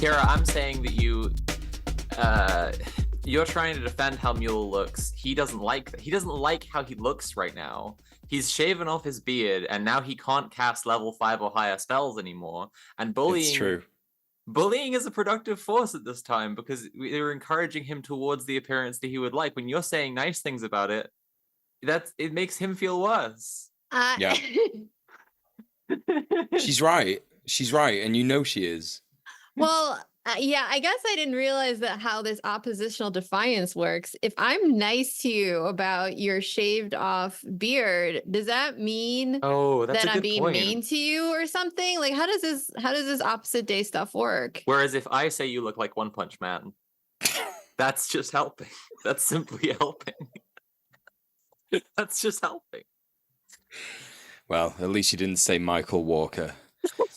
Kira, I'm saying that you're trying to defend how Mule looks. He doesn't like how he looks right now. He's shaven off his beard, and now he can't cast level 5 or higher spells anymore. And It's true. bullying is a productive force at this time because we're encouraging him towards the appearance that he would like. When you're saying nice things about it, it makes him feel worse. Yeah. She's right. She's right, and you know she is. Well, yeah, I guess I didn't realize that how this oppositional defiance works. If I'm nice to you about your shaved off beard, does that mean That's that a I'm good being point. mean to you or something? Like, how does this opposite day stuff work? Whereas if I say you look like One Punch Man, that's just helping. That's simply helping. That's just helping. Well, at least you didn't say Michael Walker,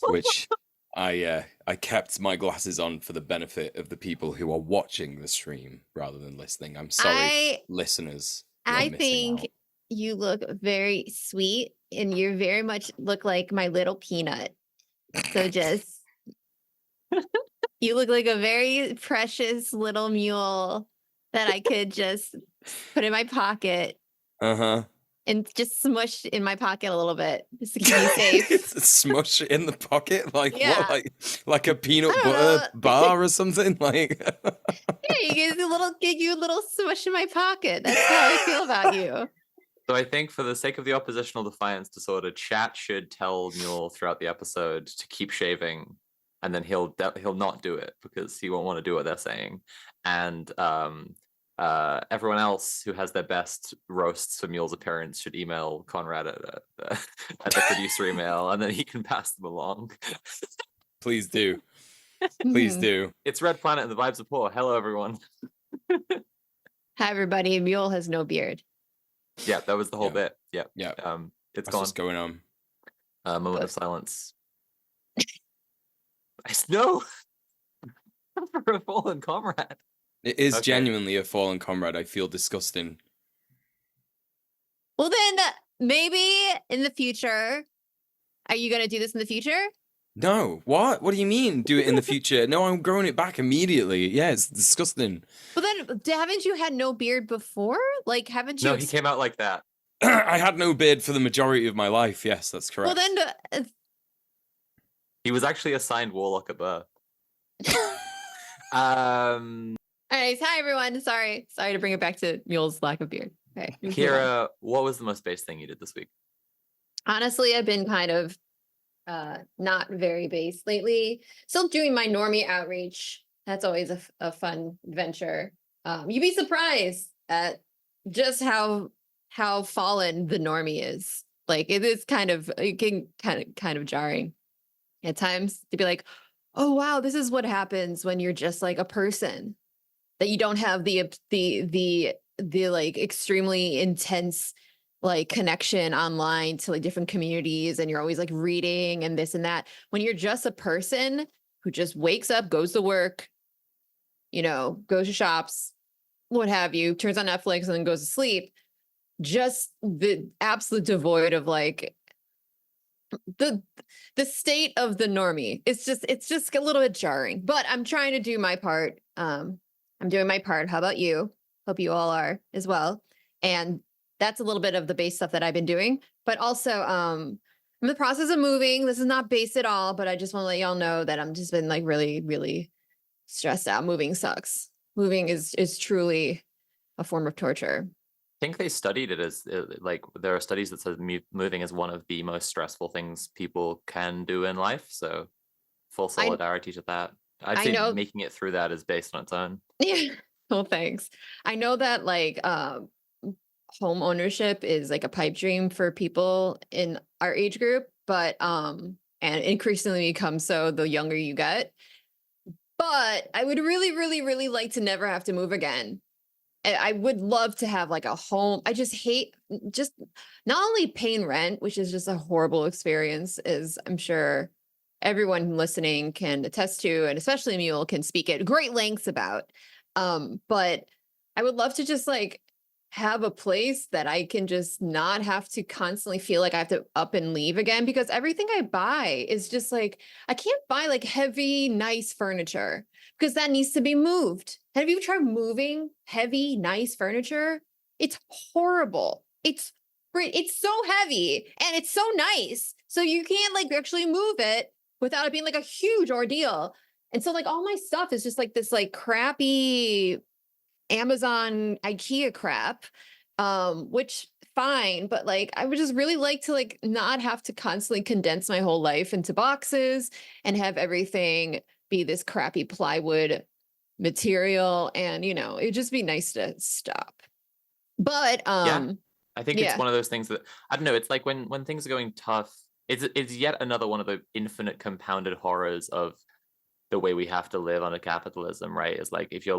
which I kept my glasses on for the benefit of the people who are watching the stream rather than listening. I'm sorry, listeners. I think you look very sweet, and you very much look like my little peanut. So just, you look like a very precious little mule that I could just put in my pocket. And just smush in my pocket a little bit just to keep me safe. Smush it in the pocket? Like Yeah. what? Like a peanut butter bar or something? Like Yeah, you get a little smush in my pocket. That's how I feel about you. So I think for the sake of the oppositional defiance disorder, chat should tell Mule throughout the episode to keep shaving, and then he'll not do it because he won't want to do what they're saying. And everyone else who has their best roasts for Mule's appearance should email Conrad at the producer email, and then he can pass them along. Please do. Please do. It's Red Planet and the vibes are poor. Hello, everyone. Hi, everybody. Mule has no beard. Yeah, that was the whole bit. Yeah. Yeah. It's That's gone. what's going on. Moment of silence. No. For a fallen comrade. It is genuinely a fallen comrade. I feel disgusting. Well, then maybe in the future, are you going to do this in the future? No. What? What do you mean? Do it in the future? No, I'm growing it back immediately. Yeah, it's disgusting. Well, then haven't you had no beard before? Like, haven't you? No, he came out like that. I had no beard for the majority of my life. Yes, that's correct. Well, then he was actually assigned Warlock at birth. All right, hi everyone. Sorry to bring it back to Mule's lack of beard. Okay, Kira, what was the most base thing you did this week? Honestly, I've been kind of not very base lately. Still doing my normie outreach. That's always a fun adventure. You'd be surprised at just how fallen the normie is. Like it can kind of jarring at times to be like, oh wow, this is what happens when you're just like a person. That you don't have the like extremely intense like connection online to like different communities, and you're always like reading and this and that. When you're just a person who just wakes up, goes to work, goes to shops, what have you, turns on Netflix and then goes to sleep, just the absolute devoid of like the state of the normie. It's just a little bit jarring, but I'm trying to do my part. I'm doing my part. How about you? Hope you all are as well. And that's a little bit of the base stuff that I've been doing. But also, I'm in the process of moving. This is not base at all, but I just want to let y'all know that I'm just been like really, really stressed out. Moving sucks. Moving is truly a form of torture. I think they studied it as like there are studies that says moving is one of the most stressful things people can do in life. So full solidarity to that. I'd say making it through that is based on its own. Yeah. Well, thanks. I know that like home ownership is like a pipe dream for people in our age group, but and increasingly becomes so the younger you get. But I would really, really, really like to never have to move again. I would love to have like a home. I just hate just not only paying rent, which is just a horrible experience, as I'm sure everyone listening can attest to, and especially Mule can speak at great lengths about. But I would love to just like have a place that I can just not have to constantly feel like I have to up and leave again, because everything I buy is just like, I can't buy like heavy, nice furniture because that needs to be moved. Have you tried moving heavy, nice furniture? It's horrible. It's so heavy and it's so nice. So you can't like actually move it without it being like a huge ordeal. And so like all my stuff is just like this like crappy Amazon IKEA crap, which fine, but like I would just really like to like not have to constantly condense my whole life into boxes and have everything be this crappy plywood material. And it'd just be nice to stop. But Yeah. I think it's yeah. one of those things that I don't know. It's like when things are going tough, it's yet another one of the infinite compounded horrors of the way we have to live under capitalism, right? Is like if you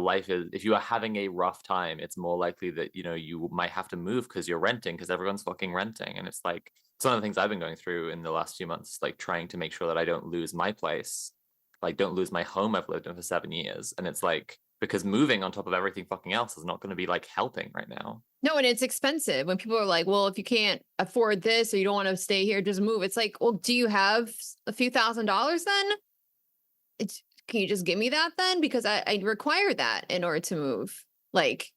are having a rough time, it's more likely that you might have to move because you're renting, because everyone's fucking renting. And it's like it's one of the things I've been going through in the last few months, like trying to make sure that I don't lose my place, like don't lose my home I've lived in for 7 years. And it's like, because moving on top of everything fucking else is not going to be like helping right now. No, and it's expensive. When people are like, well, if you can't afford this or you don't want to stay here, just move. It's like, well, do you have a few $1,000s then? Can you just give me that then? Because I require that in order to move. Like,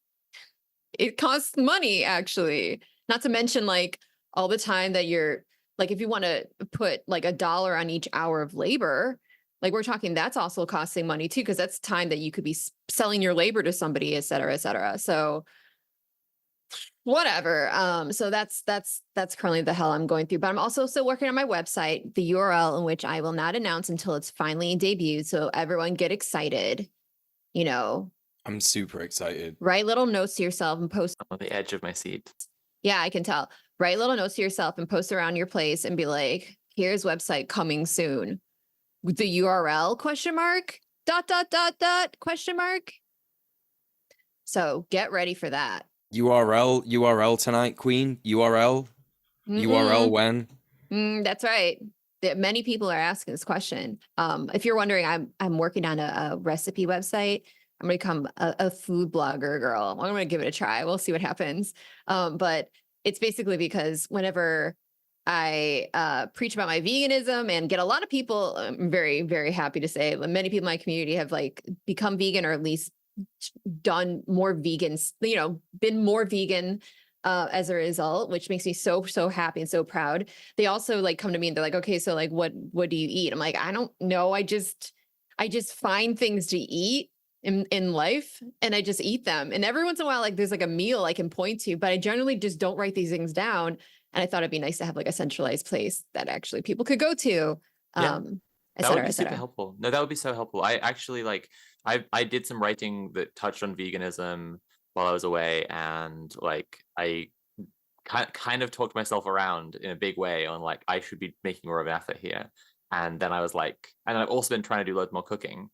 it costs money, actually. Not to mention, like, all the time that you're, like, if you want to put like $1 on each hour of labor, like we're talking, that's also costing money too, because that's time that you could be selling your labor to somebody, et cetera, et cetera. So whatever. So that's currently the hell I'm going through. But I'm also still working on my website, the URL in which I will not announce until it's finally debuted. So everyone get excited. I'm super excited. Write little notes to yourself and post. I'm on the edge of my seat. Yeah, I can tell. Write little notes to yourself and post around your place and be like, here's website coming soon. With the URL ? Question mark. So get ready for that. URL tonight, Queen. URL when? That's right. Many people are asking this question. If you're wondering, I'm working on a recipe website. I'm gonna become a food blogger girl. I'm gonna give it a try. We'll see what happens. But it's basically because whenever I preach about my veganism and get a lot of people, I'm very, very happy to say many people in my community have like become vegan, or at least done more vegans, been more vegan as a result, which makes me so, so happy and so proud. They also like come to me and they're like, okay, so like, what do you eat? I'm like, I don't know. I just find things to eat in life and I just eat them. And every once in a while, like there's like a meal I can point to, but I generally just don't write these things down. And I thought it'd be nice to have like a centralized place that actually people could go to. Yeah. Et That cetera, would be et super cetera. helpful. No, that would be so helpful. I actually like I did some writing that touched on veganism while I was away, and like I kind of talked myself around in a big way on like I should be making more of an effort here. And then I was like, and I've also been trying to do loads more cooking.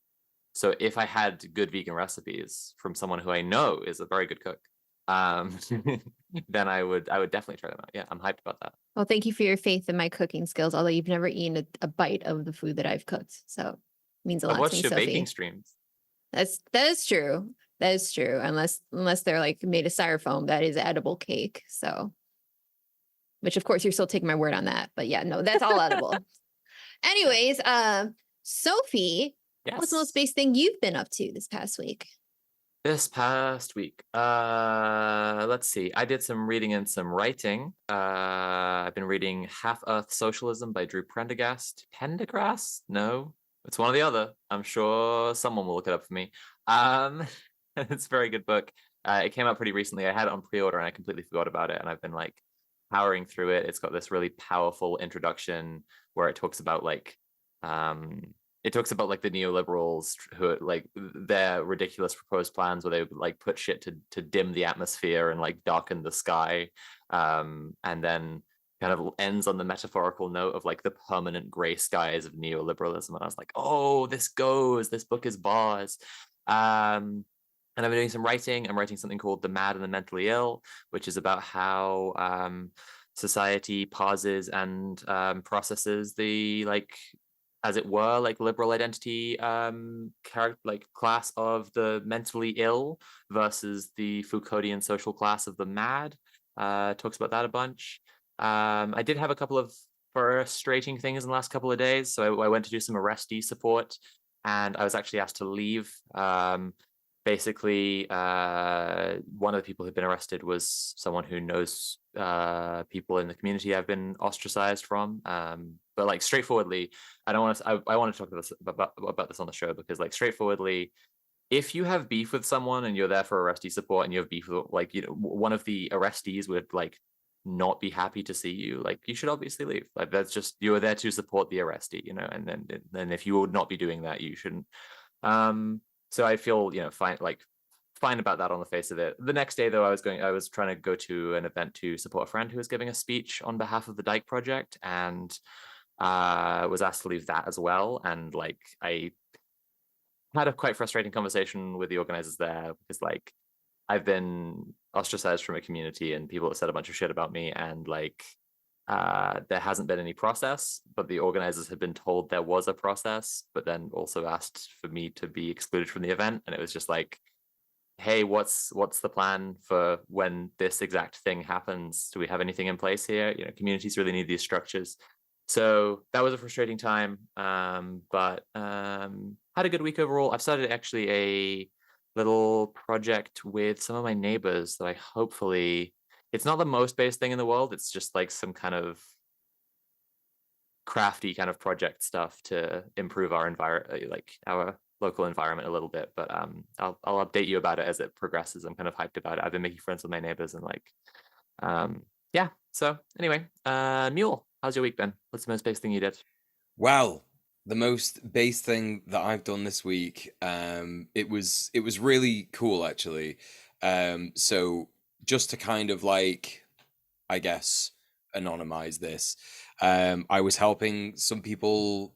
So if I had good vegan recipes from someone who I know is a very good cook, then I would definitely try them out. Yeah, I'm hyped about that. Well, thank you for your faith in my cooking skills, although you've never eaten a bite of the food that I've cooked. So it means a I've lot to me, watched your Sophie. baking streams. That is true. That is true. Unless they're like made of styrofoam, that is edible cake. So, which of course you're still taking my word on that. But yeah, no, that's all edible. Anyways, Sophie, what's the most base thing you've been up to this past week? This past week, let's see. I did some reading and some writing. I've been reading Half Earth Socialism by Drew Prendergast. Pendergrass? No, it's one or the other. I'm sure someone will look it up for me. It's a very good book. It came out pretty recently. I had it on pre-order and I completely forgot about it. And I've been like powering through it. It's got this really powerful introduction where it talks about like the neoliberals who like their ridiculous proposed plans where they like put shit to dim the atmosphere and like darken the sky, and then kind of ends on the metaphorical note of like the permanent gray skies of neoliberalism. And I was like, oh, this book is bars. And I've been doing some writing. I'm writing something called The Mad and the Mentally Ill, which is about how society pauses and processes the like as it were, like liberal identity like class of the mentally ill versus the Foucauldian social class of the mad. Talks about that a bunch. I did have a couple of frustrating things in the last couple of days. So I went to do some arrestee support, and I was actually asked to leave. Basically, one of the people who'd been arrested was someone who knows people in the community I've been ostracized from. But like straightforwardly, I want to talk about this on the show, because like straightforwardly, if you have beef with someone and you're there for arrestee support and you have beef with, like, you know, one of the arrestees would like not be happy to see you, like, you should obviously leave. Like, that's just, you are there to support the arrestee, you know, and then if you would not be doing that, you shouldn't. So I feel, you know, fine about that on the face of it. The next day, though, I was trying to go to an event to support a friend who was giving a speech on behalf of the Dyke Project, and was asked to leave that as well. And like, I had a quite frustrating conversation with the organizers there, because like, I've been ostracized from a community and people have said a bunch of shit about me, and like, there hasn't been any process, but the organizers had been told there was a process, but then also asked for me to be excluded from the event. And it was just like, hey, what's the plan for when this exact thing happens? Do we have anything in place here? You know, communities really need these structures. So that was a frustrating time, but had a good week overall. I've started actually a little project with some of my neighbors that I hopefully, it's not the most base thing in the world. It's just like some kind of crafty kind of project stuff to improve our environment, like our local environment a little bit. But I'll update you about it as it progresses. I'm kind of hyped about it. I've been making friends with my neighbors, and like, yeah. So anyway, Mule, how's your week been? What's the most base thing you did? Well, the most base thing that I've done this week, it was really cool actually. So just to kind of like, I guess, anonymize this, I was helping some people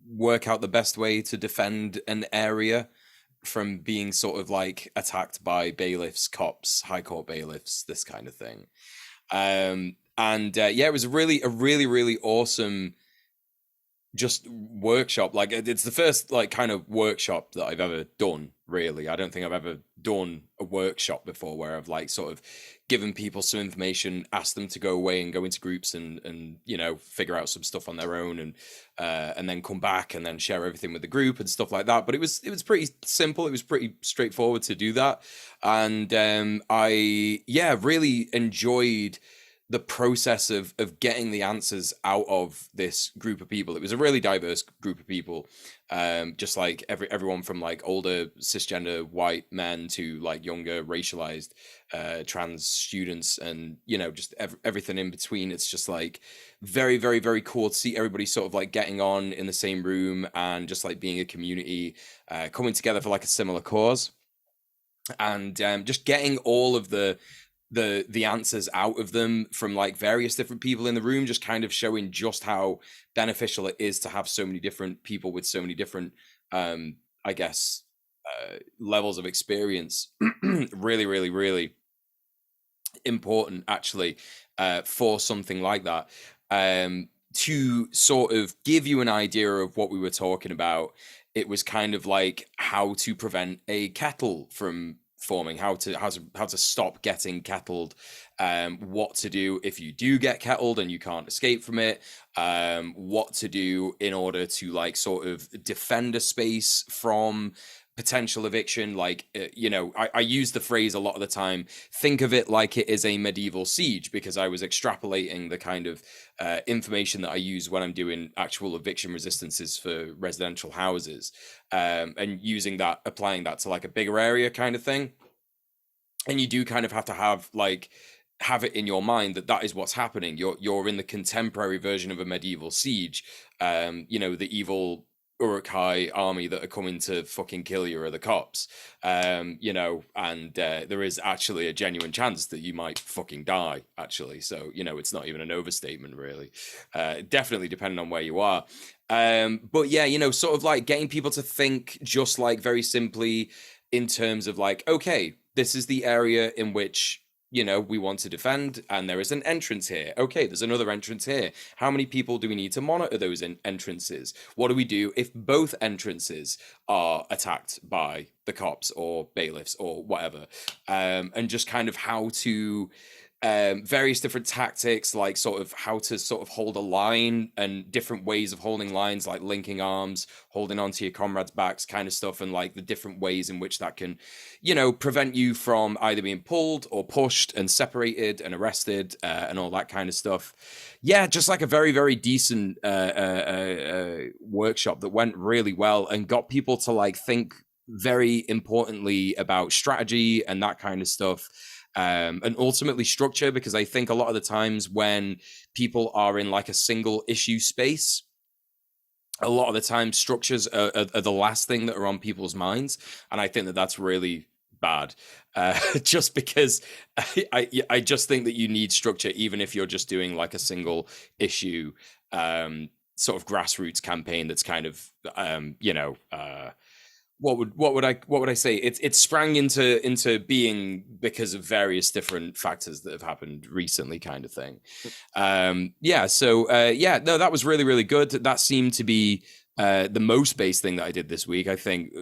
work out the best way to defend an area from being sort of like attacked by bailiffs, cops, high court bailiffs, this kind of thing. And yeah, it was a really awesome just workshop. Like, it's the first like kind of workshop that I've ever done, really. I don't think I've ever done a workshop before where I've like sort of given people some information, asked them to go away and go into groups and you know, figure out some stuff on their own, and then come back and then share everything with the group and stuff like that. But it was pretty simple. It was pretty straightforward to do that. And I really enjoyed the process of getting the answers out of this group of people. It was a really diverse group of people, just like everyone from like older cisgender white men to like younger racialized trans students, and you know, just everything in between. It's just like very cool to see everybody sort of like getting on in the same room and just like being a community, coming together for like a similar cause, and just getting all of the answers out of them from like various different people in the room, just kind of showing just how beneficial it is to have so many different people with so many different I guess levels of experience. really important actually for something like that. To sort of give you an idea of what we were talking about, it was kind of like how to prevent a kettle from forming, how to stop getting kettled, what to do if you do get kettled and you can't escape from it, what to do in order to like sort of defend a space from potential eviction. Like, you know, I use the phrase a lot of the time, think of it like it is a medieval siege, because I was extrapolating the kind of information that I use when I'm doing actual eviction resistances for residential houses, and using that, applying that to like a bigger area kind of thing. And you do kind of have to have it in your mind that is what's happening. You're in the contemporary version of a medieval siege. You know, the evil Uruk-hai army that are coming to fucking kill you are the cops, you know, and there is actually a genuine chance that you might fucking die, actually. So, you know, it's not even an overstatement, really. Definitely depending on where you are. But yeah, you know, sort of like getting people to think just like very simply in terms of like, okay, this is the area in which we want to defend, and there is an entrance here. Okay, there's another entrance here. How many people do we need to monitor those entrances? What do we do if both entrances are attacked by the cops or bailiffs or whatever? And just kind of how to various different tactics, like sort of how to sort of hold a line and different ways of holding lines, like linking arms, holding onto your comrades' backs, kind of stuff, and like the different ways in which that can, prevent you from either being pulled or pushed and separated and arrested and all that kind of stuff. Yeah, just like a very, very decent workshop that went really well and got people to like think very importantly about strategy and that kind of stuff. And ultimately structure, because I think a lot of the times when people are in like a single issue space, a lot of the time structures are the last thing that are on people's minds. And I think that that's really bad, just because I just think that you need structure, even if you're just doing like a single issue sort of grassroots campaign that's kind of, what would I say? It sprang into being because of various different factors that have happened recently, kind of thing. No, that was really, really good. That seemed to be the most based thing that I did this week, I think,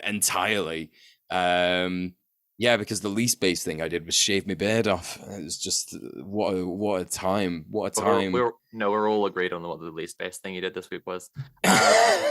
entirely. Because the least based thing I did was shave my beard off. It was just what a time. What a time. We're all agreed on what the least based thing you did this week was.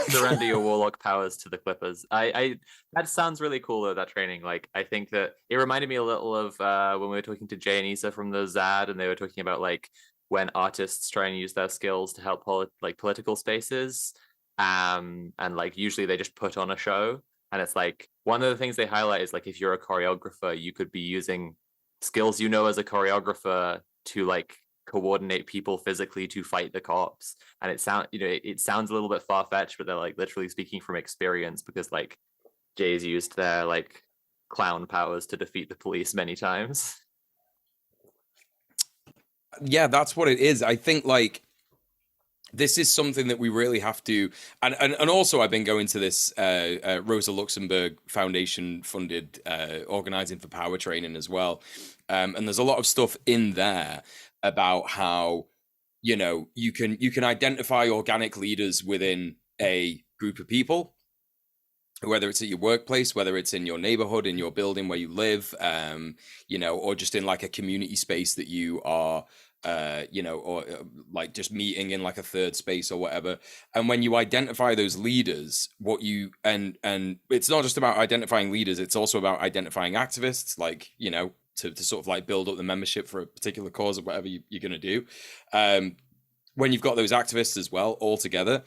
Surrender your warlock powers to the Clippers. I that sounds really cool though, that training. Like, I think that it reminded me a little of when we were talking to Jay and Issa from the ZAD, and they were talking about like when artists try and use their skills to help political spaces, and like usually they just put on a show. And it's like one of the things they highlight is like if you're a choreographer, you could be using skills as a choreographer to like coordinate people physically to fight the cops. And it sounds a little bit far-fetched, but they're like literally speaking from experience, because like Jay's used their like clown powers to defeat the police many times. Yeah, that's what it is. I think like this is something that we really have to, and also I've been going to this Rosa Luxemburg Foundation funded organizing for power training as well, and there's a lot of stuff in there about how you can identify organic leaders within a group of people, whether it's at your workplace, whether it's in your neighborhood, in your building where you live, or just in like a community space that you are or like just meeting in like a third space or whatever. And when you identify those leaders, and it's not just about identifying leaders, it's also about identifying activists, like, to sort of like build up the membership for a particular cause or whatever you're going to do. When you've got those activists as well all together,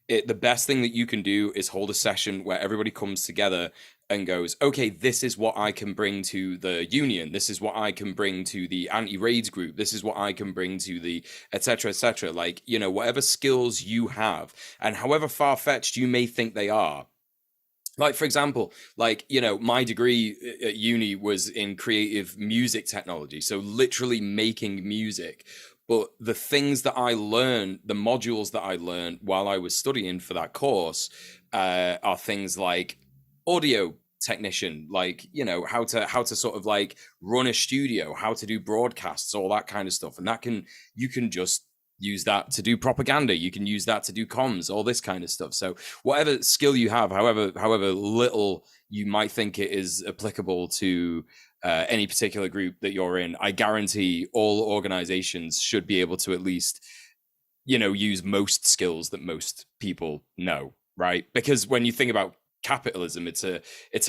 the best thing that you can do is hold a session where everybody comes together and goes, okay, this is what I can bring to the union. This is what I can bring to the anti-raids group. This is what I can bring to the et cetera, like, whatever skills you have and however far-fetched you may think they are. Like, for example, like, my degree at uni was in creative music technology. So literally making music. But the things that I learned, the modules that I learned while I was studying for that course are things like audio technician, like, how to sort of like run a studio, how to do broadcasts, all that kind of stuff. And you can just use that to do propaganda. You can use that to do comms, all this kind of stuff. So whatever skill you have, however little you might think it is applicable to any particular group that you're in, I guarantee all organizations should be able to at least, use most skills that most people know, right? Because when you think about capitalism, it's a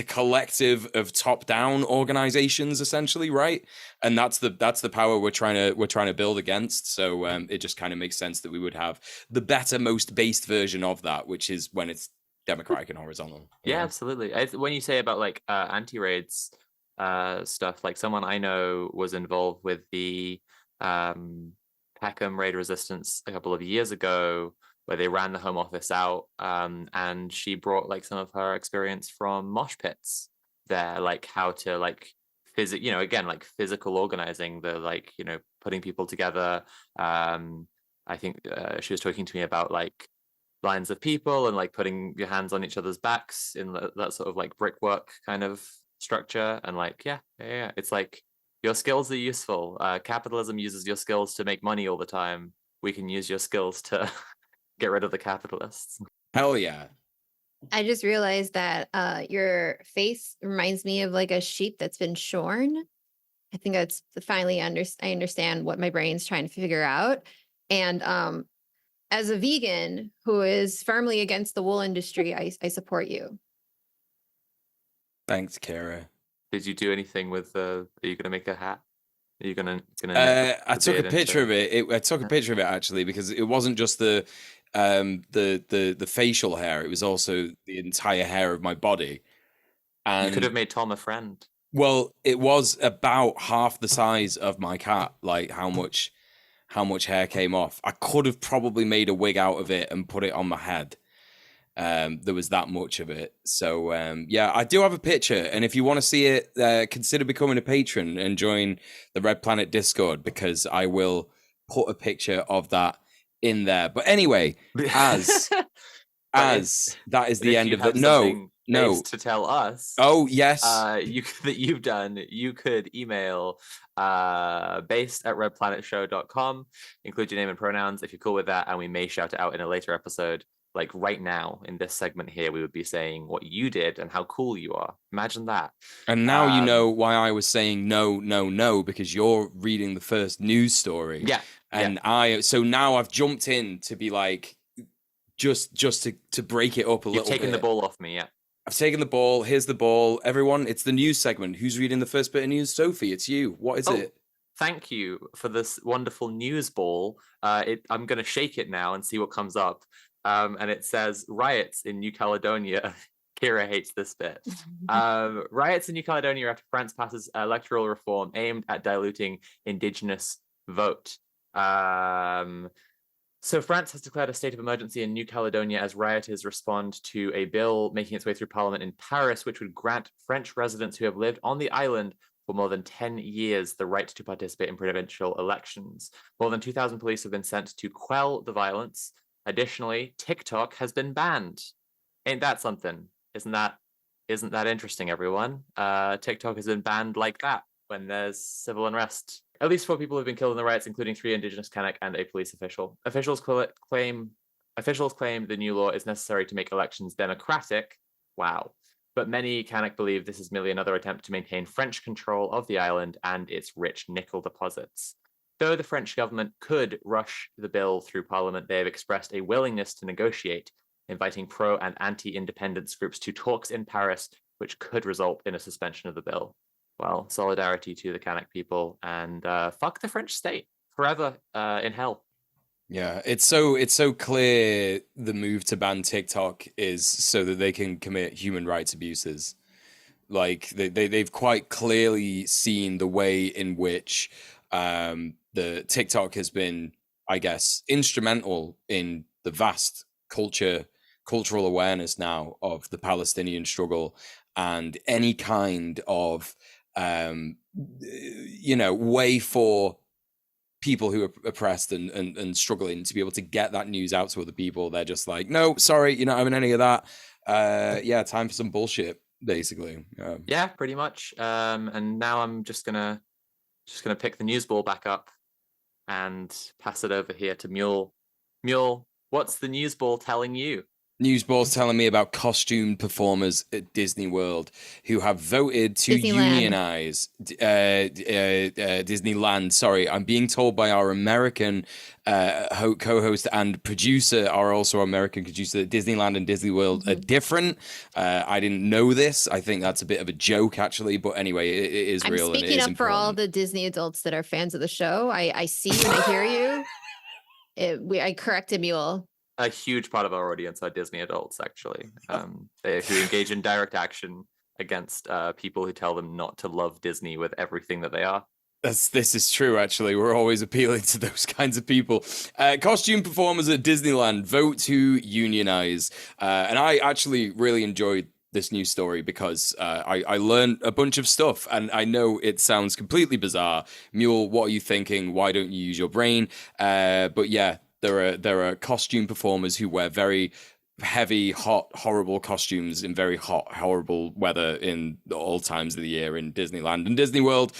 collective of top-down organizations, essentially, right? And that's the power we're trying to build against. So it just kind of makes sense that we would have the better, most based version of that, which is when it's democratic and horizontal. Yeah, absolutely. When you say about like anti-raids stuff, like someone I know was involved with the Peckham raid resistance a couple of years ago, where they ran the Home Office out, and she brought like some of her experience from mosh pits there, like how to like again, like physical organizing, the like, putting people together. I think she was talking to me about like lines of people and like putting your hands on each other's backs in that sort of like brickwork kind of structure. And like, yeah, it's like Your skills are useful. Capitalism uses your skills to make money all the time. We can use your skills to get rid of the capitalists. Hell yeah. I just realized that your face reminds me of like a sheep that's been shorn. I think that's finally I understand what my brain's trying to figure out. And as a vegan who is firmly against the wool industry, I support you. Thanks, Kira. Did you do anything with the? Are you gonna make a hat? Are you gonna? I took a picture of it. I took a picture of it actually because it wasn't just the facial hair. It was also the entire hair of my body. And you could have made Tom a friend. Well, it was about half the size of my cat. Like how much hair came off. I could have probably made a wig out of it and put it on my head. There was that much of it. So yeah, I do have a picture, and if you want to see it, consider becoming a patron and join the Red Planet Discord, because I will put a picture of that in there. But anyway, as that is the end of it. No to tell us. Oh yes. That you've done. You could email based@redplanetshow.com, include your name and pronouns if you're cool with that, and we may shout it out in a later episode. Like right now in this segment here, we would be saying what you did and how cool you are. Imagine that. And now you know why I was saying no, because you're reading the first news story. Yeah. And so now I've jumped in to be like, just to break it up a little bit. You've taken the ball off me, yeah. I've taken the ball. Here's the ball. Everyone, it's the news segment. Who's reading the first bit of news? Sophie, it's you. What is it? Thank you for this wonderful news ball. I'm going to shake it now and see what comes up. And it says riots in New Caledonia. Kira hates this bit. Riots in New Caledonia after France passes electoral reform aimed at diluting indigenous vote. So France has declared a state of emergency in New Caledonia as rioters respond to a bill making its way through Parliament in Paris, which would grant French residents who have lived on the island for more than 10 years the right to participate in provincial elections. More than 2,000 police have been sent to quell the violence. Additionally, TikTok has been banned. Ain't that something? Isn't that interesting, everyone? TikTok has been banned like that when there's civil unrest. At least 4 people have been killed in the riots, including 3 indigenous Kanak and a police official. Officials claim the new law is necessary to make elections democratic. Wow. But many Kanak believe this is merely another attempt to maintain French control of the island and its rich nickel deposits. Though the French government could rush the bill through Parliament, they have expressed a willingness to negotiate, inviting pro- and anti-independence groups to talks in Paris, which could result in a suspension of the bill. Well, solidarity to the Kanak people, and fuck the French state forever in hell. Yeah, it's so clear the move to ban TikTok is so that they can commit human rights abuses. Like they've quite clearly seen the way in which the TikTok has been, I guess, instrumental in the vast cultural awareness now of the Palestinian struggle, and any kind of way for people who are oppressed and struggling to be able to get that news out to other people. They're just like, no, sorry, you're not having any of that. Time for some bullshit, basically. Yeah, pretty much. And now I'm just gonna pick the news ball back up and pass it over here to Mule. Mule, what's the news ball telling you? Newsball's telling me about costume performers at Disney World who have voted to unionize Disneyland. Sorry, I'm being told by our American co-host and producer, our also American producer, that Disneyland and Disney World are different. I didn't know this. I think that's a bit of a joke, actually. But anyway, it is real. I'm speaking up for all the Disney adults that are fans of the show. I see you and I hear you. I corrected Mule. A huge part of our audience are Disney adults, actually, who engage in direct action against people who tell them not to love Disney with everything that they are. This is true, actually. We're always appealing to those kinds of people. Costume performers at Disneyland vote to unionize. And I actually really enjoyed this news story because I learned a bunch of stuff, and I know it sounds completely bizarre. Mule, what are you thinking? Why don't you use your brain? But yeah, there are costume performers who wear very heavy, hot, horrible costumes in very hot, horrible weather in all times of the year in Disneyland and Disney World.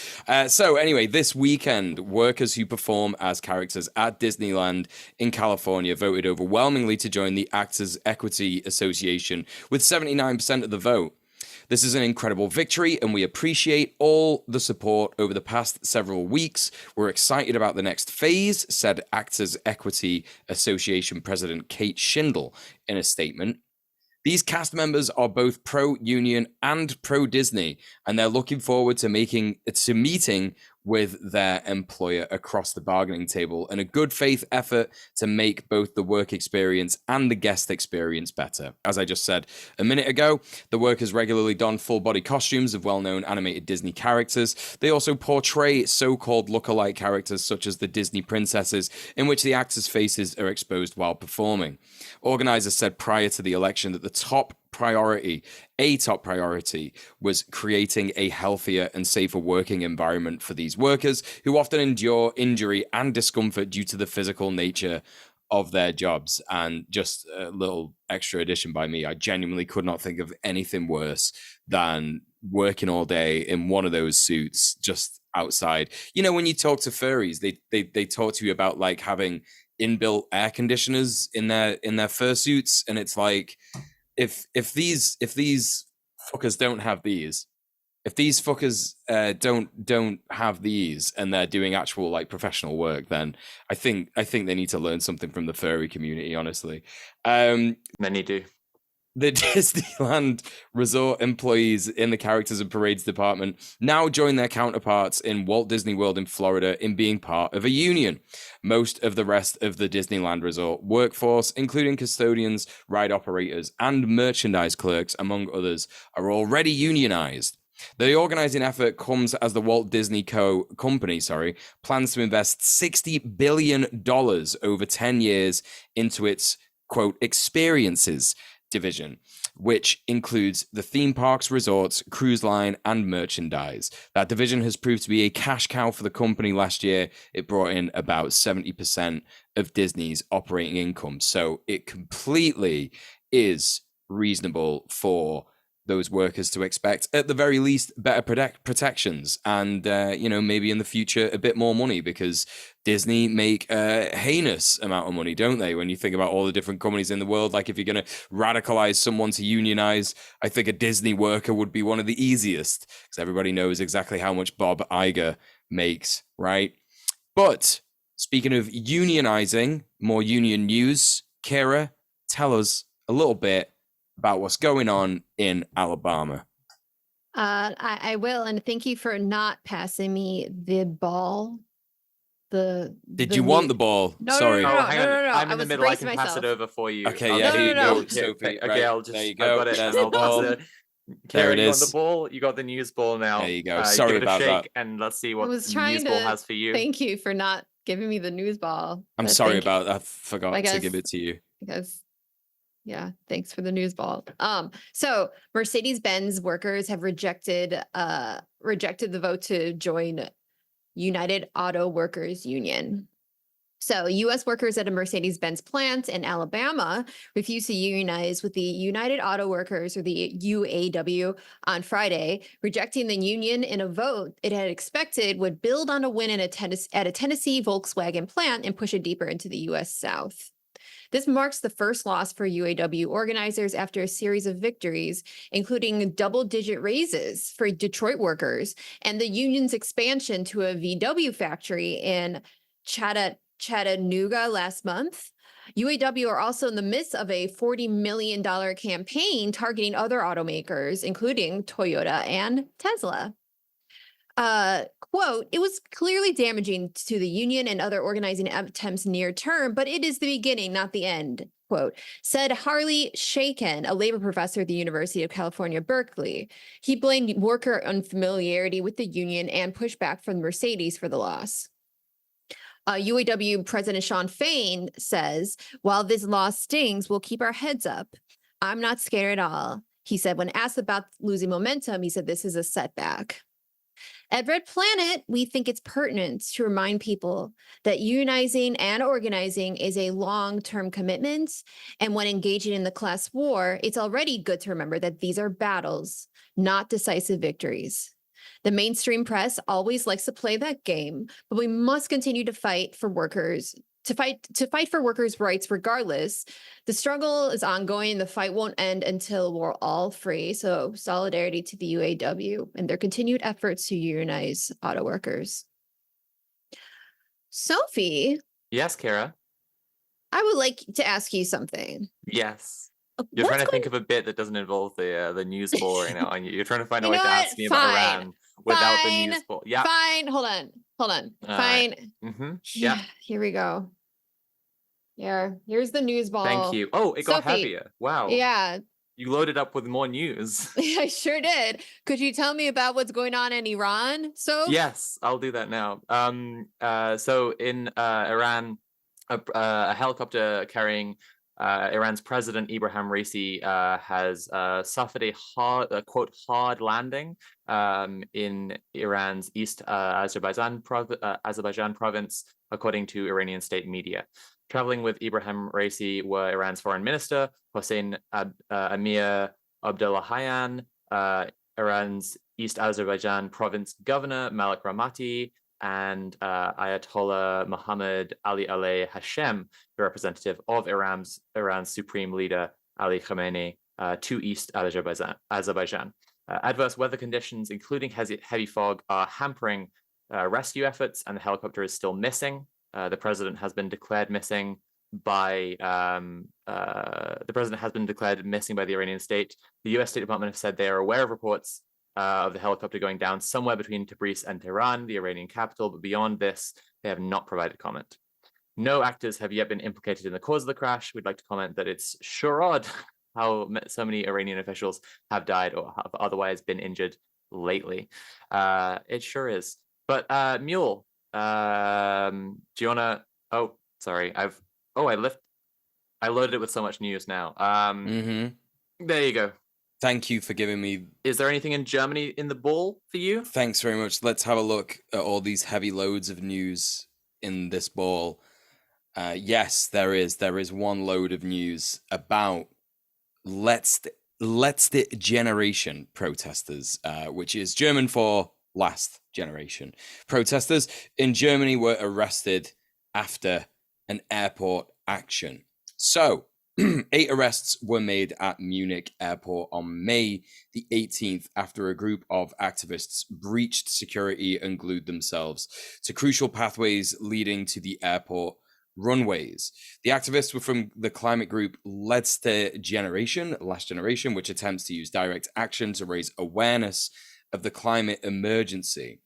So anyway, this weekend, workers who perform as characters at Disneyland in California voted overwhelmingly to join the Actors Equity Association with 79% of the vote. This is an incredible victory, and we appreciate all the support over the past several weeks. We're excited about the next phase, said Actors Equity Association President Kate Schindel in a statement. These cast members are both pro-union and pro-Disney, and they're looking forward to meeting with their employer across the bargaining table in a good faith effort to make both the work experience and the guest experience better. As I just said a minute ago, the workers regularly don full-body costumes of well-known animated Disney characters. They also portray so-called look-alike characters such as the Disney princesses, in which the actors' faces are exposed while performing. Organizers said prior to the election that a top priority was creating a healthier and safer working environment for these workers who often endure injury and discomfort due to the physical nature of their jobs. And just a little extra addition by me, I genuinely could not think of anything worse than working all day in one of those suits just outside. You know, when you talk to furries, they talk to you about like having inbuilt air conditioners in their fursuits, and it's like, if these fuckers don't have these, if these fuckers don't have these, and they're doing actual like professional work, then I think they need to learn something from the furry community, honestly. Many do. The Disneyland Resort employees in the Characters and Parades department now join their counterparts in Walt Disney World in Florida in being part of a union. Most of the rest of the Disneyland Resort workforce, including custodians, ride operators, and merchandise clerks, among others, are already unionized. The organizing effort comes as the Walt Disney Company plans to invest $60 billion over 10 years into its, quote, experiences division, which includes the theme parks, resorts, cruise line, and merchandise. That division has proved to be a cash cow for the company. Last year, it brought in about 70% of Disney's operating income. So it completely is reasonable for those workers to expect, at the very least, better protections, and maybe in the future a bit more money, because Disney make a heinous amount of money, don't they? When you think about all the different companies in the world, like if you're going to radicalize someone to unionize, I think a Disney worker would be one of the easiest, because everybody knows exactly how much Bob Iger makes, right? But speaking of unionizing, more union news, Kira, tell us a little bit about what's going on in Alabama. I will, and thank you for not passing me the ball. Did you want the ball? No, Sorry. no. I'm in the middle. I can pass myself. it over for you. Okay, yeah, here you go, Sophie. Okay, right. I'll just. There you I go. got it. There's I'll the pass ball. it. There it You got is. the ball. You got the news ball now. There you go. Sorry give it about a shake, that. and let's see what I was the trying news to ball has for you. Thank you for not giving me the news ball. I'm sorry about that. I forgot to give it to you. Because, yeah, thanks for the news ball. So Mercedes-Benz workers have rejected the vote to join United Auto Workers Union. So U.S. workers at a Mercedes-Benz plant in Alabama refused to unionize with the United Auto Workers, or the UAW, on Friday, rejecting the union in a vote it had expected would build on a win at a Tennessee Volkswagen plant and push it deeper into the U.S. South. This marks the first loss for UAW organizers after a series of victories, including double-digit raises for Detroit workers and the union's expansion to a VW factory in Chattanooga last month. UAW are also in the midst of a $40 million campaign targeting other automakers, including Toyota and Tesla. Quote, "It was clearly damaging to the union and other organizing attempts near term, but it is the beginning, not the end," quote, said Harley Shaken, a labor professor at the University of California, Berkeley. He blamed worker unfamiliarity with the union and pushback from Mercedes for the loss. UAW President Shawn Fain says, "While this loss stings, we'll keep our heads up. I'm not scared at all." He said when asked about losing momentum, he said, "This is a setback." At Red Planet, we think it's pertinent to remind people that unionizing and organizing is a long-term commitment. And when engaging in the class war, it's already good to remember that these are battles, not decisive victories. The mainstream press always likes to play that game, but we must continue to fight for workers, to fight for workers' rights regardless. The struggle is ongoing. The fight won't end until we're all free. So solidarity to the UAW and their continued efforts to unionize auto workers. Sophie, Yes, Kira. I would like to ask you something. Yes. You're trying to think of a bit that doesn't involve the news ball right now, and you're trying to find a You way know to what? ask me about Fine. Iran without the Fine. news ball. Yeah. Fine. Hold on. Fine. Yeah. Here we go. Here's the news ball. Thank you. Oh, it got Sophie, heavier. Wow. Yeah, You loaded up with more news. I sure did. Could you tell me about what's going on in Iran? So Yes, I'll do that now. So in Iran, a helicopter carrying Iran's president Ibrahim Raisi has suffered a quote hard landing in Iran's East Azerbaijan province, according to Iranian state media. Traveling with Ibrahim Raisi were Iran's foreign minister Hossein Amir Abdullahian, Iran's East Azerbaijan province governor Malik Ramati, and Ayatollah Muhammad Ali Aleh Hashem, the representative of Iran's supreme leader Ali Khamenei, to East Azerbaijan. Adverse weather conditions, including heavy fog, are hampering rescue efforts, and the helicopter is still missing. The president has been declared missing by the Iranian state. The U.S. State Department have said they are aware of reports of the helicopter going down somewhere between Tabriz and Tehran, the Iranian capital, but beyond this, they have not provided comment. No actors have yet been implicated in the cause of the crash. We'd like to comment that it's sure odd how so many Iranian officials have died or have otherwise been injured lately. It sure is. But Mule, do you wanna? Oh, sorry. I loaded it with so much news now. There you go. Thank you for giving me. Is there anything in Germany in the ball for you? Thanks very much. Let's have a look at all these heavy loads of news in this ball. Yes, there is. There is one load of news about letzte Generation protesters, which is German for last generation. Protesters in Germany were arrested after an airport action. So, 8 arrests were made at Munich airport on May the 18th after a group of activists breached security and glued themselves to crucial pathways leading to the airport runways. The activists were from the climate group Letzte Generation, Last Generation, which attempts to use direct action to raise awareness of the climate emergency.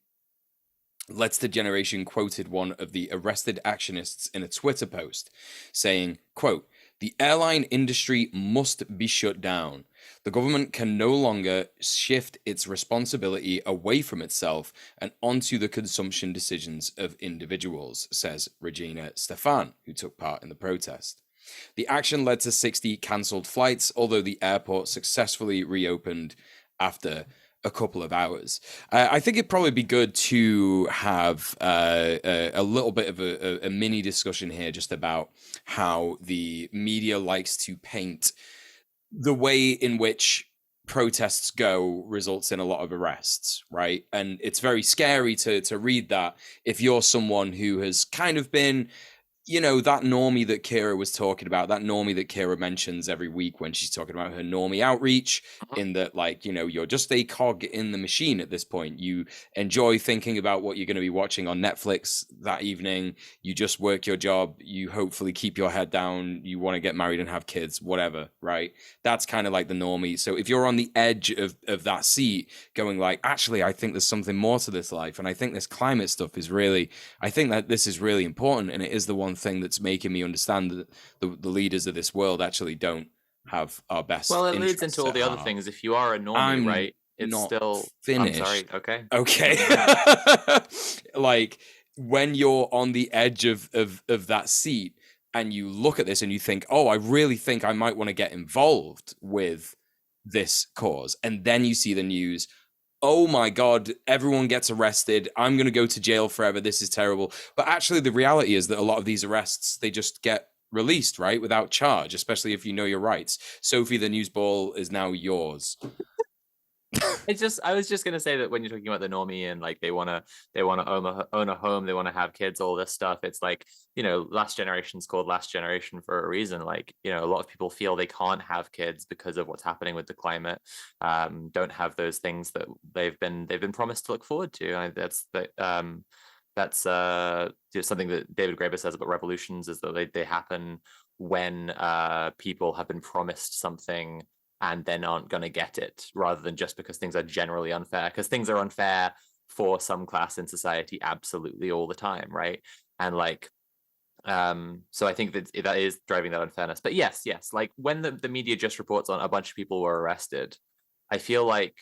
Letzte Generation quoted one of the arrested actionists in a Twitter post saying, quote, "The airline industry must be shut down. The government can no longer shift its responsibility away from itself and onto the consumption decisions of individuals," says Regina Stefan, who took part in the protest. The action led to 60 cancelled flights, although the airport successfully reopened after a couple of hours. I think it'd probably be good to have a little bit of a mini discussion here just about how the media likes to paint the way in which protests go results in a lot of arrests, right? And it's very scary to read that if you're someone who has kind of been, you know, that normie that Kira was talking about, that normie that Kira mentions every week when she's talking about her normie outreach, in that, like, you know, you're just a cog in the machine at this point. You enjoy thinking about what you're going to be watching on Netflix that evening. You just work your job. You hopefully keep your head down. You want to get married and have kids, whatever, right? That's kind of like the normie. So if you're on the edge of that seat going like, actually, I think there's something more to this life. And I think this climate stuff is really, I think that this is really important. And it is the one thing that's making me understand that the leaders of this world actually don't have our best. Well, it leads into all the other things. If you are a normie, right, it's not still finished. I'm sorry. Okay. Like when you're on the edge of that seat and you look at this and you think, oh, I really think I might want to get involved with this cause, and then you see the news, oh my God, everyone gets arrested. I'm going to go to jail forever. This is terrible. But actually, the reality is that a lot of these arrests, they just get released, right? Without charge, especially if you know your rights. Sophie, the news ball is now yours. I was just gonna say that when you're talking about the normie and like they wanna own a home, they want to have kids, all this stuff, it's like, last generation's called last generation for a reason. Like, a lot of people feel they can't have kids because of what's happening with the climate, don't have those things that they've been promised to look forward to. That's something that David Graeber says about revolutions, is that they happen when people have been promised something and then aren't going to get it, rather than just because things are generally unfair, because things are unfair for some class in society absolutely all the time, right? And like, so I think that is driving that unfairness. But yes, like when the media just reports on a bunch of people were arrested, I feel like,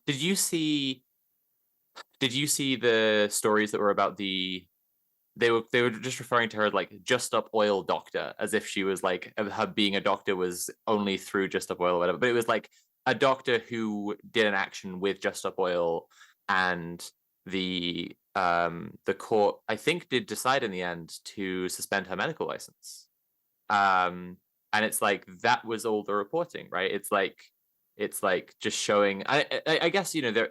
did you see the stories that were about they were just referring to her like Just Stop Oil doctor, as if she was like, her being a doctor was only through Just Stop Oil or whatever. But it was like a doctor who did an action with Just Stop Oil, and the court, I think, did decide in the end to suspend her medical license. And it's like, that was all the reporting, right? It's like just showing. I guess there,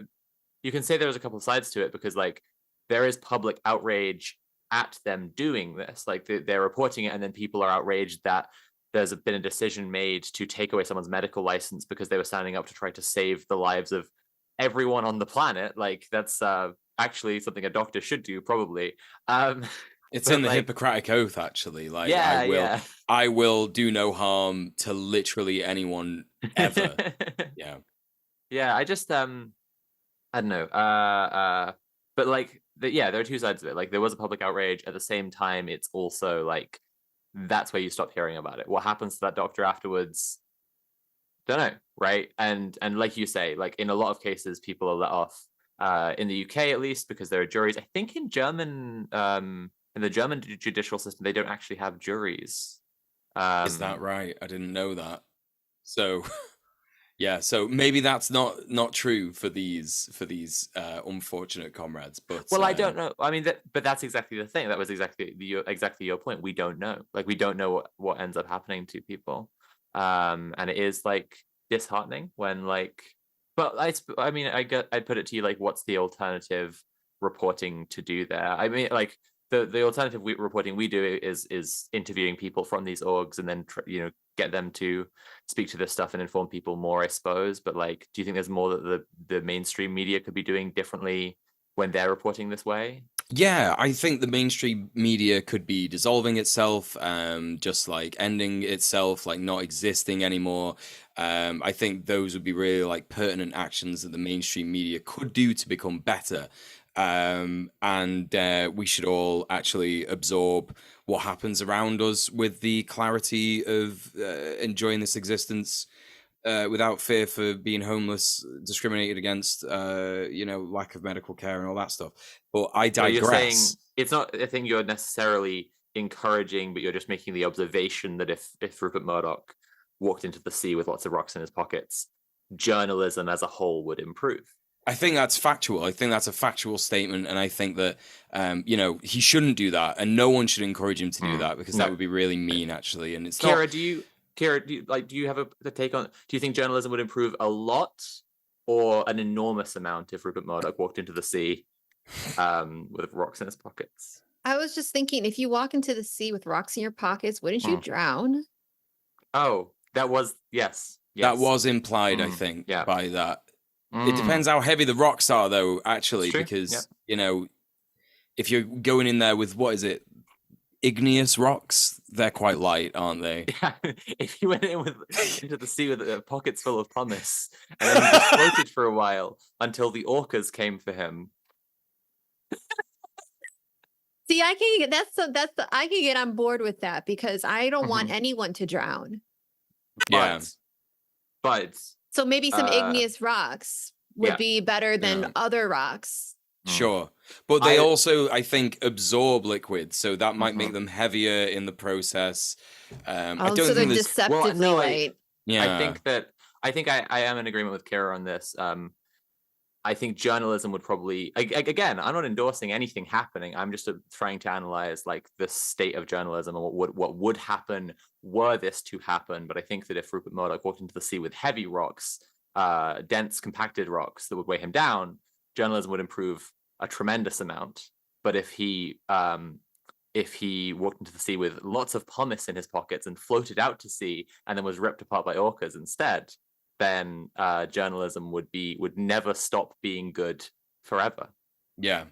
you can say there was a couple of sides to it, because like there is public outrage at them doing this. Like they're reporting it, and then people are outraged that there's been a decision made to take away someone's medical license because they were standing up to try to save the lives of everyone on the planet. Like that's actually something a doctor should do, probably. It's in the Hippocratic Oath, actually. Like, yeah, I will do no harm to literally anyone ever. Yeah. I just I don't know. But like, there are two sides of it. Like, there was a public outrage. At the same time, it's also like, that's where you stop hearing about it. What happens to that doctor afterwards? Don't know, right? And like you say, like in a lot of cases, people are let off. In the UK, at least, because there are juries. I think in the German judicial system, they don't actually have juries. Is that right? I didn't know that. So. Yeah, so maybe that's not true for these unfortunate comrades. But well, I don't know. I mean, but that's exactly the thing. That was exactly your point. We don't know. Like, we don't know what ends up happening to people, and it is like disheartening when like. But I mean, I'd put it to you, like, what's the alternative reporting to do there? I mean, like the alternative reporting we do is interviewing people from these orgs, and then get them to speak to this stuff and inform people more, I suppose. But like, do you think there's more that the mainstream media could be doing differently when they're reporting this way? Yeah, I think the mainstream media could be dissolving itself, just like ending itself, like not existing anymore. I think those would be really like pertinent actions that the mainstream media could do to become better. And we should all actually absorb what happens around us with the clarity of enjoying this existence without fear for being homeless, discriminated against, lack of medical care and all that stuff. But I digress. You're saying it's not a thing you're necessarily encouraging, but you're just making the observation that if Rupert Murdoch walked into the sea with lots of rocks in his pockets, journalism as a whole would improve. I think that's factual. I think that's a factual statement, and I think that he shouldn't do that, and no one should encourage him to do that, because that would be really mean, actually. And it's Kira, do you have a take on? Do you think journalism would improve a lot or an enormous amount if Rupert Murdoch walked into the sea with rocks in his pockets? I was just thinking, if you walk into the sea with rocks in your pockets, wouldn't you drown? Oh, that was yes. That was implied, I think, by that. It depends how heavy the rocks are, though, actually, because, if you're going in there with, what is it, igneous rocks, they're quite light, aren't they? Yeah. If you went into the sea with pockets full of pumice, and then he just floated for a while until the orcas came for him. See, I can get I can get on board with that, because I don't want anyone to drown. But so maybe some igneous rocks would be better than other rocks. Sure. But they also, I think, absorb liquid, so that might make them heavier in the process. I don't so they're think deceptively light. I think I am in agreement with Kira on this. I think journalism would probably, again, I'm not endorsing anything happening. I'm just trying to analyze like the state of journalism and what would happen were this to happen. But I think that if Rupert Murdoch walked into the sea with heavy rocks, dense compacted rocks that would weigh him down, journalism would improve a tremendous amount. But if he walked into the sea with lots of pumice in his pockets and floated out to sea and then was ripped apart by orcas instead, then journalism would never stop being good forever. Yeah.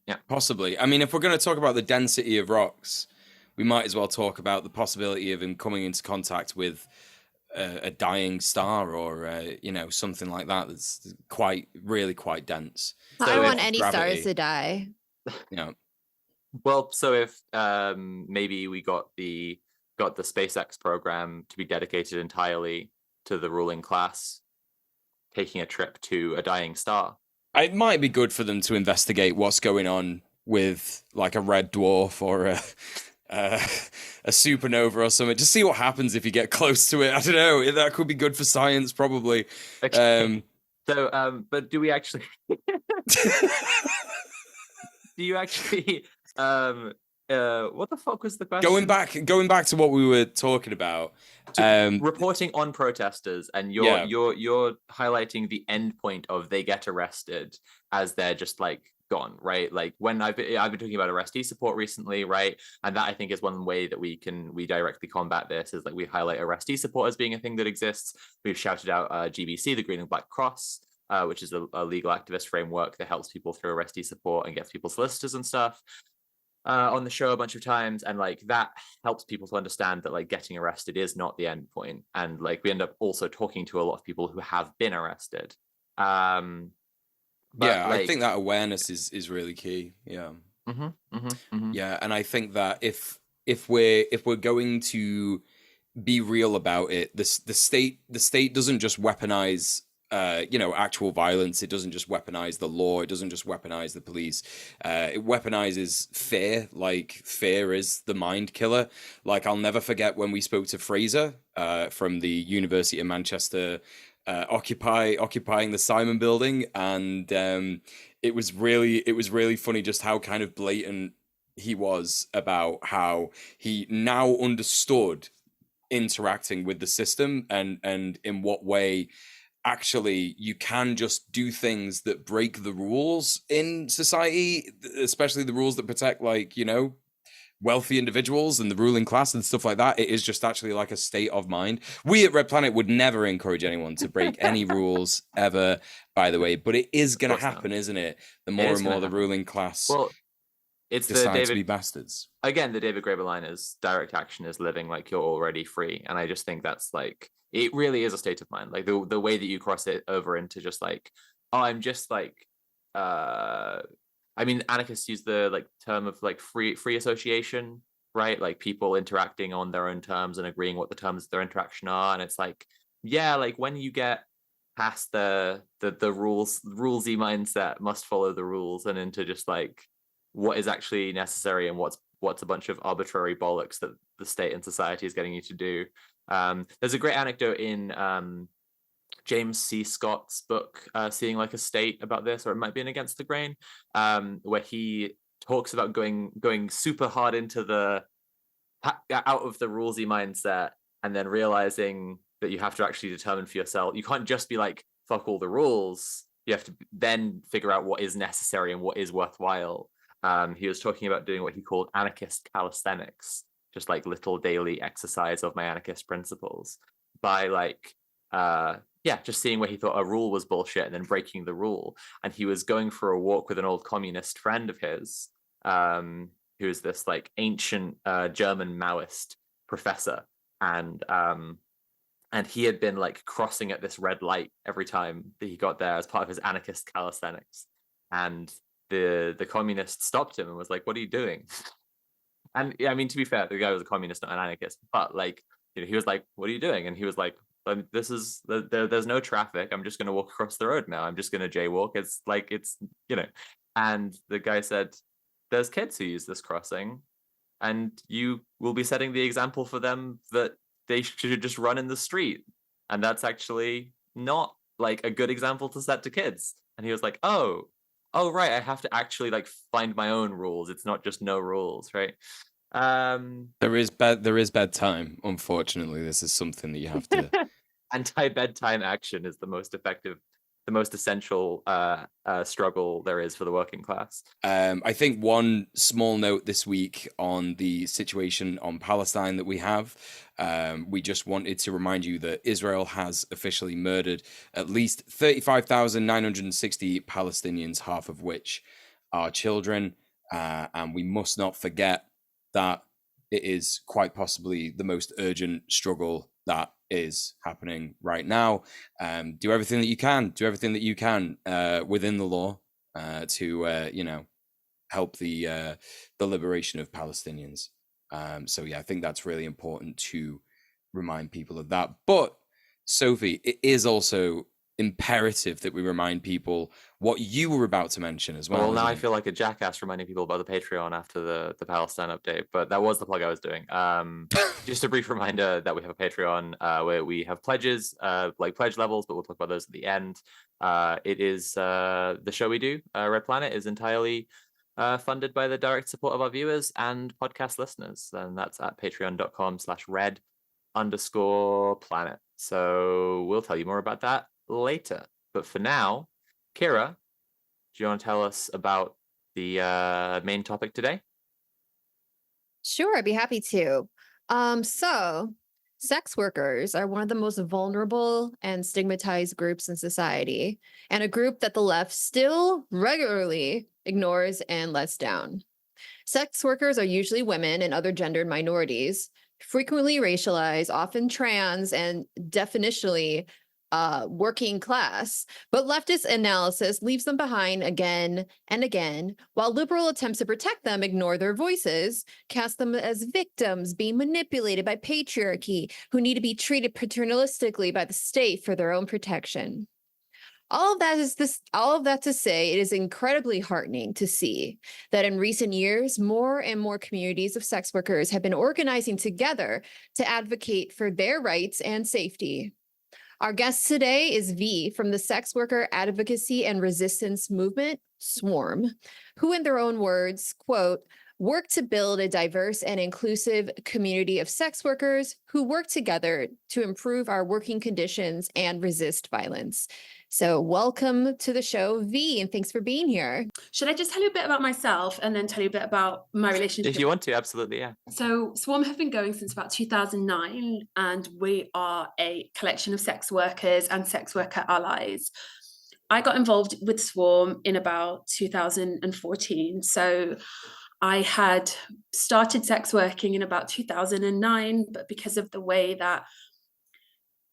Yeah. Possibly. I mean, if we're going to talk about the density of rocks, we might as well talk about the possibility of him coming into contact with a dying star or something like that that's really quite dense. I So don't if want any stars gravity- to die. Yeah. Well, so if maybe we got the SpaceX program to be dedicated entirely to the ruling class taking a trip to a dying star. It might be good for them to investigate what's going on with like a red dwarf or a supernova or something. Just see what happens if you get close to it. I don't know. That could be good for science, probably. Okay. But do we actually? Do you actually? What the fuck was the question? Going back to what we were talking about. Reporting on protesters, and you're highlighting the end point of they get arrested as they're just like gone, right? Like when I've been talking about arrestee support recently, right? And that I think is one way that we directly combat this is like we highlight arrestee support as being a thing that exists. We've shouted out GBC, the Green and Black Cross, which is a legal activist framework that helps people through arrestee support and gets people solicitors and stuff. On the show a bunch of times, and like that helps people to understand that like getting arrested is not the end point, and like we end up also talking to a lot of people who have been arrested. I think that awareness is really key. Yeah. Yeah, and I think that if we're going to be real about it, the state doesn't just weaponize actual violence. It doesn't just weaponize the law. It doesn't just weaponize the police. It weaponizes fear. Like fear is the mind killer. Like I'll never forget when we spoke to Fraser from the University of Manchester, occupying the Simon building, and it was really funny just how kind of blatant he was about how he now understood interacting with the system and in what way actually you can just do things that break the rules in society, especially the rules that protect wealthy individuals and the ruling class and stuff like that. It is just actually like a state of mind. We at Red Planet would never encourage anyone to break any rules ever, by the way, but it is going to happen, isn't it? The more and more the ruling class decide to be bastards. Again, the David Graeber line is direct action is living like you're already free. And I just think that's like, it really is a state of mind. Like the way that you cross it over into just like, oh, I'm just like, I mean, anarchists use the like term of like free association, right? Like people interacting on their own terms and agreeing what the terms of their interaction are. And it's like, yeah, like when you get past the rulesy mindset, must follow the rules, and into just like what is actually necessary and what's a bunch of arbitrary bollocks that the state and society is getting you to do. There's a great anecdote in James C. Scott's book, Seeing Like a State, about this, or it might be in Against the Grain, where he talks about going super hard into the out of the rulesy mindset and then realizing that you have to actually determine for yourself. You can't just be like, fuck all the rules. You have to then figure out what is necessary and what is worthwhile. He was talking about doing what he called anarchist calisthenics, just like little daily exercise of my anarchist principles by like, just seeing where he thought a rule was bullshit and then breaking the rule. And he was going for a walk with an old communist friend of his, who's this like ancient German Maoist professor. And he had been like crossing at this red light every time that he got there as part of his anarchist calisthenics. And the communist stopped him and was like, "What are you doing?" And I mean, to be fair, the guy was a communist, not an anarchist. But like, he was like, "What are you doing?" And he was like, "There's no traffic. I'm just going to walk across the road now. I'm just going to jaywalk. It's like And the guy said, "There's kids who use this crossing, and you will be setting the example for them that they should just run in the street, and that's actually not like a good example to set to kids. And he was like, oh right, I have to actually like find my own rules. It's not just no rules, right? There is bedtime. Unfortunately, this is something that you have to. Anti-bedtime action is the most effective, the most essential struggle there is for the working class. I think one small note this week on the situation on Palestine that we have. We just wanted to remind you that Israel has officially murdered at least 35,960 Palestinians, half of which are children. And we must not forget that it is quite possibly the most urgent struggle that is happening right now. Do everything that you can. Do everything that you can within the law to help the liberation of Palestinians. So yeah, I think that's really important to remind people of that. But Sophie, it is also imperative that we remind people what you were about to mention as well. Well, now I feel like a jackass reminding people about the Patreon after the Palestine update, but that was the plug I was doing. Just a brief reminder that we have a Patreon where we have pledges, like pledge levels, but we'll talk about those at the end. It is the show we do, Red Planet, is entirely funded by the direct support of our viewers and podcast listeners, and that's at patreon.com/red_planet. So we'll tell you more about that later. But for now, Kira, do you want to tell us about the main topic today? Sure, I'd be happy to. So sex workers are one of the most vulnerable and stigmatized groups in society, and a group that the left still regularly ignores and lets down. Sex workers are usually women and other gendered minorities, frequently racialized, often trans, and definitionally working class, but leftist analysis leaves them behind again and again, while liberal attempts to protect them ignore their voices, cast them as victims being manipulated by patriarchy who need to be treated paternalistically by the state for their own protection. All of that to say, it is incredibly heartening to see that in recent years, more and more communities of sex workers have been organizing together to advocate for their rights and safety. Our guest today is V from the Sex Worker Advocacy and Resistance Movement, SWRM, who in their own words, quote, work to build a diverse and inclusive community of sex workers who work together to improve our working conditions and resist violence. So welcome to the show, V, and thanks for being here. Should I just tell you a bit about myself and then tell you a bit about my relationship? If you want to, absolutely, yeah. So SWRM have been going since about 2009, and we are a collection of sex workers and sex worker allies. I got involved with SWRM in about 2014. So I had started sex working in about 2009, but because of the way that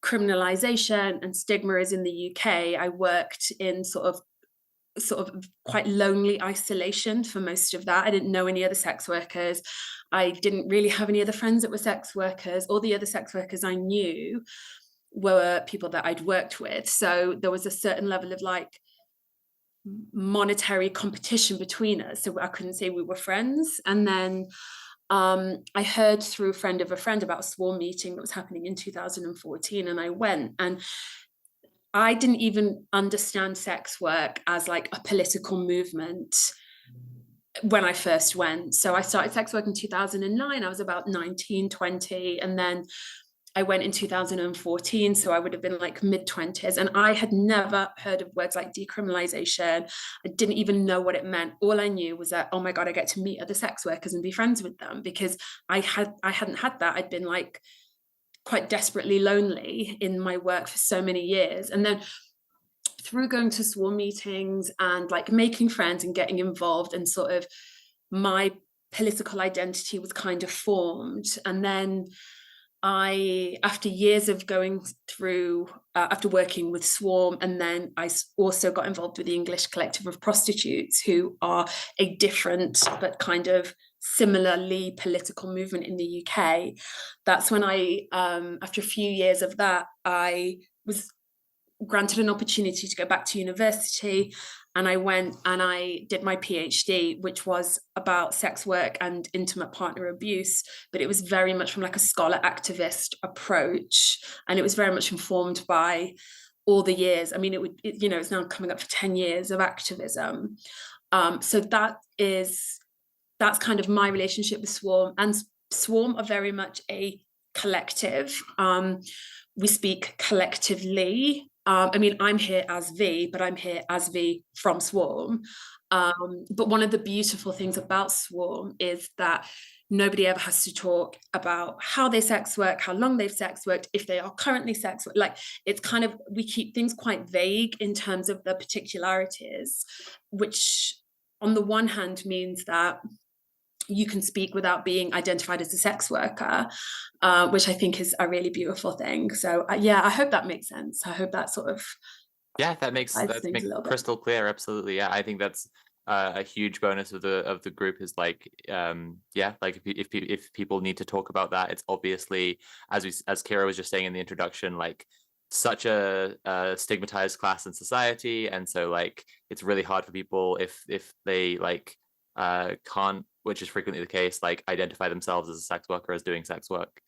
criminalization and stigma is in the UK, I worked in sort of quite lonely isolation for most of that. I didn't know any other sex workers. I didn't really have any other friends that were sex workers. All the other sex workers I knew were people that I'd worked with. So there was a certain level of like monetary competition between us. So I couldn't say we were friends. And then I heard through a friend of a friend about a SWRM meeting that was happening in 2014, and I went, and I didn't even understand sex work as like a political movement when I first went. So I started sex work in 2009. I was about 19, 20, and then I went in 2014, so I would have been like mid-20s, and I had never heard of words like decriminalization. I didn't even know what it meant. All I knew was that, oh my God, I get to meet other sex workers and be friends with them, because I hadn't had that. I'd been like quite desperately lonely in my work for so many years. And then through going to SWRM meetings and like making friends and getting involved, and sort of my political identity was kind of formed. And then after years of going through, after working with SWRM, and then I also got involved with the English Collective of Prostitutes, who are a different but kind of similarly political movement in the UK. That's when after a few years of that, I was granted an opportunity to go back to university, and I went and I did my PhD, which was about sex work and intimate partner abuse, but it was very much from like a scholar activist approach, and it was very much informed by all the years. I mean, it's now coming up for 10 years of activism. So that's kind of my relationship with Swarm, and Swarm are very much a collective. We speak collectively. I mean, I'm here as V, but I'm here as V from Swarm. But one of the beautiful things about Swarm is that nobody ever has to talk about how they sex work, how long they've sex worked, if they are currently sex work. Like, it's kind of, we keep things quite vague in terms of the particularities, which on the one hand means that you can speak without being identified as a sex worker, which I think is a really beautiful thing. So yeah, I hope that makes sense. I hope that sort of that makes crystal clear. Absolutely. Yeah, I think that's a huge bonus of the group, is like like if people need to talk about that, it's obviously, as Kira was just saying in the introduction, like such a stigmatized class in society, and so like it's really hard for people if they like can't, which is frequently the case, like identify themselves as a sex worker, as doing sex work.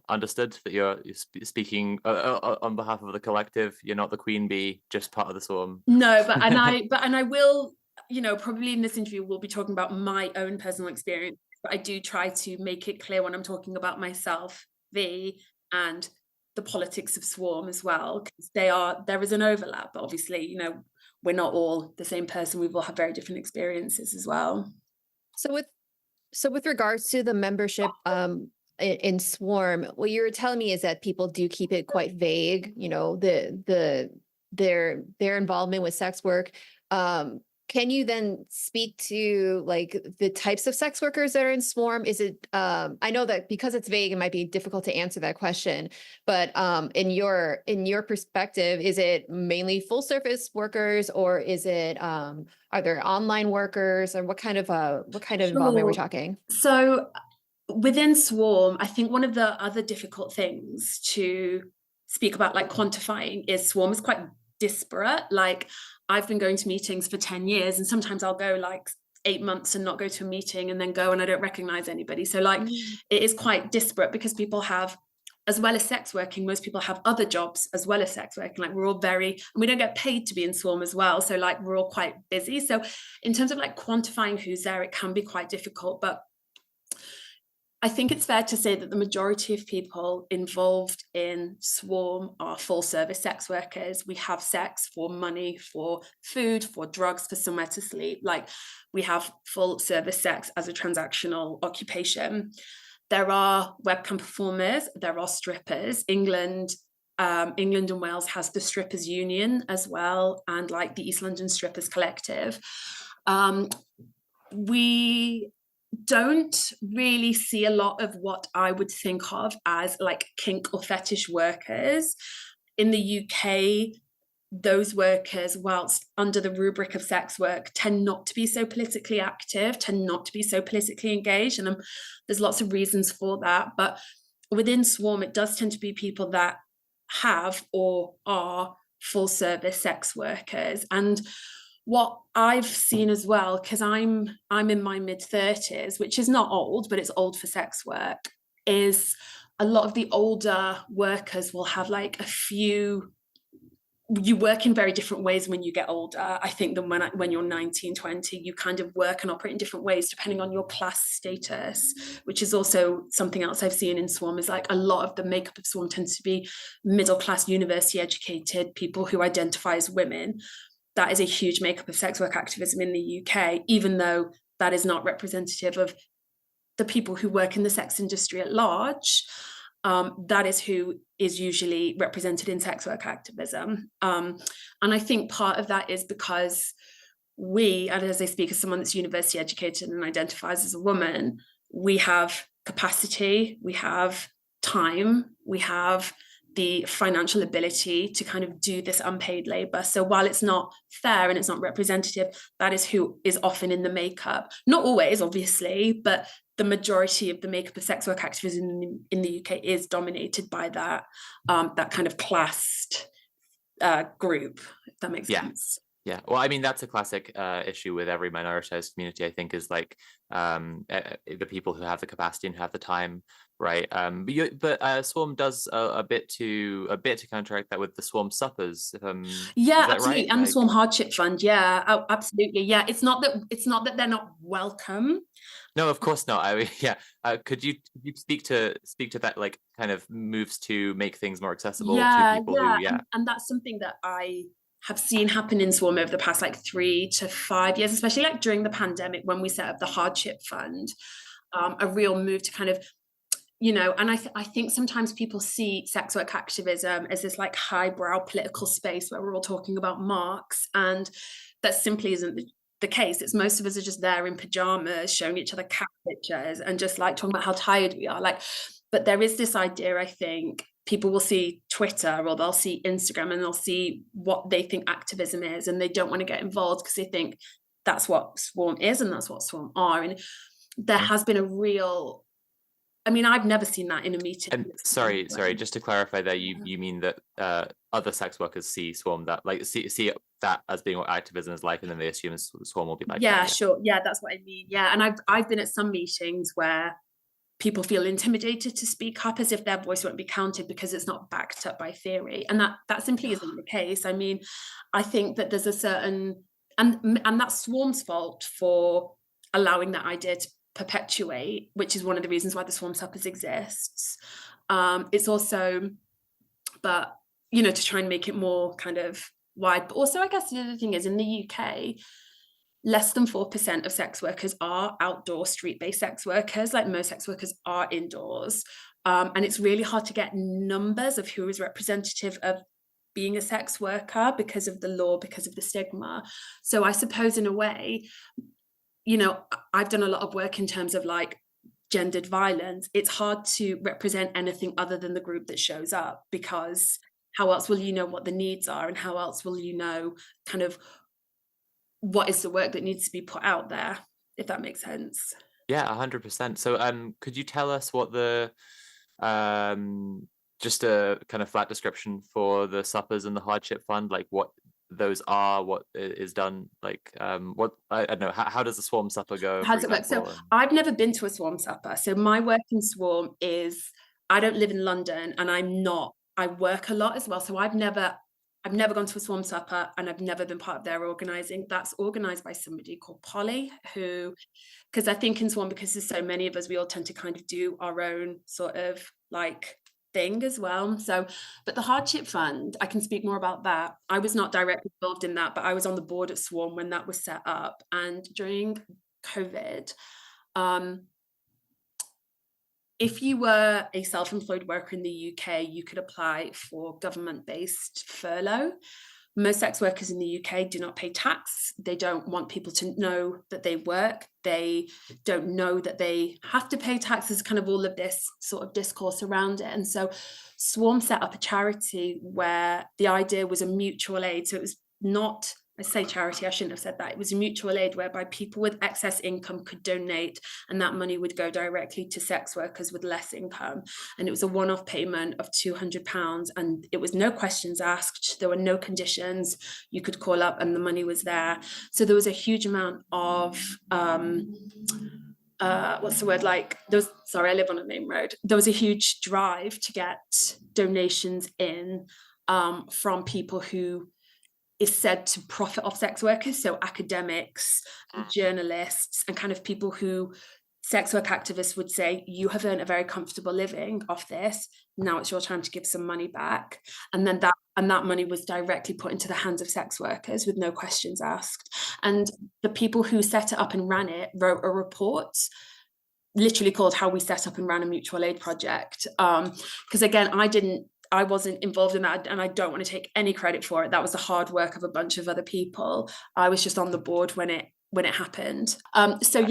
Understood that you're speaking on behalf of the collective. You're not the queen bee, just part of the Swarm. No, but I will, probably in this interview we'll be talking about my own personal experience, but I do try to make it clear when I'm talking about myself, V, and the politics of Swarm as well, because there is an overlap, but obviously, we're not all the same person. We will have very different experiences as well. So with regards to the membership in Swarm, what you were telling me is that people do keep it quite vague, their involvement with sex work. Can you then speak to like the types of sex workers that are in Swarm? Is it, I know that because it's vague, it might be difficult to answer that question, but in your perspective, is it mainly full service workers, or is it, are there online workers, or what kind of involvement we're talking? So within Swarm, I think one of the other difficult things to speak about, like quantifying, is Swarm is quite disparate. Like, I've been going to meetings for 10 years, and sometimes I'll go like 8 months and not go to a meeting, and then go and I don't recognize anybody. So like it is quite disparate, because people have, as well as sex working, most people have other jobs as well as sex working. Like, we're all and we don't get paid to be in Swarm as well. So like we're all quite busy. So in terms of like quantifying who's there, it can be quite difficult. But I think it's fair to say that the majority of people involved in Swarm are full service sex workers. We have sex for money, for food, for drugs, for somewhere to sleep. Like, we have full service sex as a transactional occupation. There are webcam performers, there are strippers. England and Wales has the Strippers Union as well, and like the East London Strippers Collective. We don't really see a lot of what I would think of as like kink or fetish workers. In the UK, those workers, whilst under the rubric of sex work, tend not to be so politically active, tend not to be so politically engaged. And there's lots of reasons for that. But within Swarm, it does tend to be people that have or are full service sex workers. And what I've seen as well, because I'm in my mid-30s, which is not old, but it's old for sex work, is a lot of the older workers will have like a few, you work in very different ways when you get older, I think, than when you're 19, 20. You kind of work and operate in different ways depending on your class status, which is also something else I've seen in Swarm, is like a lot of the makeup of Swarm tends to be middle class, university educated people who identify as women. That is a huge makeup of sex work activism in the UK, even though that is not representative of the people who work in the sex industry at large. That is who is usually represented in sex work activism. And I think part of that is because we, and as I speak as someone that's university educated and identifies as a woman, we have capacity, we have time, we have the financial ability to kind of do this unpaid labor. So while it's not fair and it's not representative, that is who is often in the makeup. Not always, obviously, but the majority of the makeup of sex work activism in the UK is dominated by that kind of classed group, if that makes sense. Yeah, well, I mean, that's a classic issue with every minoritized community, I think, is like the people who have the capacity and who have the time right? But Swarm does a bit to counteract that with the Swarm suppers. Yeah, Is that absolutely. right? And the Like, Swarm Hardship Fund. Yeah, absolutely. Yeah, it's not that they're not welcome. no, of course not. I mean, yeah. Could you speak to that, like, kind of moves to make things more accessible to people who, yeah. And that's something that I have seen happen in Swarm over the past like 3 to 5 years, especially like during the pandemic when we set up the Hardship Fund. A real move to kind of, and I think sometimes people see sex work activism as this like highbrow political space where we're all talking about marks, and that simply isn't the case. It's most of us are just there in pajamas showing each other cat pictures and just like talking about how tired we are. Like, but there is this idea, I think people will see Twitter or they'll see Instagram and they'll see what they think activism is, and they don't want to get involved because they think that's what Swarm is and that's what Swarm are. And there has been a real, I mean, I've never seen that in a meeting. And sorry, just to clarify there, you mean that other sex workers see Swarm that, like, see that as being what activism is like, and then they assume Swarm will be like yeah, that. sure. Yeah, that's what I mean. Yeah, and I've been at some meetings where people feel intimidated to speak up as if their voice won't be counted because it's not backed up by theory, and that simply isn't the case. I mean, I think that there's a certain, and that's Swarm's fault for allowing that idea to perpetuate, which is one of the reasons why the Swarm Suppers exists. It's also, but to try and make it more kind of wide. But also, I guess the other thing is, in the UK, less than 4% of sex workers are outdoor street-based sex workers. Like, most sex workers are indoors. And it's really hard to get numbers of who is representative of being a sex worker because of the law, because of the stigma. So I suppose in a way, I've done a lot of work in terms of like gendered violence. It's hard to represent anything other than the group that shows up, because how else will you know what the needs are, and how else will you know kind of what is the work that needs to be put out there, if that makes sense. Yeah, 100%. So could you tell us what the just a kind of flat description for the suppers and the hardship fund, like what those are, what is done, like what, I don't know, how does the Swarm supper go? How does it work? So I've never been to a Swarm supper. So my work in Swarm is, I don't live in London, and I work a lot as well. So I've never gone to a Swarm supper, and I've never been part of their organising. That's organised by somebody called Polly, who, because I think in Swarm, because there's so many of us, we all tend to kind of do our own sort of like thing as well. So, but the Hardship Fund, I can speak more about that. I was not directly involved in that, but I was on the board at Swarm when that was set up. And during COVID, if you were a self-employed worker in the UK, you could apply for government-based furlough. Most sex workers in the UK do not pay tax. They don't want people to know that they work. They don't know that they have to pay taxes, kind of all of this sort of discourse around it. And so Swarm set up a charity where the idea was a mutual aid. So it was not, I say charity, I shouldn't have said that. It was a mutual aid whereby people with excess income could donate, and that money would go directly to sex workers with less income. And it was a one-off payment of £200, and it was no questions asked. There were no conditions. You could call up and the money was there. So there was a huge amount of what's the word, like, sorry, I live on a main road. There was a huge drive to get donations in from people who is said to profit off sex workers, so academics, journalists, and kind of people who sex work activists would say, you have earned a very comfortable living off this, now it's your time to give some money back. And then that money was directly put into the hands of sex workers with no questions asked. And the people who set it up and ran it wrote a report literally called How We Set Up and Ran a Mutual Aid Project. Because again, I wasn't involved in that, and I don't want to take any credit for it. That was the hard work of a bunch of other people. I was just on the board when it happened. So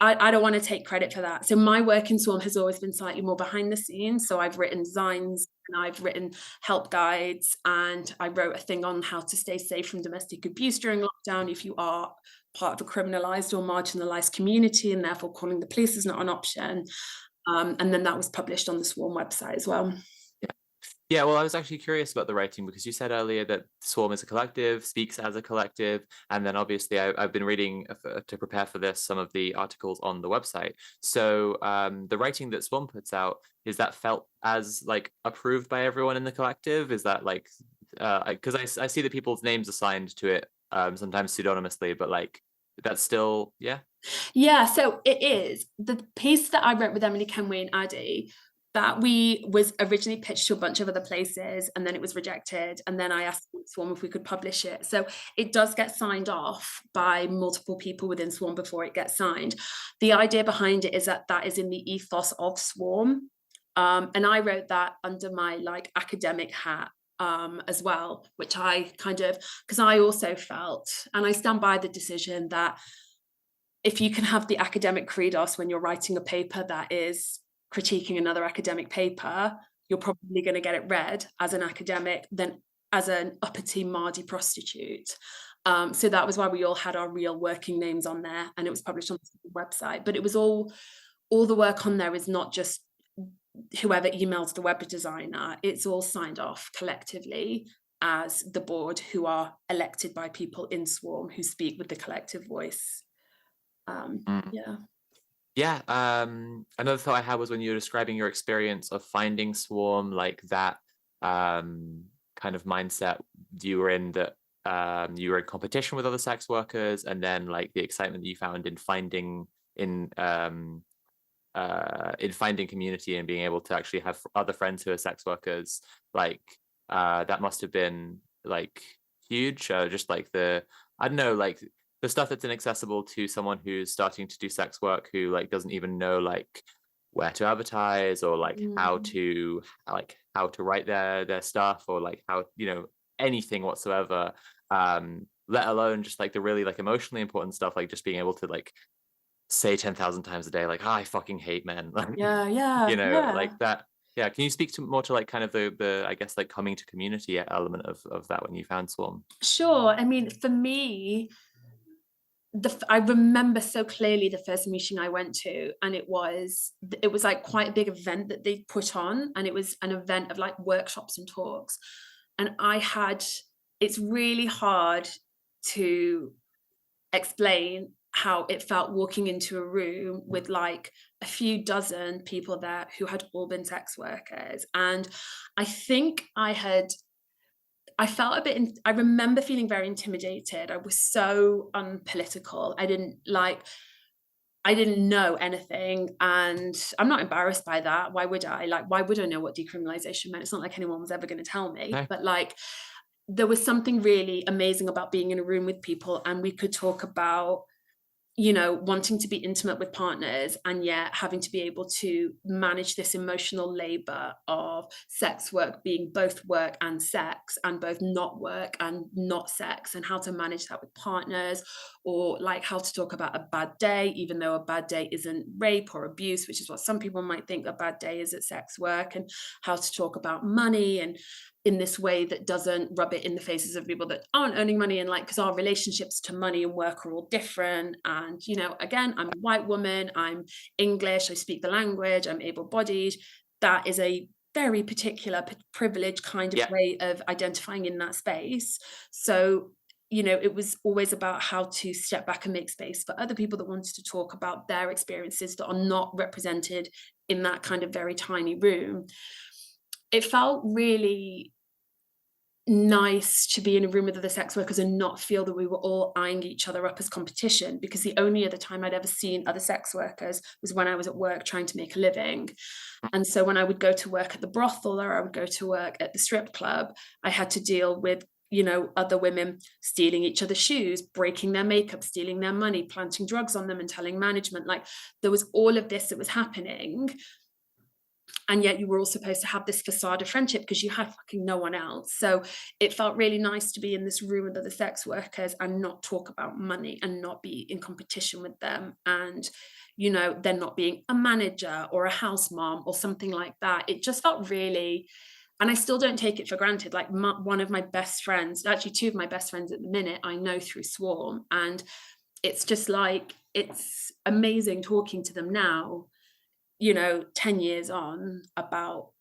I don't want to take credit for that. So my work in Swarm has always been slightly more behind the scenes. So I've written designs, and I've written help guides, and I wrote a thing on how to stay safe from domestic abuse during lockdown if you are part of a criminalised or marginalised community, and therefore calling the police is not an option. And then that was published on the Swarm website as well. Yeah, well, I was actually curious about the writing because you said earlier that Swarm is a collective, speaks as a collective, and then obviously I've been reading to prepare for this some of the articles on the website. So the writing that Swarm puts out, is that felt as like approved by everyone in the collective? Is that like because I see that people's names assigned to it sometimes pseudonymously, but like that's still Yeah, so it is. The piece that I wrote with Emily Kenway and Addie, that was originally pitched to a bunch of other places, and then it was rejected, and then I asked Swarm if we could publish it. So it does get signed off by multiple people within Swarm before it gets signed. The idea behind it is that that is in the ethos of Swarm, and I wrote that under my like academic hat as well, which I kind of, because I also felt, and I stand by the decision that if you can have the academic credos when you're writing a paper that is critiquing another academic paper, you're probably going to get it read as an academic than as an uppity Mardy prostitute. So that was why we all had our real working names on there, and it was published on the website. But it was all the work on there is not just whoever emails the web designer, it's all signed off collectively as the board, who are elected by people in Swarm who speak with the collective voice. Yeah. Another thought I had was when you were describing your experience of finding Swarm, like that kind of mindset you were in, that you were in competition with other sex workers, and then like the excitement that you found in finding community and being able to actually have other friends who are sex workers, like that must have been like huge. Just like I don't know, like the stuff that's inaccessible to someone who's starting to do sex work, who like doesn't even know like where to advertise, or like how to write their stuff, or like how, anything whatsoever, let alone just like the really like emotionally important stuff, like just being able to like say 10,000 times a day like, I fucking hate men. Like, like that. Yeah, can you speak more to like kind of the I guess like coming to community element of that when you found Swarm? Sure. I mean, for me, I remember so clearly the first meeting I went to, and it was like quite a big event that they put on, and it was an event of like workshops and talks, and it's really hard to explain how it felt walking into a room with like a few dozen people there who had all been sex workers. And I think I remember feeling very intimidated. I was so unpolitical. I didn't know anything, and I'm not embarrassed by that. Why would I? Like, why would I know what decriminalization meant? It's not like anyone was ever going to tell me. No. But like, there was something really amazing about being in a room with people, and we could talk about, wanting to be intimate with partners, and yet having to be able to manage this emotional labor of sex work being both work and sex, and both not work and not sex, and how to manage that with partners, or like how to talk about a bad day, even though a bad day isn't rape or abuse, which is what some people might think a bad day is at sex work, and how to talk about money, and in this way that doesn't rub it in the faces of people that aren't earning money, and like, because our relationships to money and work are all different. And again, I'm a white woman, I'm English, I speak the language, I'm able-bodied. That is a very particular privileged kind of way of identifying in that space. So it was always about how to step back and make space for other people that wanted to talk about their experiences that are not represented in that kind of very tiny room. It felt really nice to be in a room with other sex workers and not feel that we were all eyeing each other up as competition, because the only other time I'd ever seen other sex workers was when I was at work trying to make a living. And so when I would go to work at the brothel, or I would go to work at the strip club, I had to deal with other women stealing each other's shoes, breaking their makeup, stealing their money, planting drugs on them and telling management. Like, there was all of this that was happening. And yet you were all supposed to have this facade of friendship because you had fucking no one else. So it felt really nice to be in this room with other sex workers and not talk about money, and not be in competition with them, and them not being a manager or a house mom or something like that. It just felt really, and I still don't take it for granted. Like, one of my best friends, actually two of my best friends at the minute, I know through Swarm, and it's just like, it's amazing talking to them now, 10 years on, about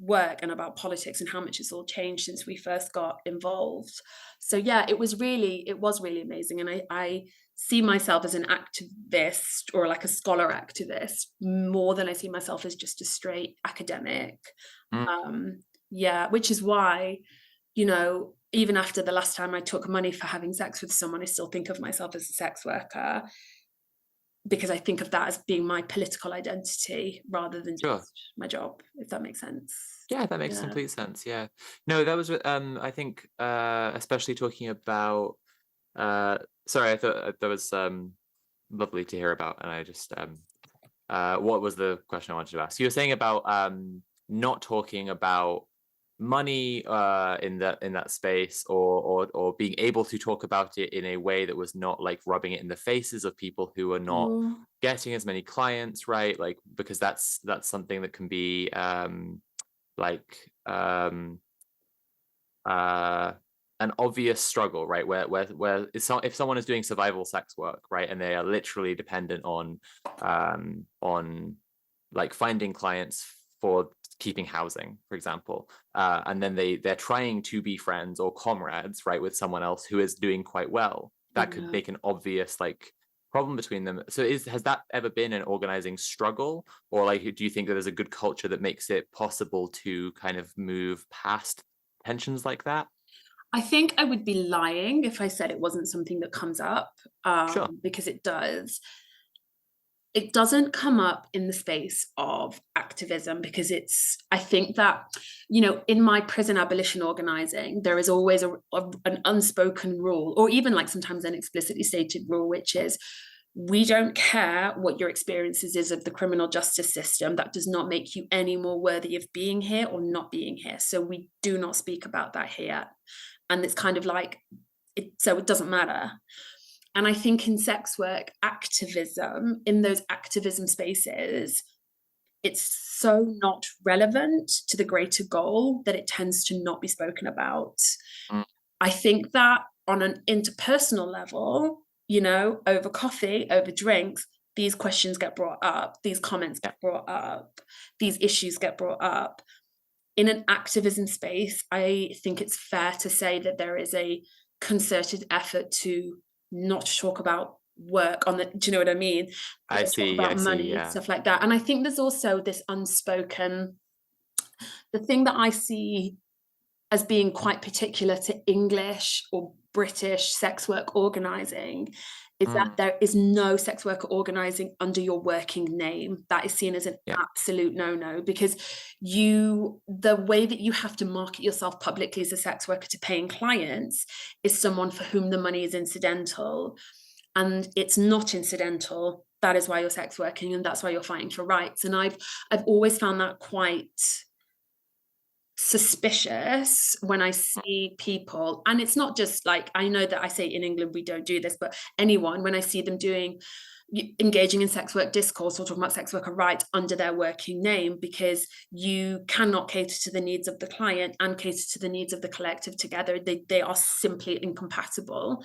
work and about politics and how much it's all changed since we first got involved. So yeah, it was really amazing. And I see myself as an activist, or like a scholar activist, more than I see myself as just a straight academic. Yeah, which is why, you know, even after the last time I took money for having sex with someone, I still think of myself as a sex worker, because I think of that as being my political identity rather than Sure. just my job, if that makes sense. Yeah, that makes complete sense. Yeah. No, that was I think especially talking about sorry, I thought that was lovely to hear about, and I just what was the question I wanted to ask? You were saying about not talking about money in that space, or being able to talk about it in a way that was not like rubbing it in the faces of people who are not getting as many clients, right? Like, because that's something that can be like an obvious struggle, right? Where if someone is doing survival sex work, right, and they are literally dependent on like finding clients for keeping housing, for example, and then they're trying to be friends or comrades, right, with someone else who is doing quite well, that could make an obvious like problem between them. So has that ever been an organizing struggle, or like do you think that there's a good culture that makes it possible to kind of move past tensions like that? I think I would be lying if I said it wasn't something that comes up, Sure. because it does. It doesn't come up in the space of activism, because I think that, you know, in my prison abolition organizing, there is always an unspoken rule, or even like sometimes an explicitly stated rule, which is, we don't care what your experiences is of the criminal justice system. That does not make you any more worthy of being here or not being here. So we do not speak about that here. And it's kind of like, so it doesn't matter. And I think in sex work activism, in those activism spaces, it's so not relevant to the greater goal that it tends to not be spoken about. I think that on an interpersonal level, you know, over coffee, over drinks, these questions get brought up, these comments get brought up, these issues get brought up. In an activism space, I think it's fair to say that there is a concerted effort to not talk about work on the, do you know what I mean? I Talk see, about I see, money, yeah. stuff like that. And I think there's also this unspoken, the thing that I see as being quite particular to English or British sex work organizing is that there is no sex worker organizing under your working name. That is seen as an absolute no-no, because the way that you have to market yourself publicly as a sex worker to paying clients is someone for whom the money is incidental, and it's not incidental. That is why you're sex working, and that's why you're fighting for rights. And I've always found that quite suspicious when I see people, and it's not just like, I know that I say in England we don't do this, but anyone, when I see them engaging in sex work discourse or talking about sex worker rights under their working name, because you cannot cater to the needs of the client and cater to the needs of the collective together. They are simply incompatible.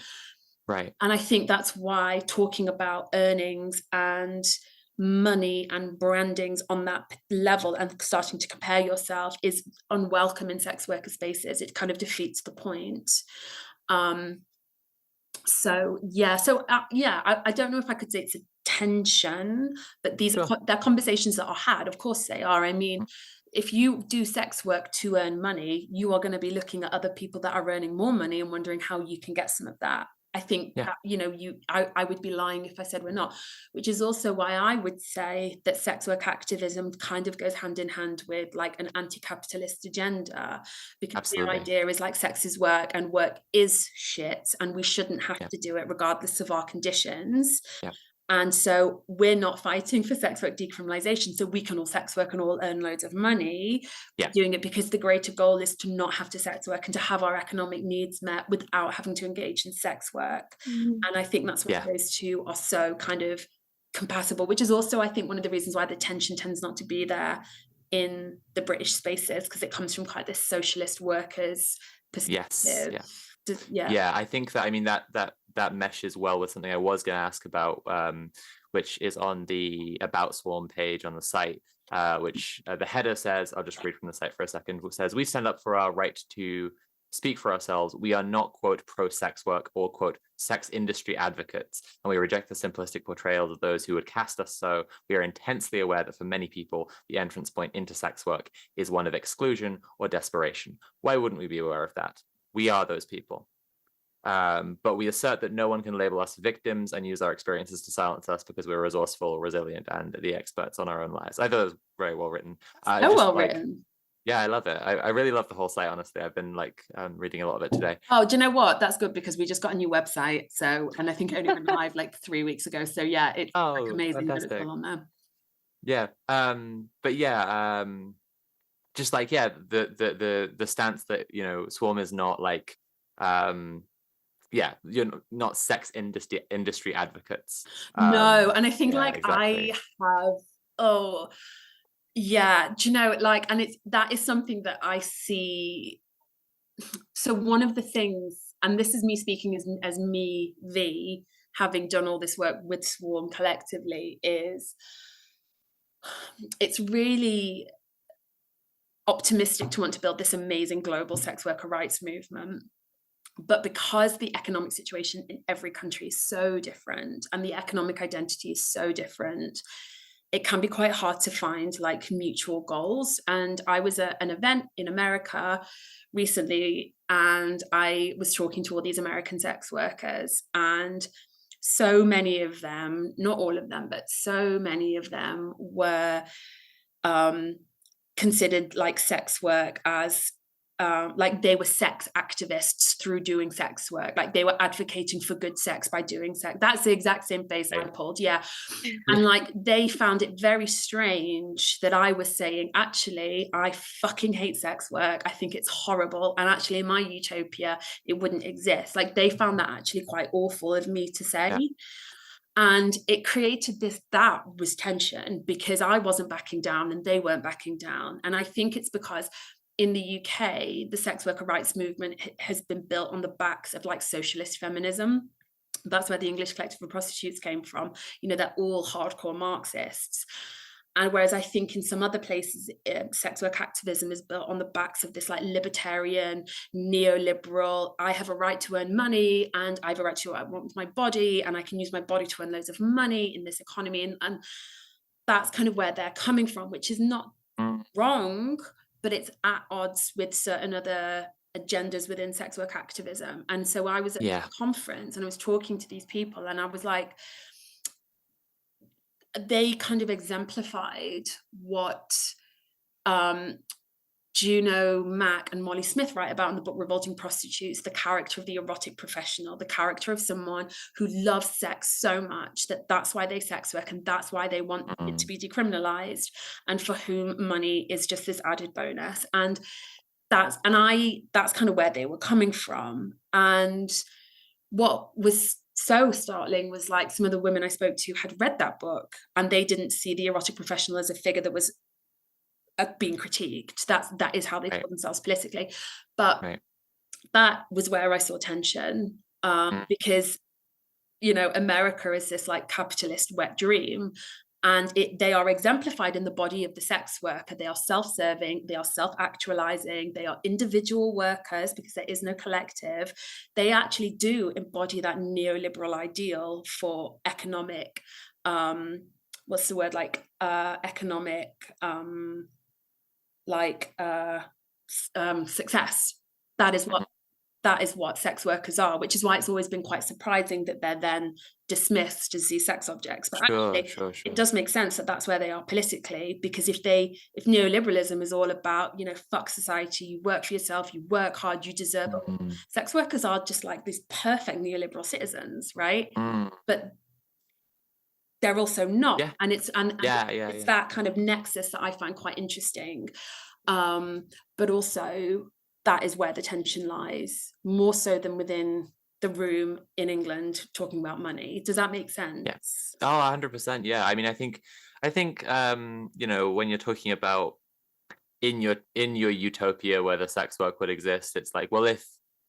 Right. And I think that's why talking about earnings and money and brandings on that level and starting to compare yourself is unwelcome in sex worker spaces. It kind of defeats the point. I don't know if I could say it's a tension, but they're conversations that are had. Of course they are. I mean, if you do sex work to earn money, you are going to be looking at other people that are earning more money and wondering how you can get some of that. I think that, you know, I would be lying if I said we're not, which is also why I would say that sex work activism kind of goes hand in hand with like an anti-capitalist agenda, because the idea is like sex is work and work is shit and we shouldn't have to do it regardless of our conditions. And so we're not fighting for sex work decriminalization so we can all sex work and all earn loads of money. We're doing it because the greater goal is to not have to sex work and to have our economic needs met without having to engage in sex work. And I think that's why those two are so kind of compatible, which is also, I think, one of the reasons why the tension tends not to be there in the British spaces, because it comes from quite this socialist workers perspective. I think that, I mean, that meshes well with something I was going to ask about, which is on the About Swarm page on the site. which the header says, I'll just read from the site for a second, which says, we stand up for our right to speak for ourselves. We are not, quote, pro-sex work or, quote, sex industry advocates, and we reject the simplistic portrayals of those who would cast us so. We are intensely aware that for many people, the entrance point into sex work is one of exclusion or desperation. Why wouldn't we be aware of that? We are those people. But we assert that no one can label us victims and use our experiences to silence us because we're resourceful, resilient, and the experts on our own lives. I thought it was very well written. So well written. Yeah, I love it. I really love the whole site, honestly. I've been like reading a lot of it today. Oh, do you know what? That's good because we just got a new website. So, and I think it only went live like 3 weeks ago. So yeah, it's like amazing that it's all on there. Yeah. But yeah, just like, yeah, the stance that, you know, Swarm is not like yeah, you're not sex industry advocates. No, and I think yeah, like exactly. I have yeah, do you know, like, and that is something that I see. So one of the things, and this is me speaking as me, V, having done all this work with Swarm collectively, is it's really optimistic to want to build this amazing global sex worker rights movement. But because the economic situation in every country is so different and the economic identity is so different, it can be quite hard to find like mutual goals. And I was at an event in America recently, and I was talking to all these American sex workers, and so many of them, not all of them, but so many of them were considered like sex work as like they were sex activists through doing sex work, like they were advocating for good sex by doing sex. That's the exact same face I pulled. Yeah. And like they found it very strange that I was saying, actually, I fucking hate sex work. I think it's horrible. And actually in my utopia, it wouldn't exist. Like they found that actually quite awful of me to say. Yeah. And it created that was tension because I wasn't backing down and they weren't backing down. And I think it's because in the UK, the sex worker rights movement has been built on the backs of like socialist feminism. That's where the English Collective of Prostitutes came from. You know, they're all hardcore Marxists. And whereas I think in some other places, sex work activism is built on the backs of this like libertarian, neoliberal, I have a right to earn money and I have a right to what I want with my body and I can use my body to earn loads of money in this economy. And that's kind of where they're coming from, which is not wrong, but it's at odds with certain other agendas within sex work activism. And so I was at a conference and I was talking to these people and I was like, they kind of exemplified what Juno Mack and Molly Smith write about in the book Revolting Prostitutes, the character of the erotic professional, the character of someone who loves sex so much that that's why they sex work and that's why they want it to be decriminalized, and for whom money is just this added bonus. And that's kind of where they were coming from. And what was so startling was like some of the women I spoke to had read that book and they didn't see the erotic professional as a figure that was being critiqued. That is how they saw themselves politically. But that was where I saw tension because, you know, America is this like capitalist wet dream, and they are exemplified in the body of the sex worker. They are self-serving, they are self-actualizing, they are individual workers because there is no collective. They actually do embody that neoliberal ideal for economic, what's the word, like economic, success. That is what sex workers are, which is why it's always been quite surprising that they're then dismissed as these sex objects. But actually, it does make sense that that's where they are politically, because if neoliberalism is all about, you know, fuck society, you work for yourself, you work hard, you deserve it. Sex workers are just like these perfect neoliberal citizens, right? But they're also not. And it's that kind of nexus that I find quite interesting. But also that is where the tension lies, more so than within the room in England talking about money. Does that make sense? Yes. Oh, 100%. Yeah. I mean, I think, you know, when you're talking about in your utopia where the sex work would exist, it's like, well,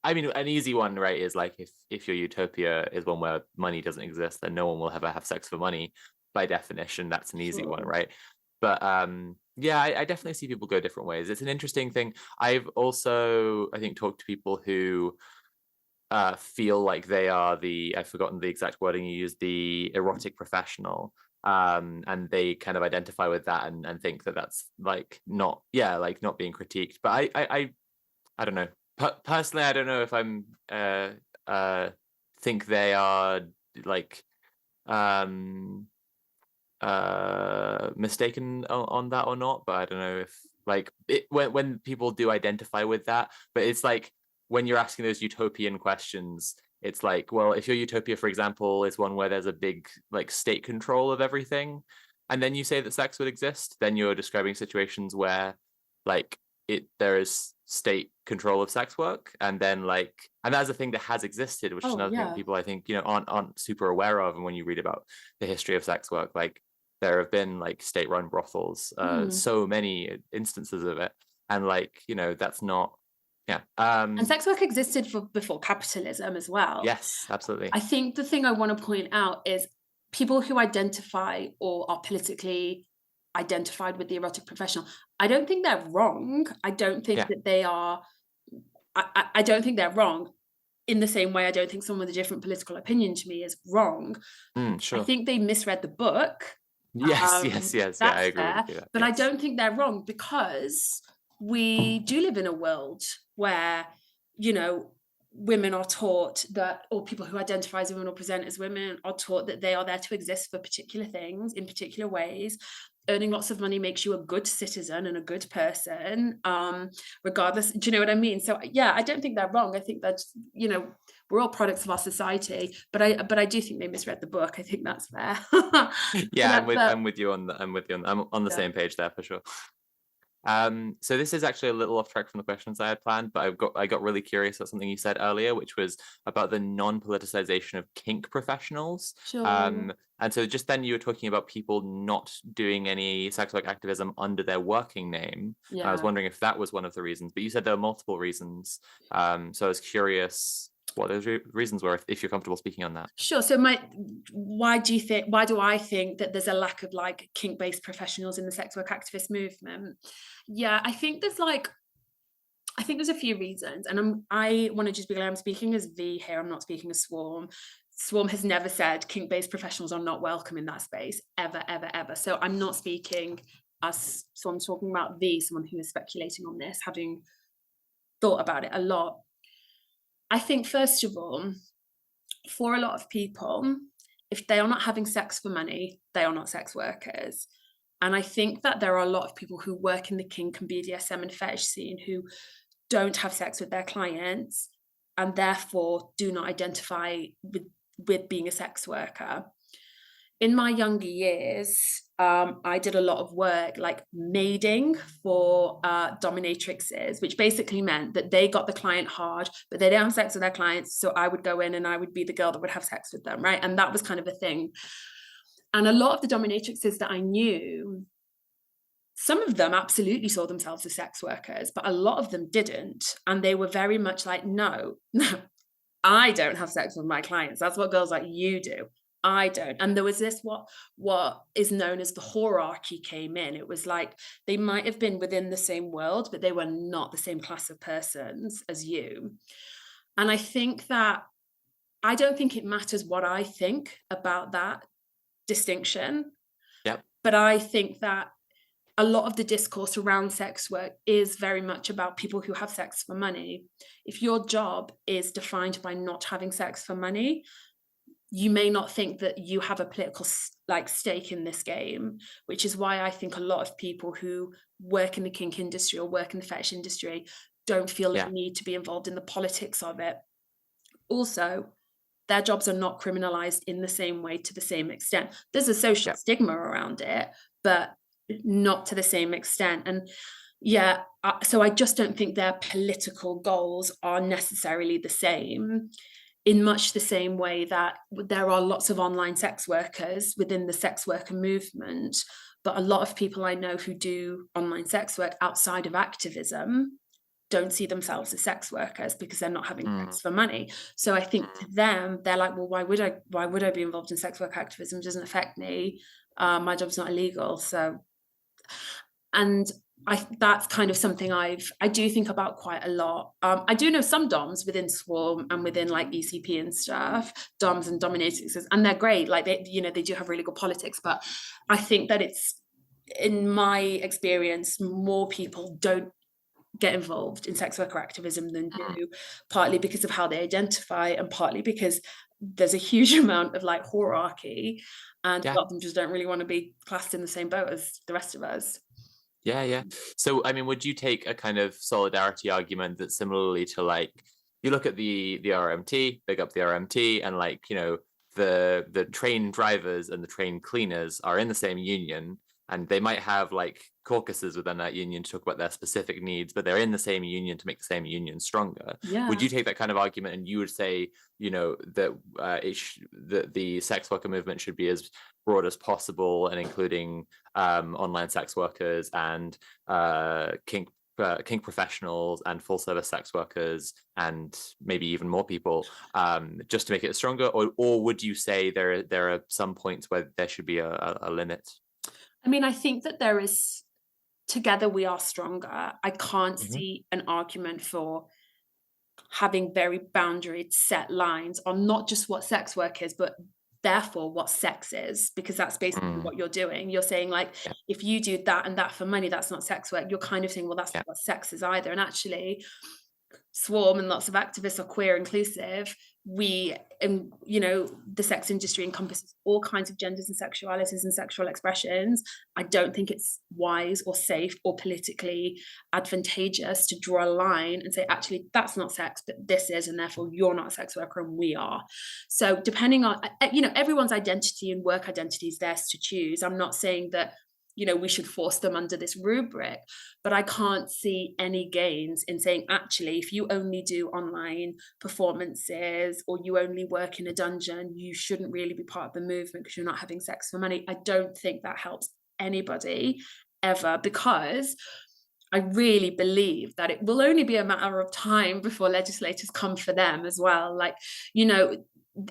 an easy one, right, is like if your utopia is one where money doesn't exist, then no one will ever have sex for money. By definition, that's an easy one, right? But yeah, I definitely see people go different ways. It's an interesting thing. I've also, I think, talked to people who feel like they are I've forgotten the exact wording you used, the erotic professional. And they kind of identify with that and think that that's like not being critiqued. But I don't know. Personally, I don't know if I'm think they are like mistaken on that or not. But I don't know if like when people do identify with that, but it's like when you're asking those utopian questions, it's like, well, if your utopia, for example, is one where there's a big like state control of everything, and then you say that sex would exist, then you're describing situations where like there is state control of sex work, and then and that's a thing that has existed, which is another thing that people, I think, aren't super aware of. And when you read about the history of sex work, like there have been like state-run brothels, so many instances of it, and that's not and sex work existed before capitalism as well. Yes, absolutely. I think the thing I want to point out is people who identify or are politically identified with the erotic professional, I don't think they're wrong. I don't think that they are, I don't think they're wrong in the same way I don't think someone with a different political opinion to me is wrong. Sure. I think they misread the book. Yes, yeah, I agree with you. But I don't think they're wrong, because we do live in a world where, women are taught that, or people who identify as women or present as women are taught that they are there to exist for particular things in particular ways. Earning lots of money makes you a good citizen and a good person, regardless. Do you know what I mean? So yeah, I don't think they're wrong. I think that, we're all products of our society, but I do think they misread the book. I think that's fair. Yeah, I'm with you on the same page there for sure. So this is actually a little off track from the questions I had planned, but I got really curious about something you said earlier, which was about the non-politicization of kink professionals. Sure. And so just then you were talking about people not doing any sex work activism under their working name. Yeah. I was wondering if that was one of the reasons, but you said there were multiple reasons. So I was curious what those reasons were, if you're comfortable speaking on that. Sure. So why do I think that there's a lack of like kink-based professionals in the sex work activist movement? Yeah, I think there's a few reasons, and I want to just be clear, I'm speaking as V here, I'm not speaking as Swarm. Swarm has never said kink-based professionals are not welcome in that space, ever, ever, ever. So I'm not speaking as, so I'm talking about V, someone who is speculating on this, having thought about it a lot. I think, first of all, for a lot of people, if they are not having sex for money, they are not sex workers. And I think that there are a lot of people who work in the kink and BDSM and fetish scene who don't have sex with their clients and therefore do not identify with being a sex worker. In my younger years, I did a lot of work like maiding for dominatrixes, which basically meant that they got the client hard, but they didn't have sex with their clients. So I would go in and I would be the girl that would have sex with them, right? And that was kind of a thing. And a lot of the dominatrixes that I knew, some of them absolutely saw themselves as sex workers, but a lot of them didn't. And they were very much like, no, I don't have sex with my clients. That's what girls like you do. I don't. And there was this, what is known as the hierarchy came in. It was like they might have been within the same world, but they were not the same class of persons as you. And I think that, I don't think it matters what I think about that distinction. Yep. But I think that a lot of the discourse around sex work is very much about people who have sex for money. If your job is defined by not having sex for money, you may not think that you have a political stake in this game, which is why I think a lot of people who work in the kink industry or work in the fetish industry don't feel the need to be involved in the politics of it. Also, their jobs are not criminalized in the same way, to the same extent. There's a social stigma around it, but not to the same extent. And so I just don't think their political goals are necessarily the same, in much the same way that there are lots of online sex workers within the sex worker movement, but a lot of people I know who do online sex work outside of activism don't see themselves as sex workers because they're not having sex for money. So I think to them, they're like, well, why would I be involved in sex work activism? It doesn't affect me. My job's not illegal. So And that's kind of something I do think about quite a lot. I do know some DOMs within Swarm and within like ECP and stuff, DOMs and dominatrixes, and they're great. Like they do have really good politics, but I think that it's, in my experience, more people don't get involved in sex worker activism than do, partly because of how they identify and partly because there's a huge amount of like hierarchy, and a lot of them just don't really want to be classed in the same boat as the rest of us. Yeah. So, I mean, would you take a kind of solidarity argument that similarly to like, you look at the RMT, big up the RMT, and like, you know, the train drivers and the train cleaners are in the same union, and they might have like caucuses within that union to talk about their specific needs, but they're in the same union to make the same union stronger. Yeah. Would you take that kind of argument and you would say, you know, that that the sex worker movement should be as broad as possible and including online sex workers and kink professionals and full service sex workers and maybe even more people, just to make it stronger? Or would you say there are some points where there should be a limit? I mean, I think that there is, together we are stronger. I can't see an argument for having very boundaried set lines on not just what sex work is, but therefore what sex is, because that's basically what you're doing. You're saying like, if you do that and that for money, that's not sex work. You're kind of saying, well, that's not what sex is either. And actually, Swarm and lots of activists are queer inclusive. We, you know, the sex industry encompasses all kinds of genders and sexualities and sexual expressions. I don't think it's wise or safe or politically advantageous to draw a line and say, actually, that's not sex, but this is, and therefore you're not a sex worker and we are. So depending on, you know, everyone's identity and work identity is theirs to choose. I'm not saying that, you know, we should force them under this rubric, but I can't see any gains in saying, actually, if you only do online performances or you only work in a dungeon, you shouldn't really be part of the movement because you're not having sex for money. I don't think that helps anybody ever, because I really believe that it will only be a matter of time before legislators come for them as well. Like, you know,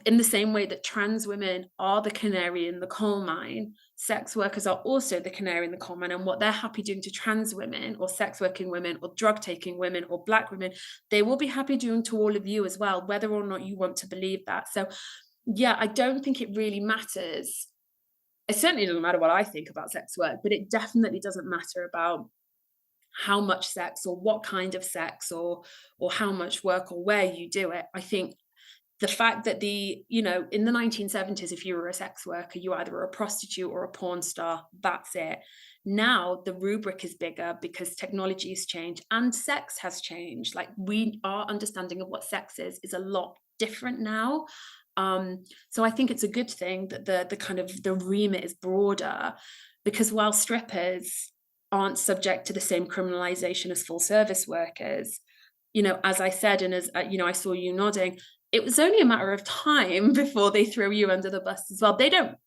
in the same way that trans women are the canary in the coal mine, sex workers are also the canary in the coal mine. And what they're happy doing to trans women or sex working women or drug taking women or Black women, they will be happy doing to all of you as well, whether or not you want to believe that. So yeah, I don't think it really matters. It certainly doesn't matter what I think about sex work, but it definitely doesn't matter about how much sex or what kind of sex or how much work or where you do it. I think the fact that you know, in the 1970s, if you were a sex worker, you either were a prostitute or a porn star, that's it. Now the rubric is bigger because technology has changed and sex has changed. Like our understanding of what sex is a lot different now. So I think it's a good thing that the kind of the remit is broader, because while strippers aren't subject to the same criminalization as full service workers, you know, as I said, and as you know, I saw you nodding, it was only a matter of time before they throw you under the bus as well. They don't,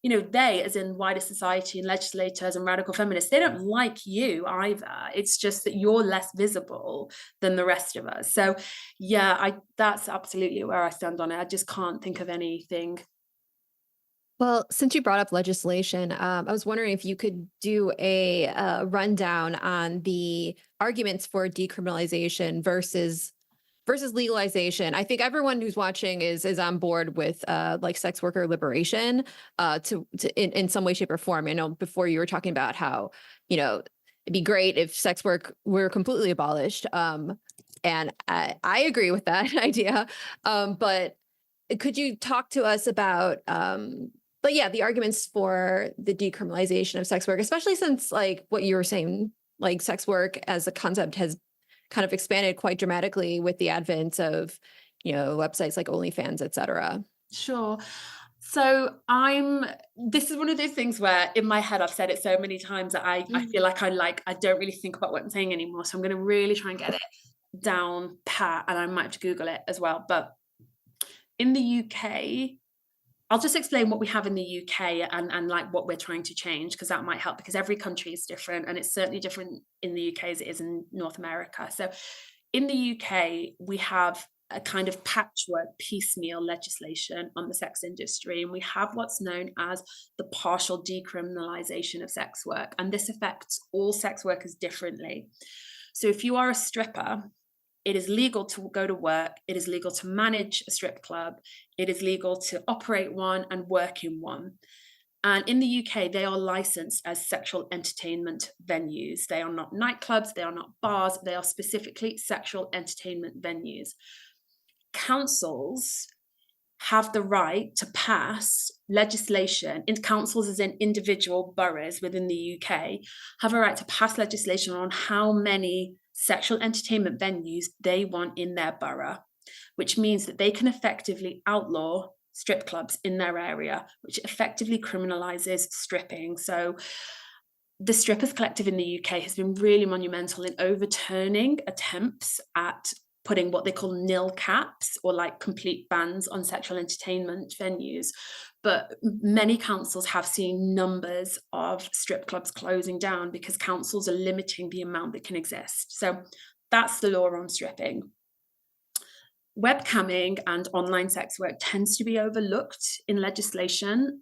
you know, they, as in wider society and legislators and radical feminists, they don't like you either. It's just that you're less visible than the rest of us. So yeah, that's absolutely where I stand on it. I just can't think of anything. Well, since you brought up legislation, I was wondering if you could do a rundown on the arguments for decriminalization versus legalization. I think everyone who's watching is on board with like sex worker liberation in some way, shape, or form. I know before you were talking about how, you know, it'd be great if sex work were completely abolished. And I agree with that idea. But could you talk to us about but yeah, the arguments for the decriminalization of sex work, especially since like what you were saying, like sex work as a concept has kind of expanded quite dramatically with the advent of, you know, websites like OnlyFans, et cetera. Sure. So this is one of those things where in my head, I've said it so many times that I feel like I don't really think about what I'm saying anymore. So I'm going to really try and get it down pat, and I might have to Google it as well. But in the UK, I'll just explain what we have in the UK and like what we're trying to change, because that might help, because every country is different, and it's certainly different in the UK as it is in North America. So in the UK, we have a kind of patchwork piecemeal legislation on the sex industry, and we have what's known as the partial decriminalization of sex work, and this affects all sex workers differently. So if you are a stripper, it is legal to go to work, it is legal to manage a strip club, it is legal to operate one and work in one. And in the UK, they are licensed as sexual entertainment venues. They are not nightclubs, they are not bars, they are specifically sexual entertainment venues. Councils have the right to pass legislation, in councils as in individual boroughs within the UK, have a right to pass legislation on how many sexual entertainment venues they want in their borough, which means that they can effectively outlaw strip clubs in their area, which effectively criminalizes stripping. So the Strippers Collective in the UK has been really monumental in overturning attempts at putting what they call nil caps, or like complete bans on sexual entertainment venues. But many councils have seen numbers of strip clubs closing down because councils are limiting the amount that can exist. So that's the law on stripping. Webcamming and online sex work tends to be overlooked in legislation,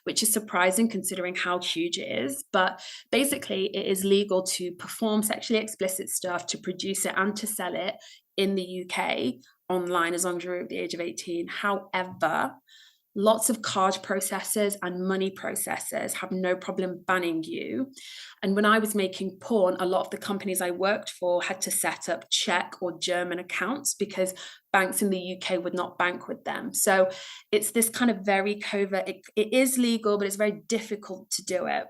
which is surprising considering how huge it is. But basically, it is legal to perform sexually explicit stuff, to produce it and to sell it in the UK online as long as you're over the age of 18. However, lots of card processors and money processors have no problem banning you. And when I was making porn, a lot of the companies I worked for had to set up Czech or German accounts because banks in the UK would not bank with them. So it's this kind of very covert, it is legal, but it's very difficult to do it.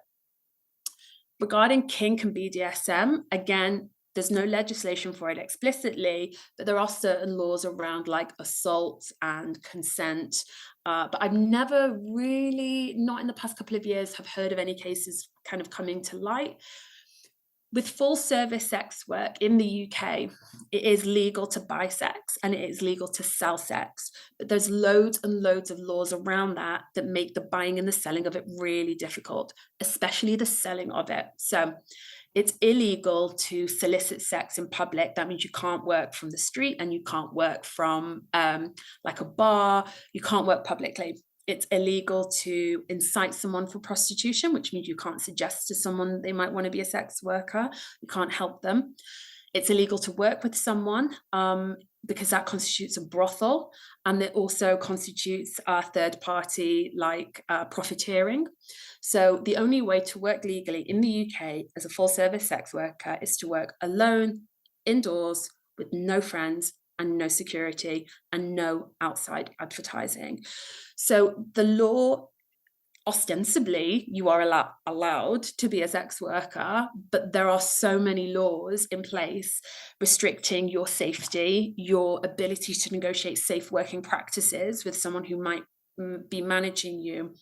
Regarding kink and BDSM, again, there's no legislation for it explicitly, but there are certain laws around like assault and consent. But I've never really, not in the past couple of years, have heard of any cases kind of coming to light. With full service sex work in the UK, it is legal to buy sex and it is legal to sell sex, but there's loads and loads of laws around that that make the buying and the selling of it really difficult, especially the selling of it. So it's illegal to solicit sex in public. That means you can't work from the street and you can't work from like a bar. You can't work publicly. It's illegal to incite someone for prostitution, which means you can't suggest to someone they might want to be a sex worker. You can't help them. It's illegal to work with someone because that constitutes a brothel, and it also constitutes a third party like profiteering. So the only way to work legally in the UK as a full service sex worker is to work alone, indoors, with no friends and no security and no outside advertising. So the law, ostensibly, you are allowed to be a sex worker, but there are so many laws in place restricting your safety, your ability to negotiate safe working practices with someone who might be managing you.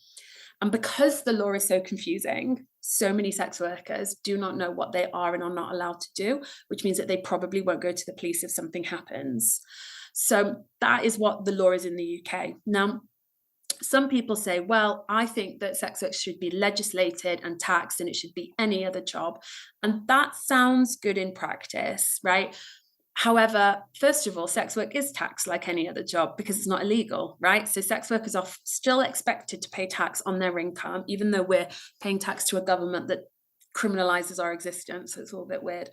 And because the law is so confusing, so many sex workers do not know what they are and are not allowed to do, which means that they probably won't go to the police if something happens. So that is what the law is in the UK. Now, some people say, well, I think that sex work should be legislated and taxed and it should be any other job. And that sounds good in practice, right? However, first of all, sex work is taxed like any other job because it's not illegal, right? So sex workers are still expected to pay tax on their income, even though we're paying tax to a government that criminalizes our existence. So it's all a bit weird.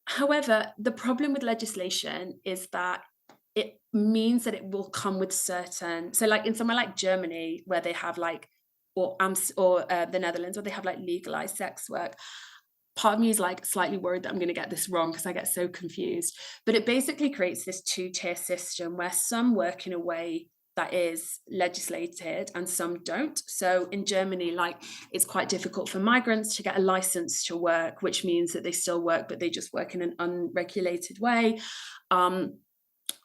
However, the problem with legislation is that it means that it will come with certain, so like in somewhere like Germany, where they have like, or the Netherlands, where they have like legalized sex work, part of me is like slightly worried that I'm going to get this wrong because I get so confused. But it basically creates this two-tier system where some work in a way that is legislated and some don't. So in Germany, like it's quite difficult for migrants to get a license to work, which means that they still work, but they just work in an unregulated way.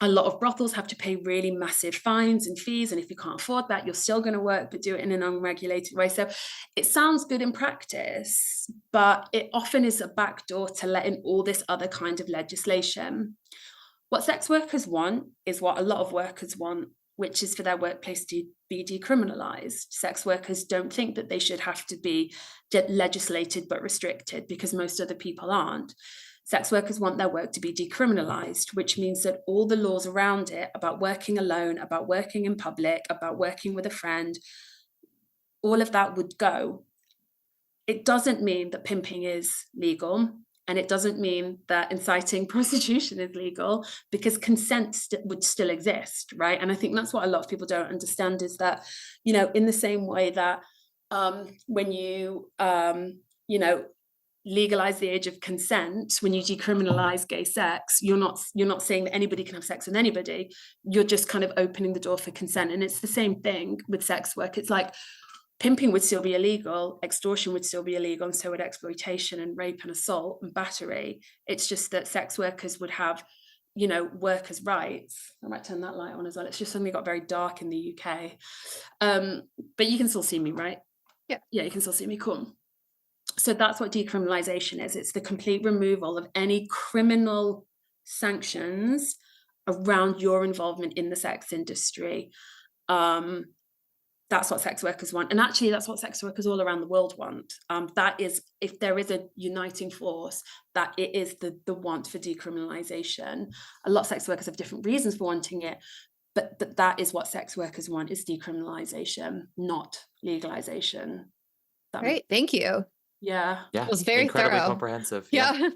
A lot of brothels have to pay really massive fines and fees. And if you can't afford that, you're still going to work, but do it in an unregulated way. So it sounds good in practice, but it often is a backdoor to let in all this other kind of legislation. What sex workers want is what a lot of workers want, which is for their workplace to be decriminalized. Sex workers don't think that they should have to be legislated but restricted because most other people aren't. Sex workers want their work to be decriminalized, which means that all the laws around it about working alone, about working in public, about working with a friend, all of that would go. It doesn't mean that pimping is legal, and it doesn't mean that inciting prostitution is legal, because consent would still exist, right? And I think that's what a lot of people don't understand, is that, you know, in the same way that when you, you know, legalize the age of consent, when you decriminalize gay sex, you're not saying that anybody can have sex with anybody. You're just kind of opening the door for consent. And it's the same thing with sex work. It's like pimping would still be illegal, extortion would still be illegal, and so would exploitation and rape and assault and battery. It's just that sex workers would have, you know, workers' rights. I might turn that light on as well. It's just suddenly got very dark in the UK. But you can still see me, right? Yeah. Yeah, you can still see me. Cool. So that's what decriminalization is. It's the complete removal of any criminal sanctions around your involvement in the sex industry. That's what sex workers want. And actually, that's what sex workers all around the world want. That is, if there is a uniting force, that it is the want for decriminalization. A lot of sex workers have different reasons for wanting it, but that is what sex workers want, is decriminalization, not legalization. Great, thank you. Yeah. Yeah, It was very incredibly thorough. comprehensive. Yeah.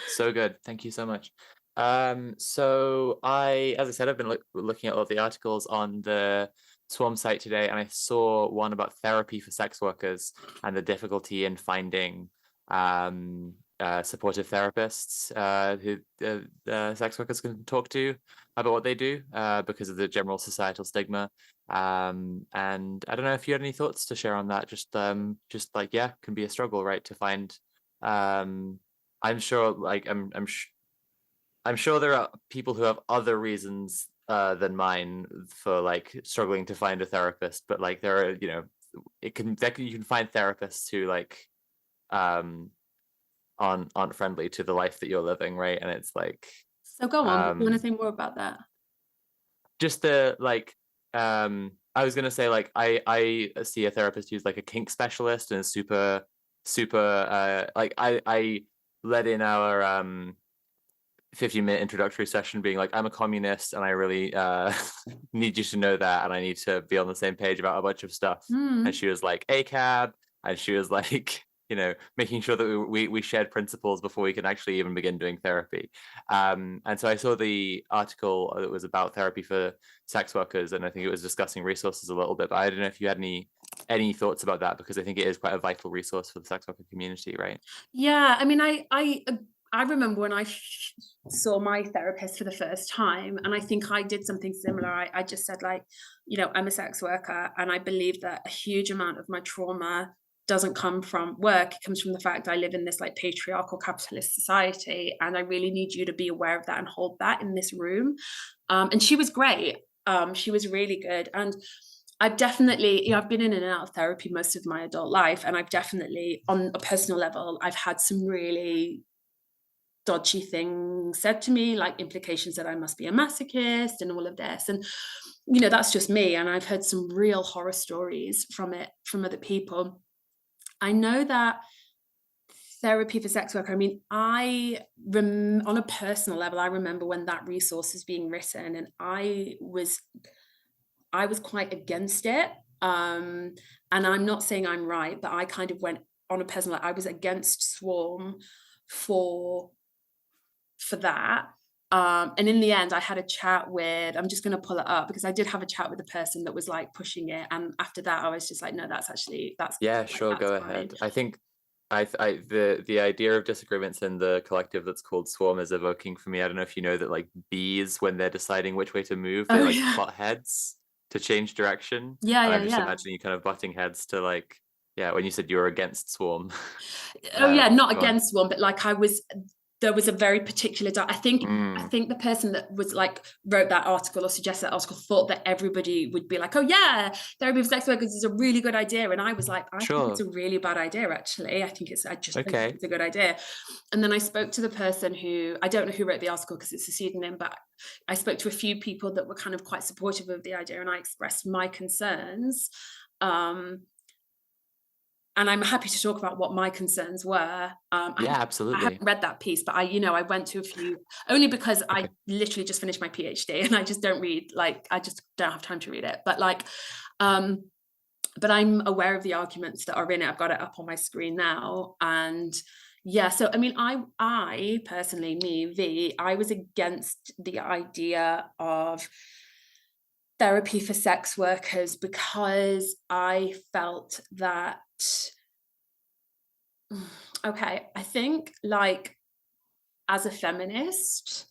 So good. Thank you so much. So as I said, I've been looking at all the articles on the SWARM site today, and I saw one about therapy for sex workers and the difficulty in finding supportive therapists who sex workers can talk to about what they do because of the general societal stigma. And I don't know if you had any thoughts to share on that. Just like, yeah, can be a struggle, right, to find. I'm sure, like, I'm sure there are people who have other reasons than mine for like struggling to find a therapist, but like there are, you know, you can find therapists who like aren't friendly to the life that you're living, right? And it's like, so go on. Do you want to say more about that? Just the like, I was gonna say, like, I see a therapist who's like a kink specialist and is super like I led in our 15-minute introductory session being like, I'm a communist and I really need you to know that, and I need to be on the same page about a bunch of stuff. And she was like, ACAB, and she was like, you know, making sure that we shared principles before we can actually even begin doing therapy. And so I saw the article that was about therapy for sex workers, and I think it was discussing resources a little bit, but I don't know if you had any thoughts about that, because I think it is quite a vital resource for the sex worker community, right? Yeah, I mean, I remember when I saw my therapist for the first time, and I think I did something similar. I just said, like, you know, I'm a sex worker, and I believe that a huge amount of my trauma doesn't come from work. It comes from the fact I live in this like patriarchal capitalist society, and I really need you to be aware of that and hold that in this room. And she was great. She was really good. And I've definitely, you know, I've been in and out of therapy most of my adult life, and I've definitely, on a personal level, I've had some really dodgy things said to me, like implications that I must be a masochist and all of this. And, you know, that's just me. And I've heard some real horror stories from it, from other people. I know that therapy for sex worker, I mean, on a personal level, I remember when that resource was being written, and I was quite against it. And I'm not saying I'm right, but I kind of went on a personal level, I was against SWARM for that. And in the end, I had a chat with, I'm just going to pull it up, because I did have a chat with the person that was like pushing it. And after that, I was just like, no, that's Yeah, sure, that's go fine. ahead. I think the idea of disagreements in the collective that's called SWARM is evoking for me. I don't know if you know that, like, bees, when they're deciding which way to move, they like butt heads to change direction. Yeah, And I'm yeah, just yeah. imagining you kind of butting heads to, like, yeah, when you said you were against SWARM. Oh yeah, not go on. against one, but like there was a very particular, I think the person that was like wrote that article or suggested that article thought that everybody would be like, oh yeah, therapy for sex workers is a really good idea. And I was like, I think it's a really bad idea, actually. I just don't think it's a good idea. And then I spoke to the person who, I don't know who wrote the article because it's a pseudonym, but I spoke to a few people that were kind of quite supportive of the idea, and I expressed my concerns. and I'm happy to talk about what my concerns were. Yeah, I absolutely. haven't read that piece, but I went to a few, only because I Okay. literally just finished my PhD and I just don't read, like, I just don't have time to read it. But like, but I'm aware of the arguments that are in it. I've got it up on my screen now. And yeah, so I mean, I personally, I was against the idea of therapy for sex workers because I felt that, okay, I think, like, as a feminist,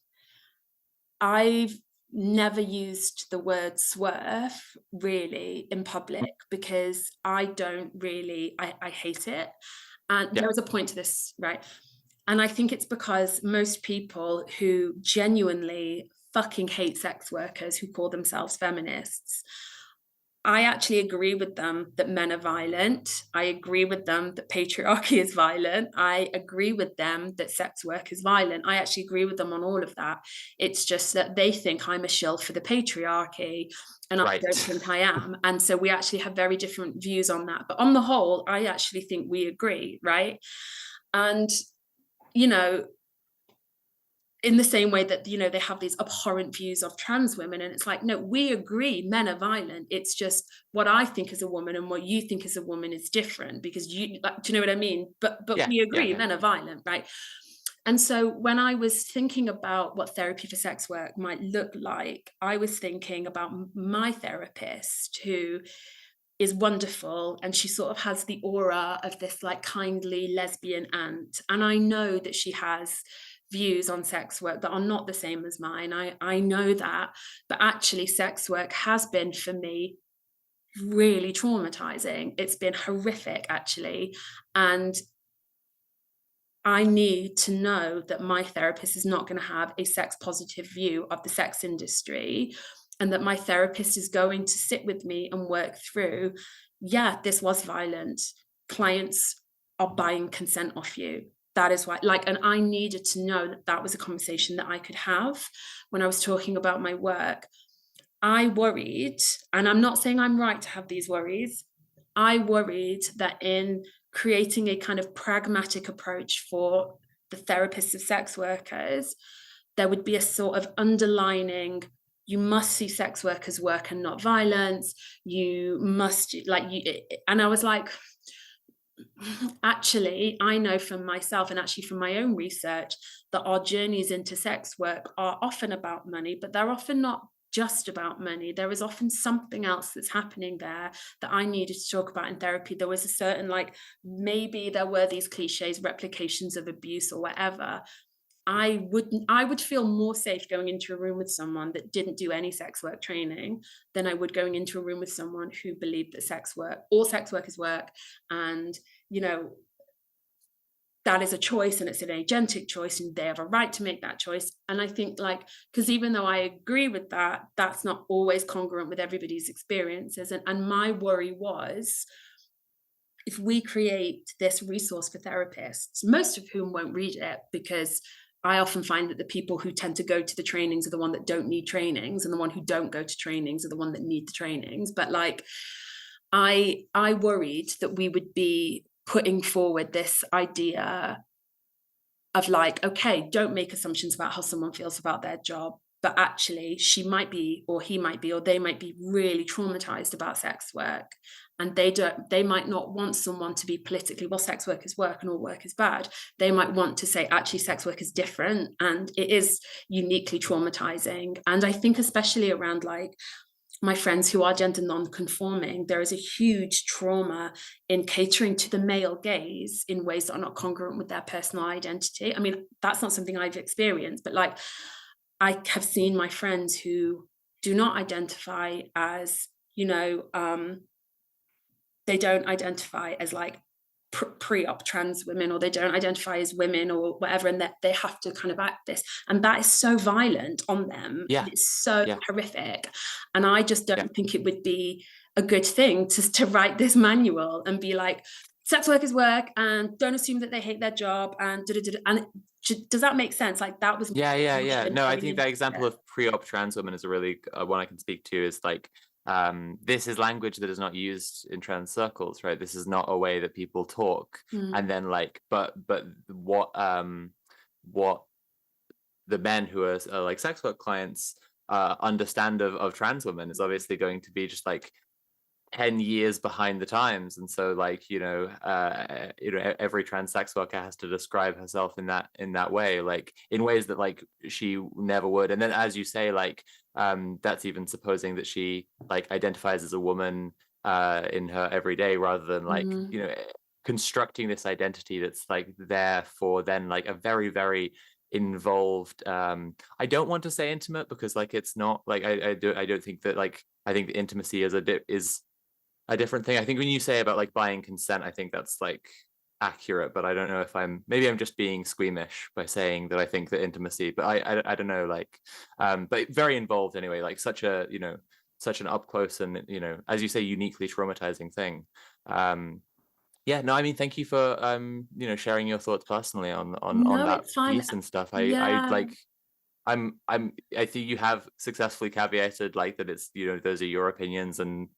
I've never used the word swerve really in public because I don't really, I hate it. And Yeah. there was a point to this, right? And I think it's because most people who genuinely fucking hate sex workers who call themselves feminists, I actually agree with them that men are violent. I agree with them that patriarchy is violent. I agree with them that sex work is violent. I actually agree with them on all of that. It's just that they think I'm a shill for the patriarchy, and I Right. don't think I am. And so we actually have very different views on that. But on the whole, I actually think we agree, right? And, you know, in the same way that, you know, they have these abhorrent views of trans women, and it's like, no, we agree men are violent. It's just what I think as a woman and what you think as a woman is different, because you, like, do you know what I mean? But Yeah, we agree yeah. men are violent, right? And so when I was thinking about what therapy for sex work might look like, I was thinking about my therapist, who is wonderful, and she sort of has the aura of this like kindly lesbian aunt, and I know that she has views on sex work that are not the same as mine. I know that, but actually sex work has been, for me, really traumatizing. It's been horrific, actually. And I need to know that my therapist is not going to have a sex positive view of the sex industry, and that my therapist is going to sit with me and work through, yeah, this was violent. Clients are buying consent off you. That is why, like, and I needed to know that that was a conversation that I could have when I was talking about my work. I worried, and I'm not saying I'm right to have these worries, I worried that in creating a kind of pragmatic approach for the therapists of sex workers, there would be a sort of underlining, you must see sex workers work and not violence. You must, like, you, and I was like, actually, I know from myself and actually from my own research that our journeys into sex work are often about money, but they're often not just about money. There is often something else that's happening there that I needed to talk about in therapy. There was a certain, like, maybe there were these cliches, replications of abuse or whatever. I would feel more safe going into a room with someone that didn't do any sex work training than I would going into a room with someone who believed that all sex work is work, and, you know, that is a choice and it's an agentic choice and they have a right to make that choice. And I think, like, because even though I agree with that, that's not always congruent with everybody's experiences. And my worry was, if we create this resource for therapists, most of whom won't read it, because I often find that the people who tend to go to the trainings are the one that don't need trainings, and the one who don't go to trainings are the one that need the trainings. But like, I worried that we would be putting forward this idea of like, okay, don't make assumptions about how someone feels about their job, but actually she might be, or he might be, or they might be really traumatized about sex work, and they might not want someone to be politically, well, sex work is work and all work is bad. They might want to say, actually, sex work is different and it is uniquely traumatizing. And I think especially around, like, my friends who are gender non-conforming, there is a huge trauma in catering to the male gaze in ways that are not congruent with their personal identity. I mean, that's not something I've experienced, but like, I have seen my friends who do not identify as, you know, they don't identify as like pre-op trans women, or they don't identify as women or whatever, and that they have to kind of act this, and that is so violent on them. Yeah. It's so Yeah. horrific, and I just don't Yeah. think it would be a good thing to write this manual and be like, sex work is work and don't assume that they hate their job and and does that make sense? Like, that was Yeah. No, I think that going example into it. of pre-op trans women is a really one I can speak to. Is like, this is language that is not used in trans circles, right? This is not a way that people talk. And then like, but what the men who are like sex work clients understand of trans women is obviously going to be just like 10 years behind the times. And so like, every trans sex worker has to describe herself in that way, like in ways that like she never would. And then, as you say, like that's even supposing that she like identifies as a woman in her everyday, rather than like constructing this identity that's like there for then like a very, very involved, I don't want to say intimate, because like it's not like I don't think that, like I think the intimacy is a different thing. I think when you say about like buying consent, I think that's like accurate, but I don't know if maybe I'm just being squeamish by saying that I think that intimacy, but I don't know, like but very involved anyway, like such an up close and as you say, uniquely traumatizing thing. Yeah, no, I mean, thank you for sharing your thoughts personally on No, that it's fine. piece and stuff. Yeah. I think you have successfully caveated like that it's those are your opinions, and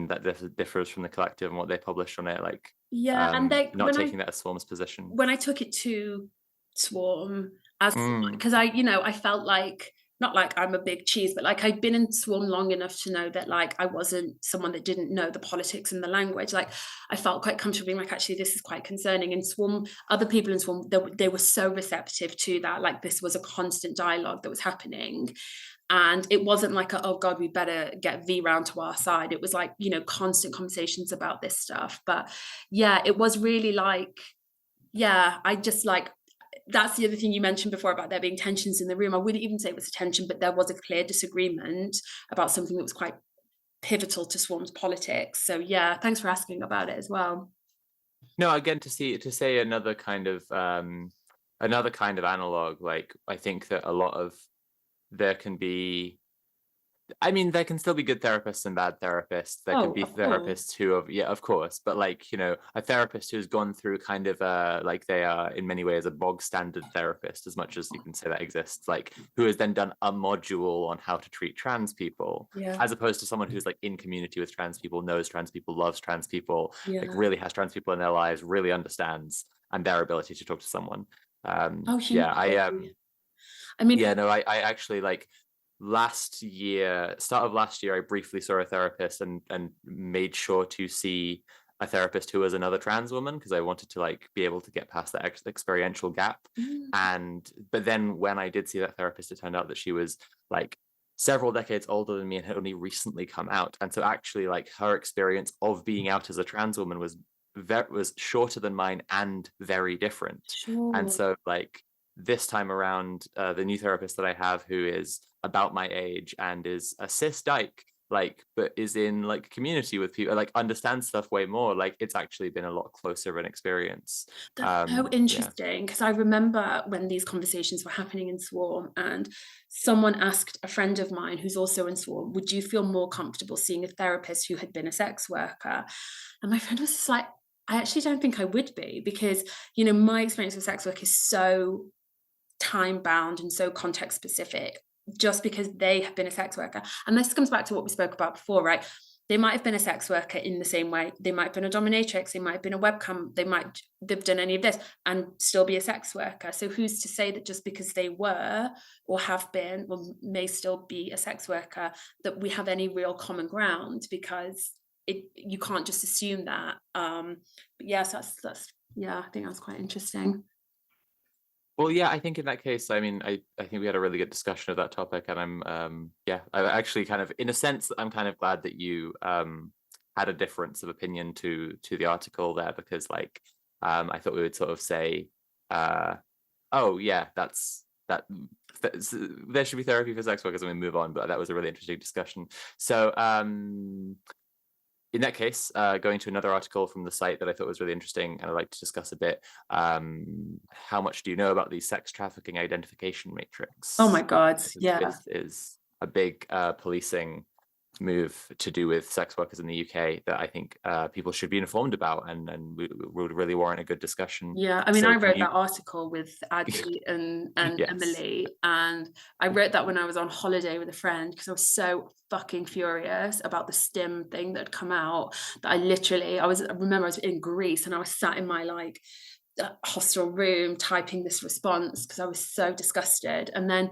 that this differs from the collective and what they published on it, like and not taking that as Swarm's position. When I took it to Swarm, as because I felt like, not like I'm a big cheese, but like I'd been in Swarm long enough to know that like I wasn't someone that didn't know the politics and the language. Like I felt quite comfortable being like, actually, this is quite concerning. And Swarm, other people in Swarm, they were so receptive to that. Like this was a constant dialogue that was happening. And it wasn't like oh God, we better get V round to our side. It was like, constant conversations about this stuff. But yeah, it was really like, I just like, that's the other thing you mentioned before about there being tensions in the room. I wouldn't even say it was a tension, but there was a clear disagreement about something that was quite pivotal to Swarm's politics. So yeah, thanks for asking about it as well. No, again, to say another kind of analog, like I think that a lot of there can still be good therapists and bad therapists. There can be therapists who have, of course, but like, a therapist who's gone through kind of like they are in many ways a bog standard therapist, as much as you can say that exists, like who has then done a module on how to treat trans people, as opposed to someone who's like in community with trans people, knows trans people, loves trans people, like really has trans people in their lives, really understands, and their ability to talk to someone. I actually like start of last year, I briefly saw a therapist and made sure to see a therapist who was another trans woman, because I wanted to like be able to get past that experiential gap. But then when I did see that therapist, it turned out that she was like several decades older than me and had only recently come out. And so actually like her experience of being out as a trans woman was shorter than mine and very different. And so like this time around, the new therapist that I have, who is about my age and is a cis dyke, like, but is in like community with people, like understands stuff way more, like it's actually been a lot closer of an experience. That's so interesting, because I remember when these conversations were happening in Swarm, and someone asked a friend of mine who's also in Swarm, would you feel more comfortable seeing a therapist who had been a sex worker? And my friend was just like, I actually don't think I would be, because my experience with sex work is so time bound and so context specific, just because they have been a sex worker. And this comes back to what we spoke about before, right? They might have been a sex worker in the same way. They might have been a dominatrix, they might have been a webcam, they've done any of this and still be a sex worker. So who's to say that just because they were or have been or may still be a sex worker, that we have any real common ground? Because you can't just assume that. But yes, that's I think that's quite interesting. Well, yeah, I think in that case, I mean, I think we had a really good discussion of that topic, and I'm I actually kind of, in a sense, I'm kind of glad that you had a difference of opinion to the article there, because like I thought we would sort of say, oh yeah, there should be therapy for sex workers, and we move on. But that was a really interesting discussion. So in that case, going to another article from the site that I thought was really interesting, and I'd like to discuss a bit, how much do you know about the sex trafficking identification matrix? Oh my God, yeah. This is a big policing move to do with sex workers in the UK that I think people should be informed about, and would really warrant a good discussion. Yeah, I mean, So I can wrote you- that article with Addy and Yes. Emily, and I wrote that when I was on holiday with a friend because I was so fucking furious about the stim thing that had come out that I remember I was in Greece and I was sat in my like hostel room typing this response because I was so disgusted. And then,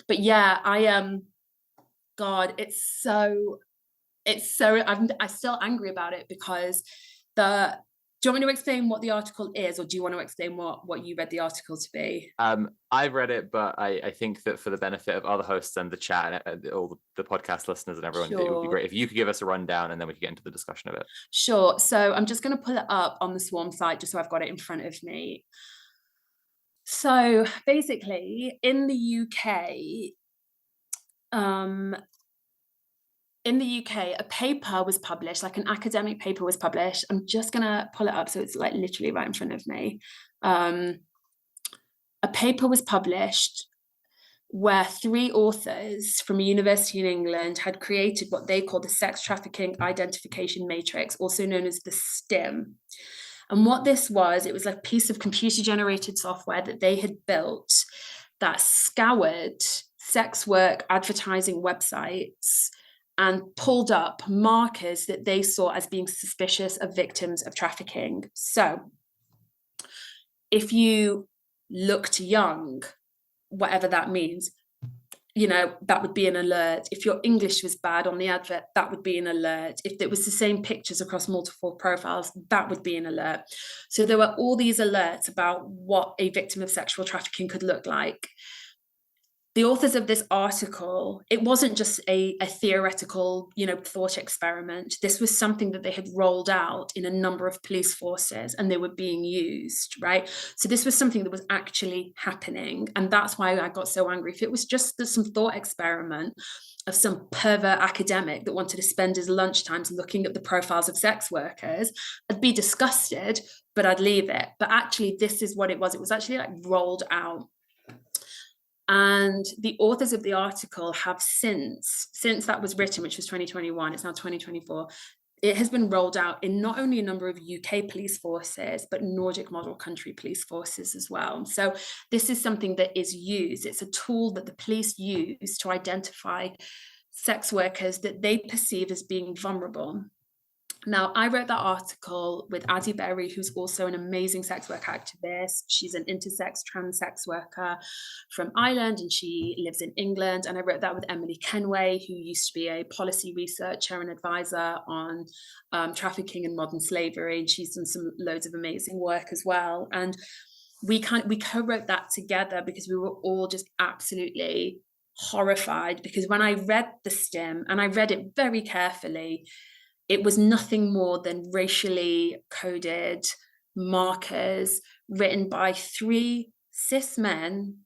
but yeah, God, I'm still angry about it because do you want me to explain what the article is, or do you want to explain what you read the article to be? I've read it, but I think that for the benefit of other hosts and the chat and all the podcast listeners and everyone, it would be Sure. great if you could give us a rundown, and then we could get into the discussion of it. Sure. So I'm just going to pull it up on the Swarm site just so I've got it in front of me. So basically, in the UK, a paper was published, like an academic paper was published. I'm just going to pull it up so it's like literally right in front of me. A paper was published where 3 authors from a university in England had created what they call the Sex Trafficking Identification Matrix, also known as the STIM. And what this was, it was like a piece of computer-generated software that they had built that scoured sex work advertising websites and pulled up markers that they saw as being suspicious of victims of trafficking. So if you looked young, whatever that means, that would be an alert. If your English was bad on the advert, that would be an alert. If it was the same pictures across multiple profiles, that would be an alert. So there were all these alerts about what a victim of sexual trafficking could look like. The authors of this article, it wasn't just a theoretical, thought experiment. This was something that they had rolled out in a number of police forces and they were being used, right? So this was something that was actually happening. And that's why I got so angry. If it was just some thought experiment of some pervert academic that wanted to spend his lunchtimes looking at the profiles of sex workers, I'd be disgusted, but I'd leave it. But actually, this is what it was. It was actually like rolled out. And the authors of the article have since that was written, which was 2021, it's now 2024, it has been rolled out in not only a number of UK police forces, but Nordic model country police forces as well. So this is something that is used. It's a tool that the police use to identify sex workers that they perceive as being vulnerable. Now, I wrote that article with Addy Berry, who's also an amazing sex work activist. She's an intersex trans sex worker from Ireland, and she lives in England. And I wrote that with Emily Kenway, who used to be a policy researcher and advisor on trafficking and modern slavery. And she's done loads of amazing work as well. And we co-wrote that together because we were all just absolutely horrified, because when I read the STIM, and I read it very carefully, it was nothing more than racially coded markers written by 3 cis men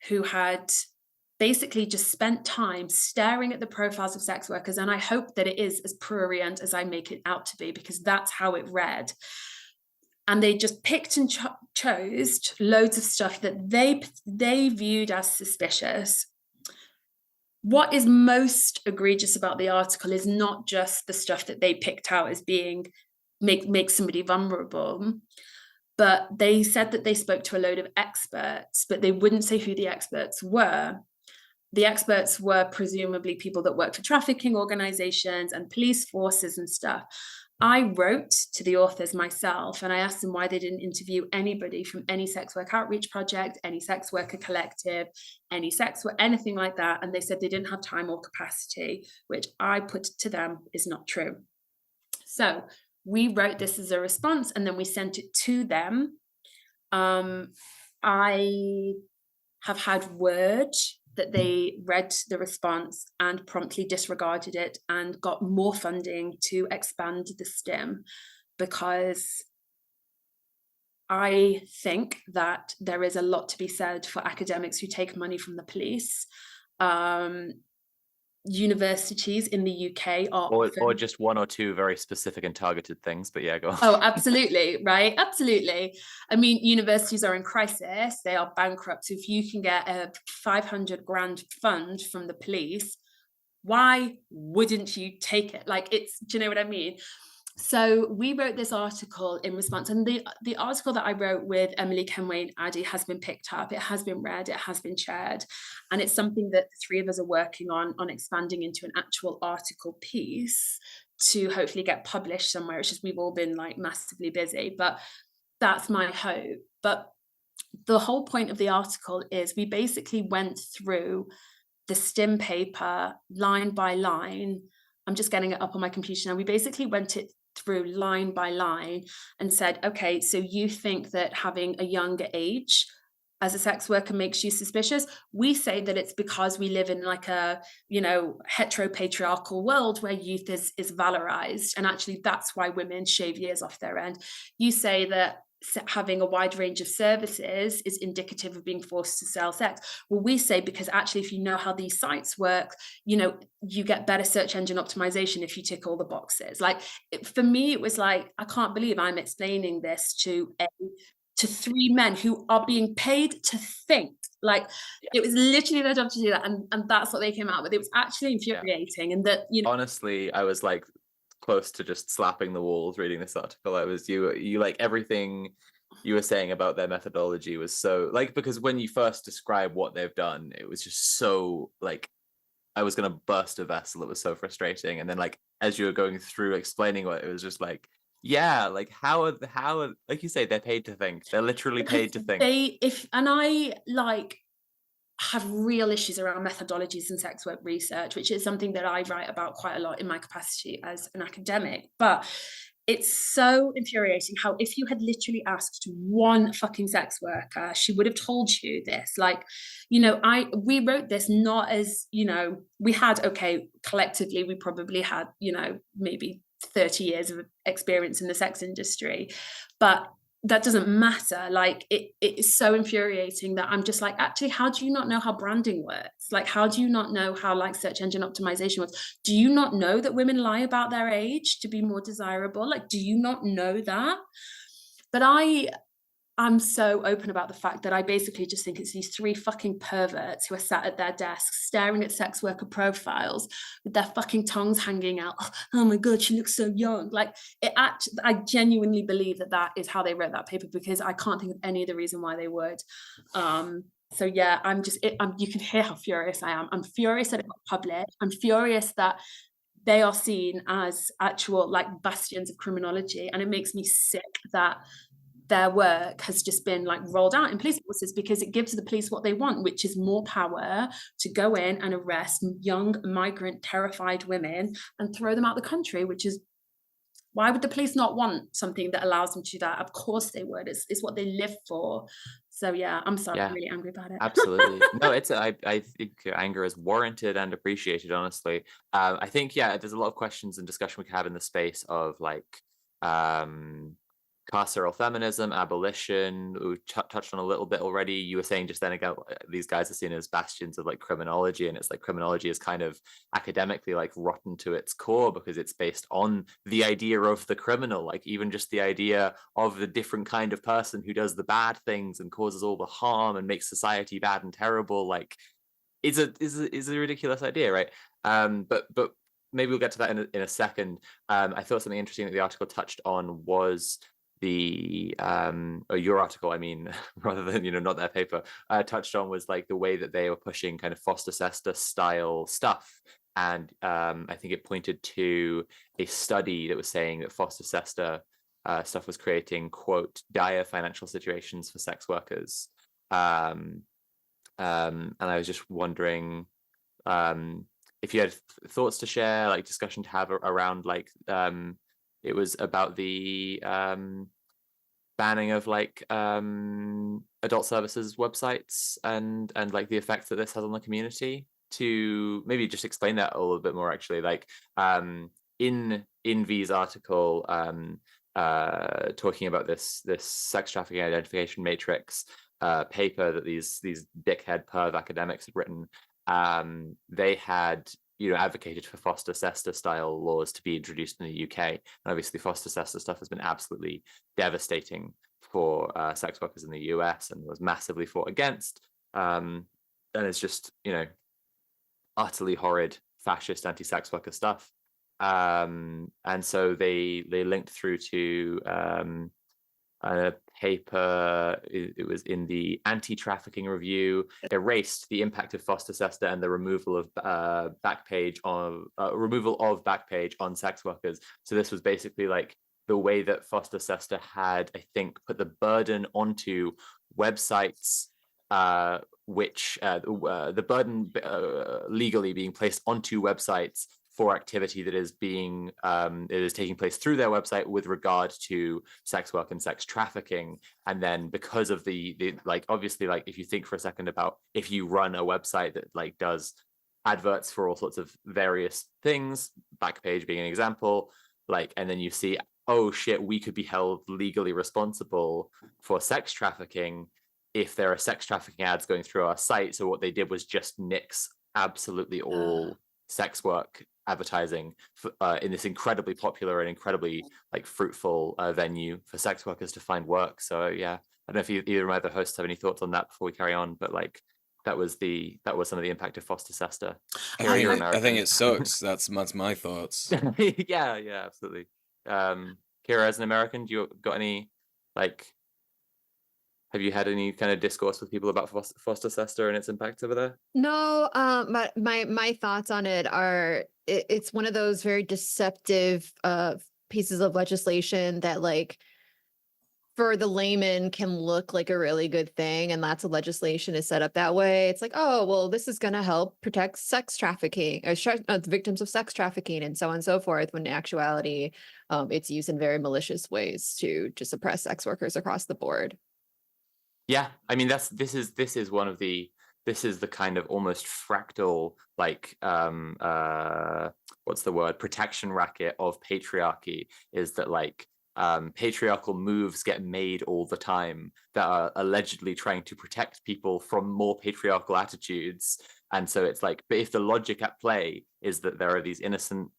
who had basically just spent time staring at the profiles of sex workers. And I hope that it is as prurient as I make it out to be, because that's how it read. And they just picked and chose loads of stuff that they viewed as suspicious. What is most egregious about the article is not just the stuff that they picked out as being make somebody vulnerable, but they said that they spoke to a load of experts, but they wouldn't say who the experts were. The experts were presumably people that work for trafficking organizations and police forces and stuff. I wrote to the authors myself and I asked them why they didn't interview anybody from any sex work outreach project, any sex worker collective, any sex work, anything like that. And they said they didn't have time or capacity, which I put to them is not true. So we wrote this as a response and then we sent it to them. I have had word that they read the response and promptly disregarded it and got more funding to expand the STIM, because I think that there is a lot to be said for academics who take money from the police. Universities in the UK are or just 1 or 2 very specific and targeted things, but yeah, go on. Oh, absolutely, right? Absolutely. I mean, universities are in crisis, they are bankrupt. So if you can get a 500 grand fund from the police, Why wouldn't you take it? Like, it's, do you know what I mean? So we wrote this article in response, and the article that I wrote with Emily Kenway and Addy has been picked up. It has been read. It has been shared, and it's something that the three of us are working on expanding into an actual article piece to hopefully get published somewhere. It's just we've all been like massively busy, but that's my hope. But the whole point of the article is we basically went through the STEM paper line by line. I'm just getting it up on my computer now. We basically went it through line by line and said, okay, so you think that having a younger age as a sex worker makes you suspicious? We say that it's because we live in like a, heteropatriarchal world where youth is valorized. And actually that's why women shave years off their end. You say that having a wide range of services is indicative of being forced to sell sex. Well, we say because actually if you know how these sites work, you get better search engine optimization if you tick all the boxes. Like, for me, it was like, I can't believe I'm explaining this to three men who are being paid to think. Like, it was literally their job to do that, and that's what they came out with. It was actually infuriating. And that, honestly, I was like close to just slapping the walls reading this article. I was you like everything you were saying about their methodology was so like, because when you first describe what they've done, it was just so like I was gonna burst a vessel. It was so frustrating. And then like as you were going through explaining what, it was just like, yeah, like how are like you say, they're paid to think. They're literally paid to think. I like have real issues around methodologies and sex work research, which is something that I write about quite a lot in my capacity as an academic. But it's so infuriating how if you had literally asked one fucking sex worker, she would have told you this. Like, we wrote this not as, we had, okay, collectively, we probably had, maybe 30 years of experience in the sex industry, but that doesn't matter. Like, it is so infuriating that I'm just like, actually, how do you not know how branding works? Like, how do you not know how like search engine optimization works? Do you not know that women lie about their age to be more desirable? Like, do you not know that? But I'm so open about the fact that I basically just think it's these three fucking perverts who are sat at their desks staring at sex worker profiles with their fucking tongues hanging out. Oh my God, she looks so young. Like, I genuinely believe that is how they wrote that paper, because I can't think of any other reason why they would. So yeah, you can hear how furious I am. I'm furious that it got published. I'm furious that they are seen as actual like bastions of criminology, and it makes me sick that their work has just been like rolled out in police forces, because it gives the police what they want, which is more power to go in and arrest young migrant terrified women and throw them out the country, which is, why would the police not want something that allows them to do that? Of course they would. It's what they live for. So yeah, I'm sorry, I'm really angry about it. Absolutely. No, I think anger is warranted and appreciated, honestly. I think, there's a lot of questions and discussion we can have in the space of like carceral feminism, abolition. We touched on a little bit already. You were saying just then again, these guys are seen as bastions of like criminology, and it's like criminology is kind of academically like rotten to its core, because it's based on the idea of the criminal, like even just the idea of the different kind of person who does the bad things and causes all the harm and makes society bad and terrible. Like, is a ridiculous idea, right? But maybe we'll get to that in a second. I thought something interesting that the article touched on was or your article, I mean, rather than not their paper, touched on was like the way that they were pushing kind of Foster Sesta style stuff. And I think it pointed to a study that was saying that Foster Sesta stuff was creating, quote, dire financial situations for sex workers. And I was just wondering if you had thoughts to share, like discussion to have around like it was about the banning of like adult services websites and like the effects that this has on the community. To maybe just explain that a little bit more, actually, like in V's article talking about this sex trafficking identification matrix paper that these dickhead perv academics had written. They had advocated for Foster Sesta style laws to be introduced in the UK. And obviously Foster Sesta stuff has been absolutely devastating for sex workers in the US and was massively fought against. And it's just, utterly horrid fascist anti-sex worker stuff. And so they linked through to a paper. It was in the Anti-Trafficking Review, erased the impact of foster-sester and the removal of Backpage on sex workers. So this was basically like the way that foster-sester had, I think, put the burden onto websites, which the burden legally being placed onto websites for activity that is taking place through their website with regard to sex work and sex trafficking. And then because of the like, obviously, like if you think for a second about if you run a website that like does adverts for all sorts of various things, Backpage being an example, like, and then you see, oh shit, we could be held legally responsible for sex trafficking if there are sex trafficking ads going through our site. So what they did was just nix absolutely all sex work advertising in this incredibly popular and incredibly like fruitful venue for sex workers to find work. So yeah, I don't know if either of my other hosts have any thoughts on that before we carry on, but like that was some of the impact of foster-sester. I think it sucks. That's my thoughts. yeah, absolutely. Kira, as an American, do you got any like? Have you had any kind of discourse with people about foster-sester and its impact over there? No, my thoughts on it are it's one of those very deceptive pieces of legislation that like for the layman can look like a really good thing, and lots of legislation is set up that way. It's like, oh, well, this is going to help protect sex trafficking or victims of sex trafficking and so on and so forth, when in actuality, it's used in very malicious ways to suppress sex workers across the board. Yeah, I mean this is the kind of almost fractal like what's the word, protection racket of patriarchy, is that like patriarchal moves get made all the time that are allegedly trying to protect people from more patriarchal attitudes. And so it's like, but if the logic at play is that there are these innocent,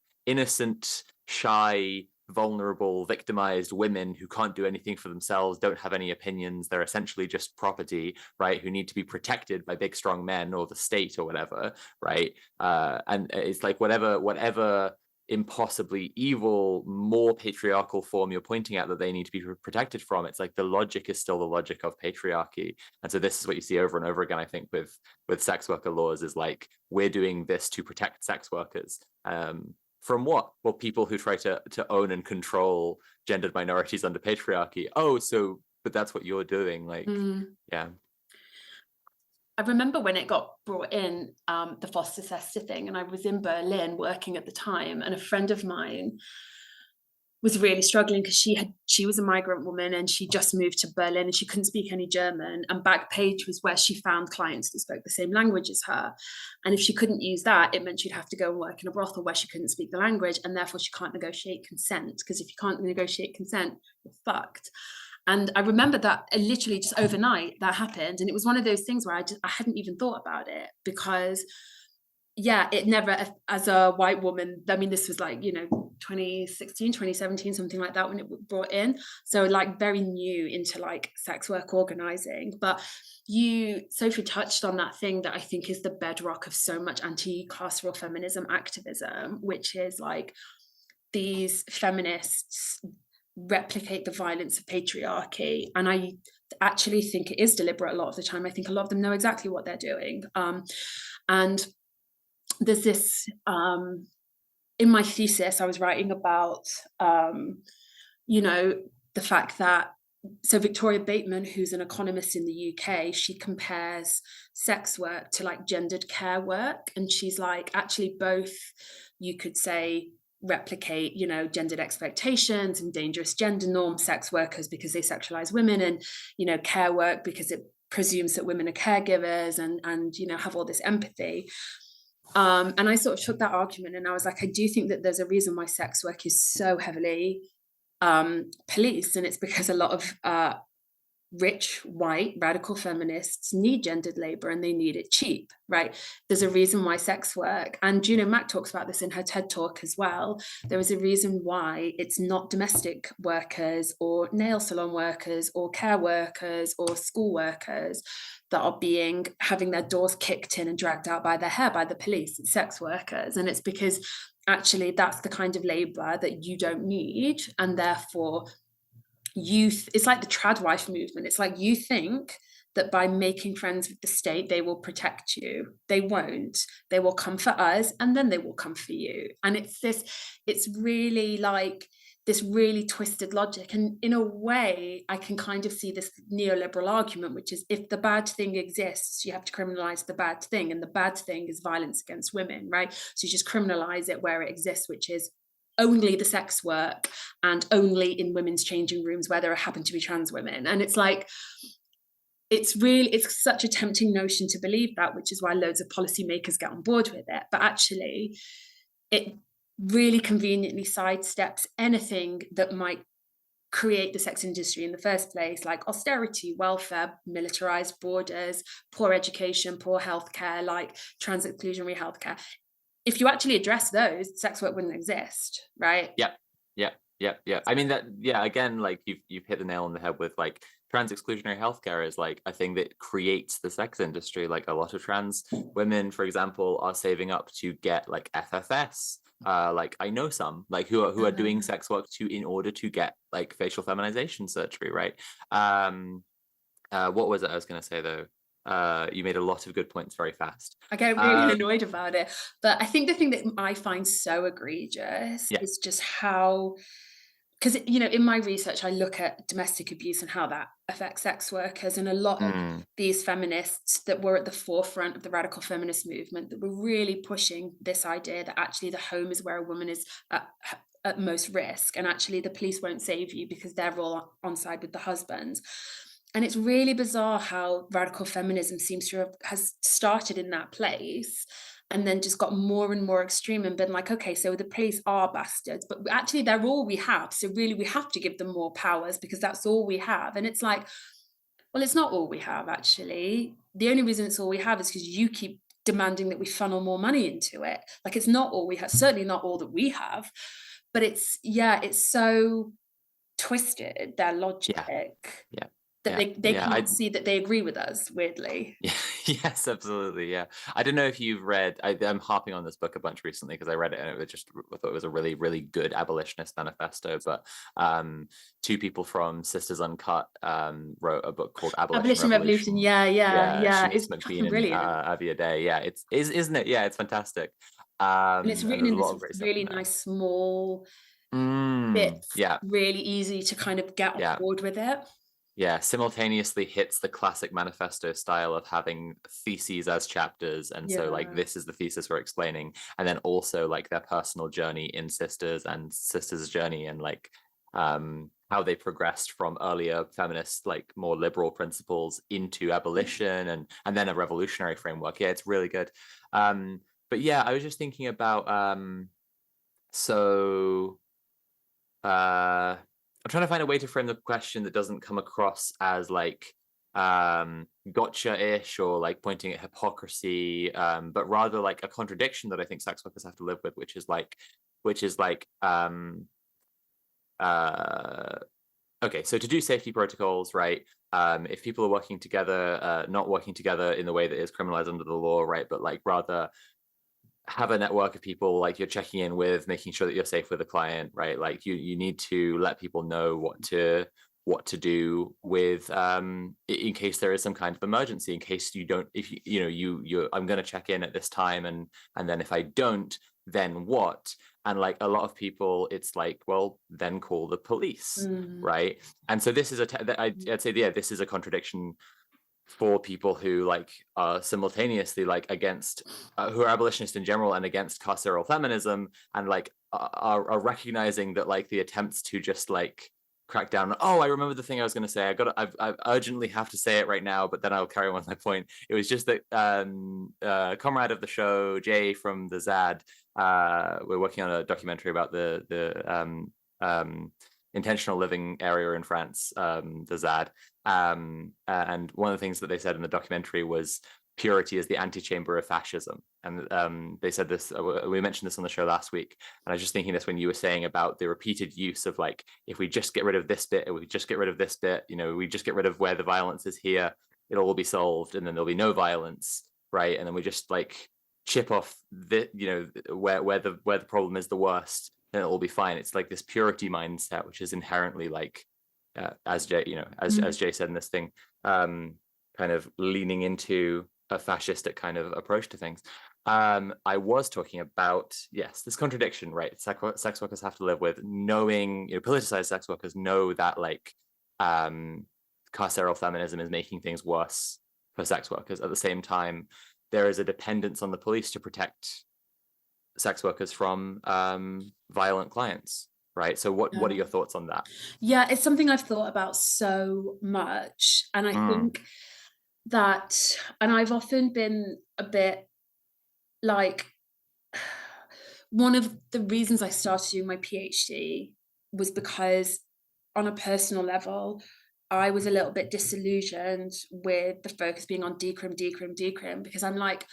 shy, vulnerable, victimized women who can't do anything for themselves, don't have any opinions, they're essentially just property, right, who need to be protected by big strong men or the state or whatever, right, and it's like whatever impossibly evil, more patriarchal form you're pointing at that they need to be protected from, it's like the logic is still the logic of patriarchy. And so this is what you see over and over again, I think, with sex worker laws, is like, we're doing this to protect sex workers. From what? Well, people who try to own and control gendered minorities under patriarchy. Oh, so, but that's what you're doing. Like, yeah. I remember when it got brought in, the foster-sester thing, and I was in Berlin working at the time, and a friend of mine was really struggling because she was a migrant woman and she just moved to Berlin and she couldn't speak any German, and Backpage was where she found clients that spoke the same language as her. And if she couldn't use that, it meant she'd have to go and work in a brothel where she couldn't speak the language, and therefore she can't negotiate consent, because if you can't negotiate consent, you're fucked. And I remember that literally just overnight that happened, and it was one of those things where I hadn't even thought about it, because yeah, it never, as a white woman, I mean, this was like, 2016, 2017, something like that when it was brought in. So like very new into like sex work organizing. But Sophie touched on that thing that I think is the bedrock of so much anti-carceral feminism activism, which is like these feminists replicate the violence of patriarchy. And I actually think it is deliberate a lot of the time. I think a lot of them know exactly what they're doing. And there's this, in my thesis, I was writing about, the fact that, so Victoria Bateman, who's an economist in the UK, she compares sex work to like gendered care work. And she's like, actually both, you could say, replicate, gendered expectations and dangerous gender norm sex workers because they sexualize women, and, care work because it presumes that women are caregivers and have all this empathy. And I sort of took that argument and I was like, I do think that there's a reason why sex work is so heavily policed, and it's because a lot of rich, white, radical feminists need gendered labor and they need it cheap, right? There's a reason why sex work, and Mac talks about this in her TED talk as well. There is a reason why it's not domestic workers or nail salon workers or care workers or school workers that are having their doors kicked in and dragged out by their hair by the police. It's sex workers. And it's because actually that's the kind of labor that you don't need, and therefore it's like the trad wife movement. It's like you think that by making friends with the state, they will protect you. They won't. They will come for us and then they will come for you. And it's really like this really twisted logic. And in a way, I can kind of see this neoliberal argument, which is if the bad thing exists, you have to criminalize the bad thing. And the bad thing is violence against women, right? So you just criminalize it where it exists, which is only the sex work and only in women's changing rooms where there happen to be trans women. And it's like, it's such a tempting notion to believe that, which is why loads of policymakers get on board with it. But actually, it really conveniently sidesteps anything that might create the sex industry in the first place, like austerity, welfare, militarized borders, poor education, poor healthcare, like trans exclusionary healthcare. If you actually address those, sex work wouldn't exist, right? Yeah. I mean again, like you've hit the nail on the head with like trans exclusionary healthcare is like a thing that creates the sex industry. Like a lot of trans women, for example, are saving up to get like FFS. Like I know some like who are doing sex work in order to get like facial feminization surgery, right? What was it I was gonna say though? You made a lot of good points very fast. I get really annoyed about it. But I think the thing that I find so egregious is just how, because, in my research, I look at domestic abuse and how that affects sex workers. And a lot of these feminists that were at the forefront of the radical feminist movement that were really pushing this idea that actually the home is where a woman is at most risk. And actually the police won't save you because they're all on side with the husbands. And it's really bizarre how radical feminism seems to has started in that place and then just got more and more extreme and been like, okay, so the police are bastards, but actually they're all we have. So really we have to give them more powers because that's all we have. And it's like, well, it's not all we have, actually. The only reason it's all we have is because you keep demanding that we funnel more money into it. Like it's not all we have, certainly not all that we have, but it's so twisted, their logic. Yeah. That they can't see that they agree with us, weirdly. Yeah. Yes, absolutely. Yeah. I don't know if you've read, I'm harping on this book a bunch recently because I read it and I thought it was a really, really good abolitionist manifesto. But two people from Sisters Uncut wrote a book called Abolition Revolution. Yeah. Shanice McBean and Avia Day. Yeah, isn't it? Yeah, it's fantastic. And it's written in this really nice small bits. Yeah. Really easy to kind of get on board with it. Yeah, simultaneously hits the classic manifesto style of having theses as chapters. And so like this is the thesis we're explaining. And then also like their personal journey in Sisters and Sisters' journey and like how they progressed from earlier feminist, like more liberal principles into abolition and then a revolutionary framework. Yeah, it's really good. But yeah, I was just thinking about I'm trying to find a way to frame the question that doesn't come across as like gotcha-ish or like pointing at hypocrisy, but rather like a contradiction that I think sex workers have to live with, which is like okay, so to do safety protocols, right? If people are working together, not working together in the way that is criminalized under the law, right? But like rather have a network of people like you're checking in with, making sure that you're safe with the client, right? Like you need to let people know what to do with in case there is some kind of emergency, in case you don't, if you I'm going to check in at this time and then if I don't, then what? And like a lot of people, it's like, well, then call the police, right? And so this is I'd say, yeah, this is a contradiction for people who like are simultaneously like against who are abolitionists in general and against carceral feminism and like are recognizing that like the attempts to just like crack down. Oh, I remember the thing I was going to say. I urgently have to say it right now, but then I'll carry on with my point. It was just that Conrad of the show, Jay from the ZAD, we're working on a documentary about the intentional living area in France, the ZAD. And one of the things that they said in the documentary was purity is the antechamber of fascism. And they said this, we mentioned this on the show last week. And I was just thinking this when you were saying about the repeated use of like, if we just get rid of this bit, if we just get rid of this bit, you know, we just get rid of where the violence is here, it'll all be solved, and then there'll be no violence, right? And then we just like chip off the, you know, where the problem is the worst, then it'll all be fine. It's like this purity mindset, which is inherently like, as Jay, you know, as Jay said in this thing, kind of leaning into a fascistic kind of approach to things. I was talking about, yes, this contradiction, right? Sex workers have to live with knowing, you know, politicized sex workers know that like carceral feminism is making things worse for sex workers. At the same time, there is a dependence on the police to protect sex workers from violent clients, right? So what are your thoughts on that? Yeah, it's something I've thought about so much. And I think that, and I've often been a bit like, one of the reasons I started doing my PhD was because on a personal level, I was a little bit disillusioned with the focus being on decrim, because I'm like,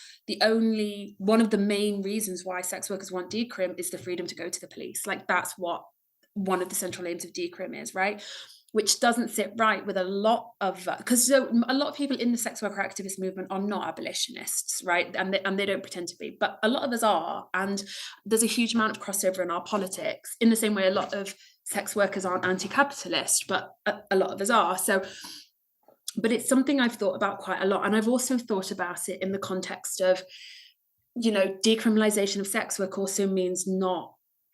one of the main reasons why sex workers want decrim is the freedom to go to the police. Like that's what one of the central aims of decrim is, right? Which doesn't sit right with a lot of, because a lot of people in the sex worker activist movement are not abolitionists, right? And they don't pretend to be, but a lot of us are. And there's a huge amount of crossover in our politics, in the same way a lot of sex workers aren't anti-capitalist, but a lot of us are. So, but it's something I've thought about quite a lot. And I've also thought about it in the context of, you know, decriminalization of sex work also means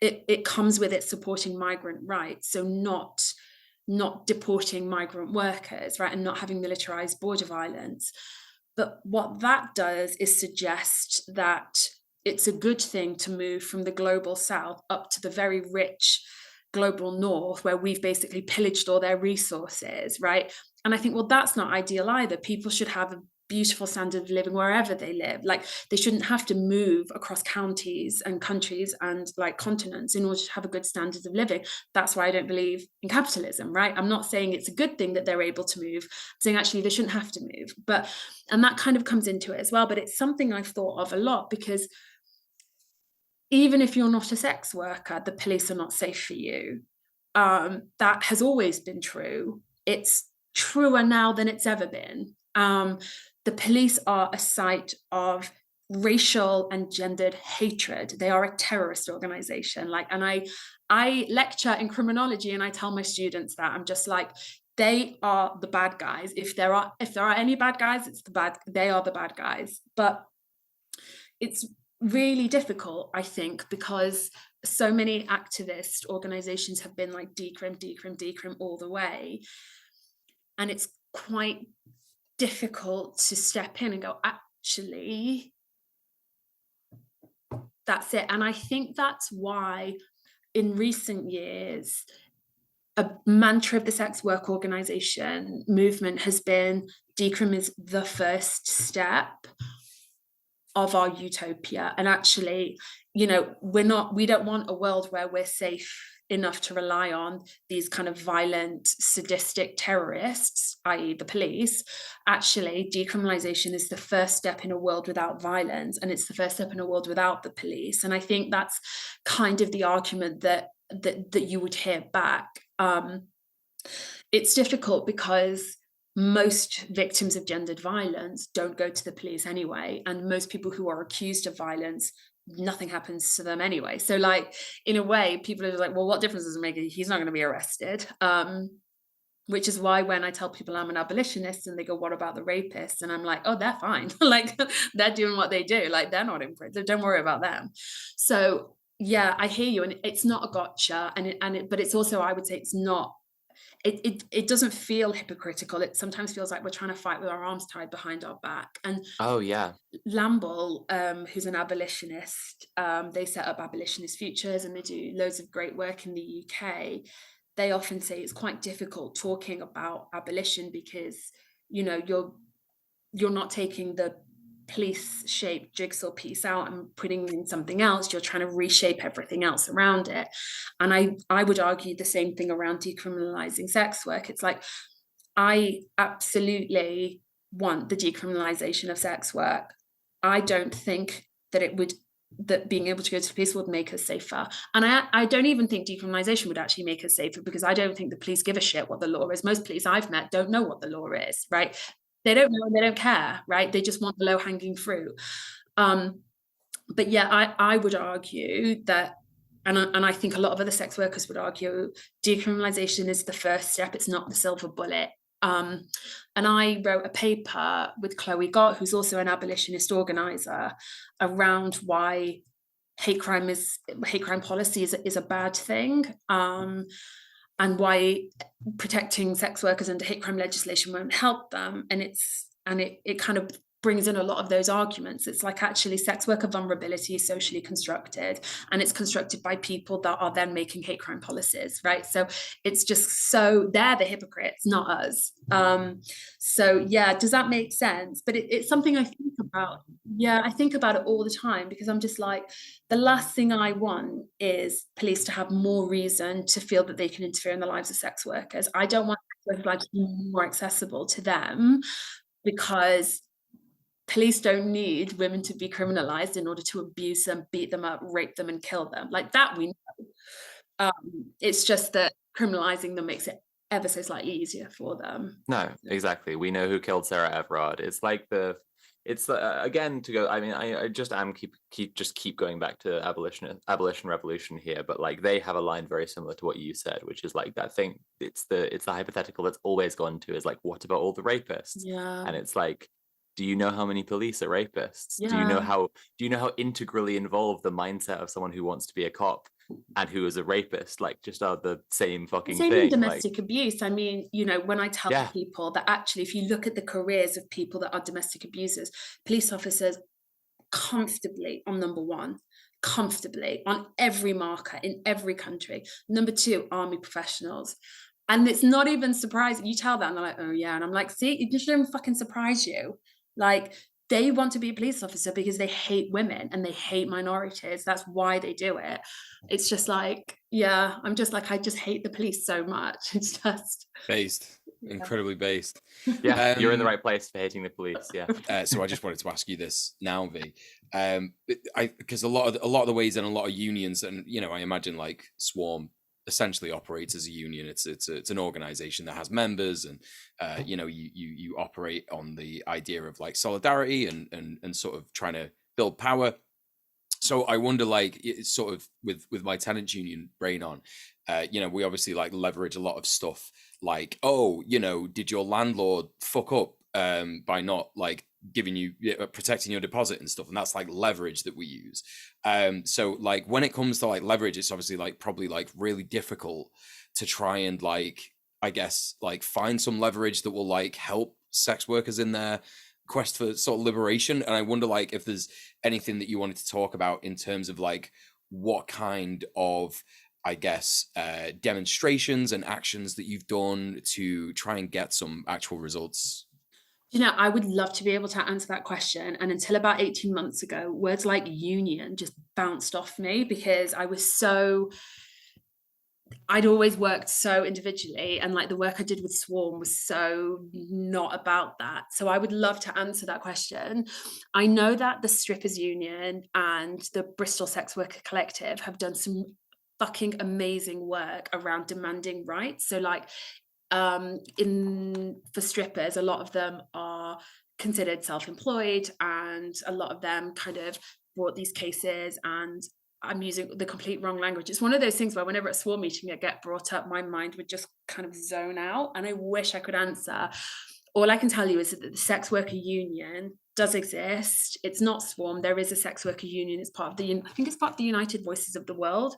it comes with it supporting migrant rights. So not deporting migrant workers, right, and not having militarized border violence. But what that does is suggest that it's a good thing to move from the global south up to the very rich global north, where we've basically pillaged all their resources, right? And I think, well, that's not ideal either. People should have a beautiful standard of living wherever they live. Like they shouldn't have to move across counties and countries and like continents in order to have a good standard of living. That's why I don't believe in capitalism, right? I'm not saying it's a good thing that they're able to move. I'm saying actually they shouldn't have to move. And that kind of comes into it as well. But it's something I've thought of a lot, because even if you're not a sex worker, the police are not safe for you. That has always been true. It's truer now than it's ever been. The police are a site of racial and gendered hatred. They are a terrorist organization. and I lecture in criminology, and I tell my students that I'm just like, they are the bad guys. If there are any bad guys, they are the bad guys. But it's really difficult, I think, because so many activist organizations have been like decrim all the way. And it's quite difficult to step in and go, actually, that's it. And I think that's why in recent years, a mantra of the sex work organization movement has been decrim is the first step of our utopia. And actually, you know, we don't want a world where we're safe enough to rely on these kind of violent, sadistic terrorists, i.e. the police. Actually, decriminalization is the first step in a world without violence, and it's the first step in a world without the police. And I think that's kind of the argument that you would hear back. It's difficult because most victims of gendered violence don't go to the police anyway, and most people who are accused of violence, nothing happens to them anyway. So like, in a way, people are like, well, what difference does it make? He's not going to be arrested. Which is why when I tell people I'm an abolitionist and they go, what about the rapists? And I'm like, oh, they're fine. Like they're doing what they do. Like they're not in prison. Don't worry about them. So yeah, I hear you. And it's not a gotcha. But it's also, I would say it's not, it doesn't feel hypocritical. It sometimes feels like we're trying to fight with our arms tied behind our back. And oh yeah, Lamble, who's an abolitionist, they set up Abolitionist Futures, and they do loads of great work in the UK. They often say it's quite difficult talking about abolition because, you know, you're not taking the police shape jigsaw piece out and putting in something else, you're trying to reshape everything else around it. And I would argue the same thing around decriminalizing sex work. It's like, I absolutely want the decriminalization of sex work. I don't think that being able to go to the police would make us safer. And I don't even think decriminalization would actually make us safer, because I don't think the police give a shit what the law is. Most police I've met don't know what the law is, right? They don't know and they don't care, right? They just want the low-hanging fruit. But yeah, I would argue that, and I think a lot of other sex workers would argue, decriminalization is the first step. It's not the silver bullet. And I wrote a paper with Chloe Gott, who's also an abolitionist organizer, around why hate crime policy is a bad thing, and why protecting sex workers under hate crime legislation won't help them. And it kind of brings in a lot of those arguments. It's like, actually, sex worker vulnerability is socially constructed, and it's constructed by people that are then making hate crime policies, right? So it's just, so they're the hypocrites, not us. So yeah, does that make sense? But it's something I think about. Yeah, I think about it all the time, because I'm just like, the last thing I want is police to have more reason to feel that they can interfere in the lives of sex workers. I don't want sex workers to be more accessible to them, because police don't need women to be criminalized in order to abuse them, beat them up, rape them, and kill them. Like that, we know. It's just that criminalizing them makes it ever so slightly easier for them. No, exactly. We know who killed Sarah Everard. It's like again, to go. I mean, I just keep going back to abolition revolution here, but like they have a line very similar to what you said, which is like that thing. It's the hypothetical that's always gone to, is like, what about all the rapists? Yeah. And it's like, do you know how many police are rapists? Yeah. Do you know how integrally involved the mindset of someone who wants to be a cop and who is a rapist, like, just are the same fucking Same thing. in domestic abuse. I mean, you know, when I tell Yeah. people that actually, if you look at the careers of people that are domestic abusers, police officers comfortably on number one, comfortably on every marker in every country. Number two, army professionals. And it's not even surprising. You tell them, they're like, oh yeah. And I'm like, see, it shouldn't even fucking surprise you. Like, they want to be a police officer because they hate women and they hate minorities. That's why they do it. It's just like, yeah, I'm just like, I just hate the police so much. It's just Based, incredibly based. Yeah, you're in the right place for hating the police. Yeah. So I just wanted to ask you this now, V, because a lot of the ways and a lot of unions, and you know, I imagine like Swarm essentially operates as a union. It's an organization that has members, and you know, you operate on the idea of like solidarity and sort of trying to build power. So I wonder, like, it's sort of with my tenants union brain on, you know, we obviously like leverage a lot of stuff, like, oh, you know, did your landlord fuck up by not like giving you protecting your deposit and stuff, and that's like leverage that we use. So like when it comes to like leverage, it's obviously like probably like really difficult to try and like, I guess, like find some leverage that will like help sex workers in their quest for sort of liberation. And I wonder like if there's anything that you wanted to talk about in terms of like what kind of, I guess, demonstrations and actions that you've done to try and get some actual results. You know, I would love to be able to answer that question. And until about 18 months ago, words like union just bounced off me, because I'd always worked so individually, and like the work I did with Swarm was so not about that. So I would love to answer that question. I know that the Strippers Union and the Bristol Sex Worker Collective have done some fucking amazing work around demanding rights. So like for strippers, a lot of them are considered self-employed, and a lot of them kind of brought these cases, and I'm using the complete wrong language. It's one of those things where whenever at SWAR meeting it get brought up, my mind would just kind of zone out, and I wish I could answer. All I can tell you is that the sex worker union does exist. It's not Swarm. There is a sex worker union. It's part of I think it's part of the United Voices of the World.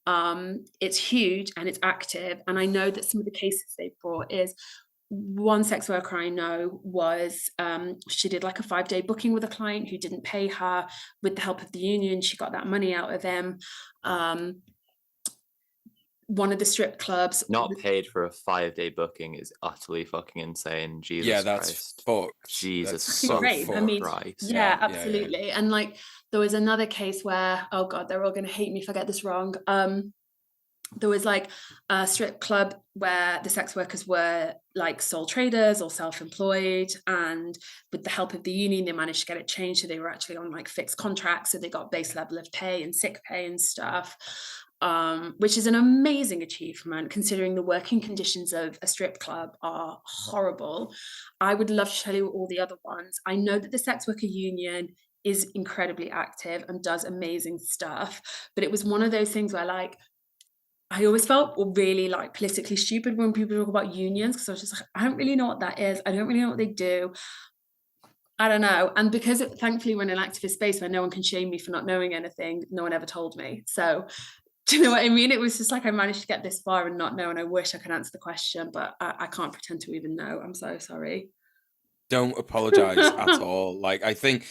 It's huge and it's active. And I know that some of the cases they've brought is, one sex worker I know was, she did like a 5-day booking with a client who didn't pay her. With the help of the union, she got that money out of him. one of the strip clubs. Not paid for a 5-day booking is utterly fucking insane. Jesus Yeah, that's Christ. fucked. Jesus That's fucking Great. I mean, Christ. yeah, Yeah, absolutely. And like, there was another case where, oh God, they're all going to hate me if I get this wrong. There was like a strip club where the sex workers were like sole traders or self-employed, and with the help of the union, they managed to get it changed. So they were actually on like fixed contracts. So they got base level of pay and sick pay and stuff, which is an amazing achievement considering the working conditions of a strip club are horrible. I would love to tell you all the other ones. I know that the sex worker union is incredibly active and does amazing stuff, but it was one of those things where like, I always felt really like politically stupid when people talk about unions, because I was just like, I don't really know what that is. I don't really know what they do. I don't know. And because thankfully we're in an activist space where no one can shame me for not knowing anything, no one ever told me. So do you know what I mean? It was just like I managed to get this far and not know, and I wish I could answer the question, but I can't pretend to even know. I'm so sorry. don't apologize at all. Like I think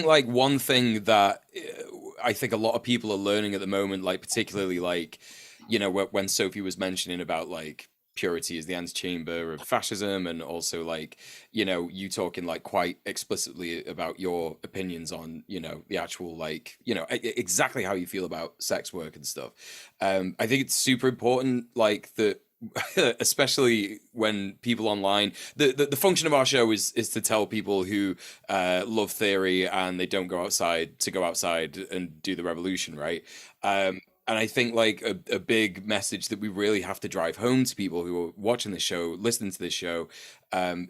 like one thing that I think a lot of people are learning at the moment, like particularly like, you know, when Sophie was mentioning about like purity is the antechamber of fascism, and also like, you know, you talking like quite explicitly about your opinions on, you know, the actual like, you know, exactly how you feel about sex work and stuff. I think it's super important, like that especially when people online, the function of our show is to tell people who love theory and they don't go outside to go outside and do the revolution, right? And I think like a big message that we really have to drive home to people who are watching this show, listening to this show,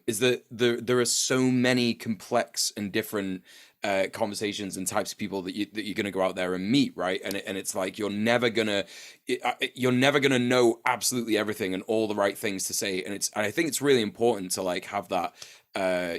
is that there are so many complex and different conversations and types of people that you're going to go out there and meet, right? And it's like you're never gonna know absolutely everything and all the right things to say. And I think it's really important to like have that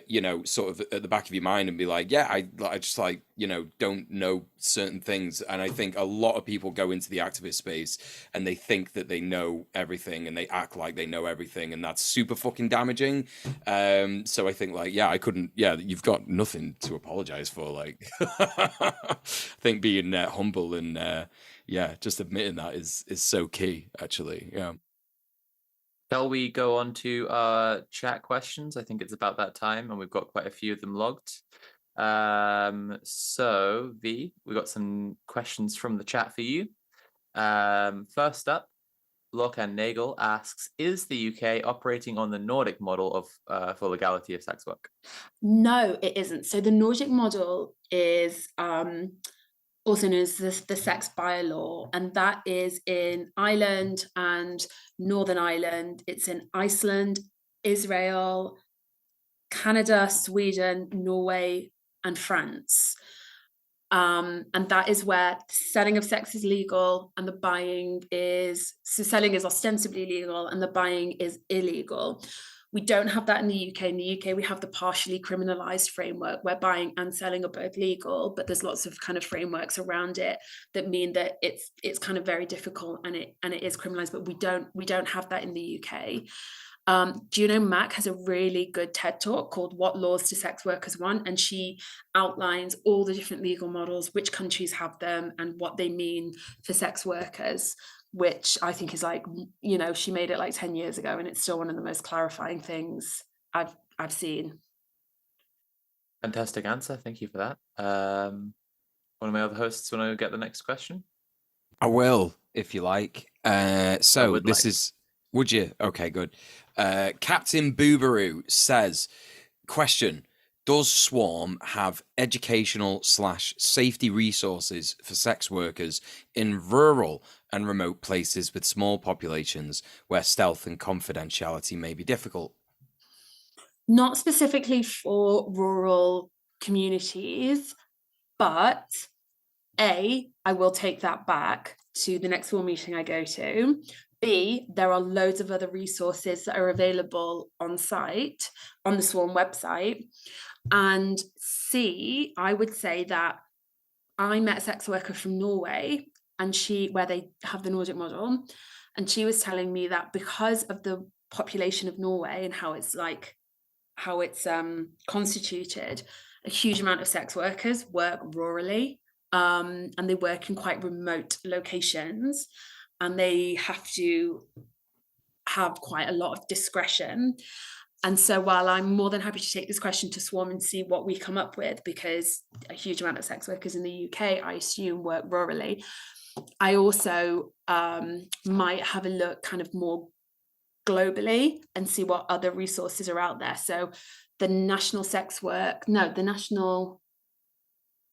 you know, sort of at the back of your mind and be like, yeah, I just like, you know, don't know certain things. And I think a lot of people go into the activist space and they think that they know everything and they act like they know everything, and that's super fucking damaging. So I think like, yeah, you've got nothing to apologize for. Like, I think being humble and yeah, just admitting that is so key, actually. Yeah. Shall we go on to chat questions? I think it's about that time, and we've got quite a few of them logged. So V, we got some questions from the chat for you. First up, Lokan Nagel asks, is the UK operating on the Nordic model of for legality of sex work? No, it isn't. So the Nordic model is also known as the sex bylaw, and that is in Ireland and Northern Ireland. It's in Iceland, Israel, Canada, Sweden, Norway, and France. And that is where the selling of sex is legal and the buying is, so selling is ostensibly legal and the buying is illegal. We don't have that in the UK. In the UK, we have the partially criminalized framework where buying and selling are both legal, but there's lots of kind of frameworks around it that mean that it's kind of very difficult and it is criminalized, but we don't have that in the UK. Do you know Mac has a really good TED talk called What Laws Do Sex Workers Want? And she outlines all the different legal models, which countries have them and what they mean for sex workers, which I think is like, you know, she made it like 10 years ago and it's still one of the most clarifying things I've seen. Fantastic answer. Thank you for that. One of my other hosts want to get the next question? I will, if you like. So this like. is... Would you? Okay, good. Captain Boobaroo says, question, does Swarm have educational/safety resources for sex workers in rural and remote places with small populations where stealth and confidentiality may be difficult? Not specifically for rural communities, but A, I will take that back to the next Swarm meeting I go to. B, there are loads of other resources that are available on site, on the Swarm website. And C, I would say that I met a sex worker from Norway, and where they have the Nordic model, and she was telling me that because of the population of Norway and how it's constituted, a huge amount of sex workers work rurally, and they work in quite remote locations. and they have to have quite a lot of discretion. And so while I'm more than happy to take this question to Swarm and see what we come up with, because a huge amount of sex workers in the UK, I assume, work rurally, I also might have a look kind of more globally and see what other resources are out there. So the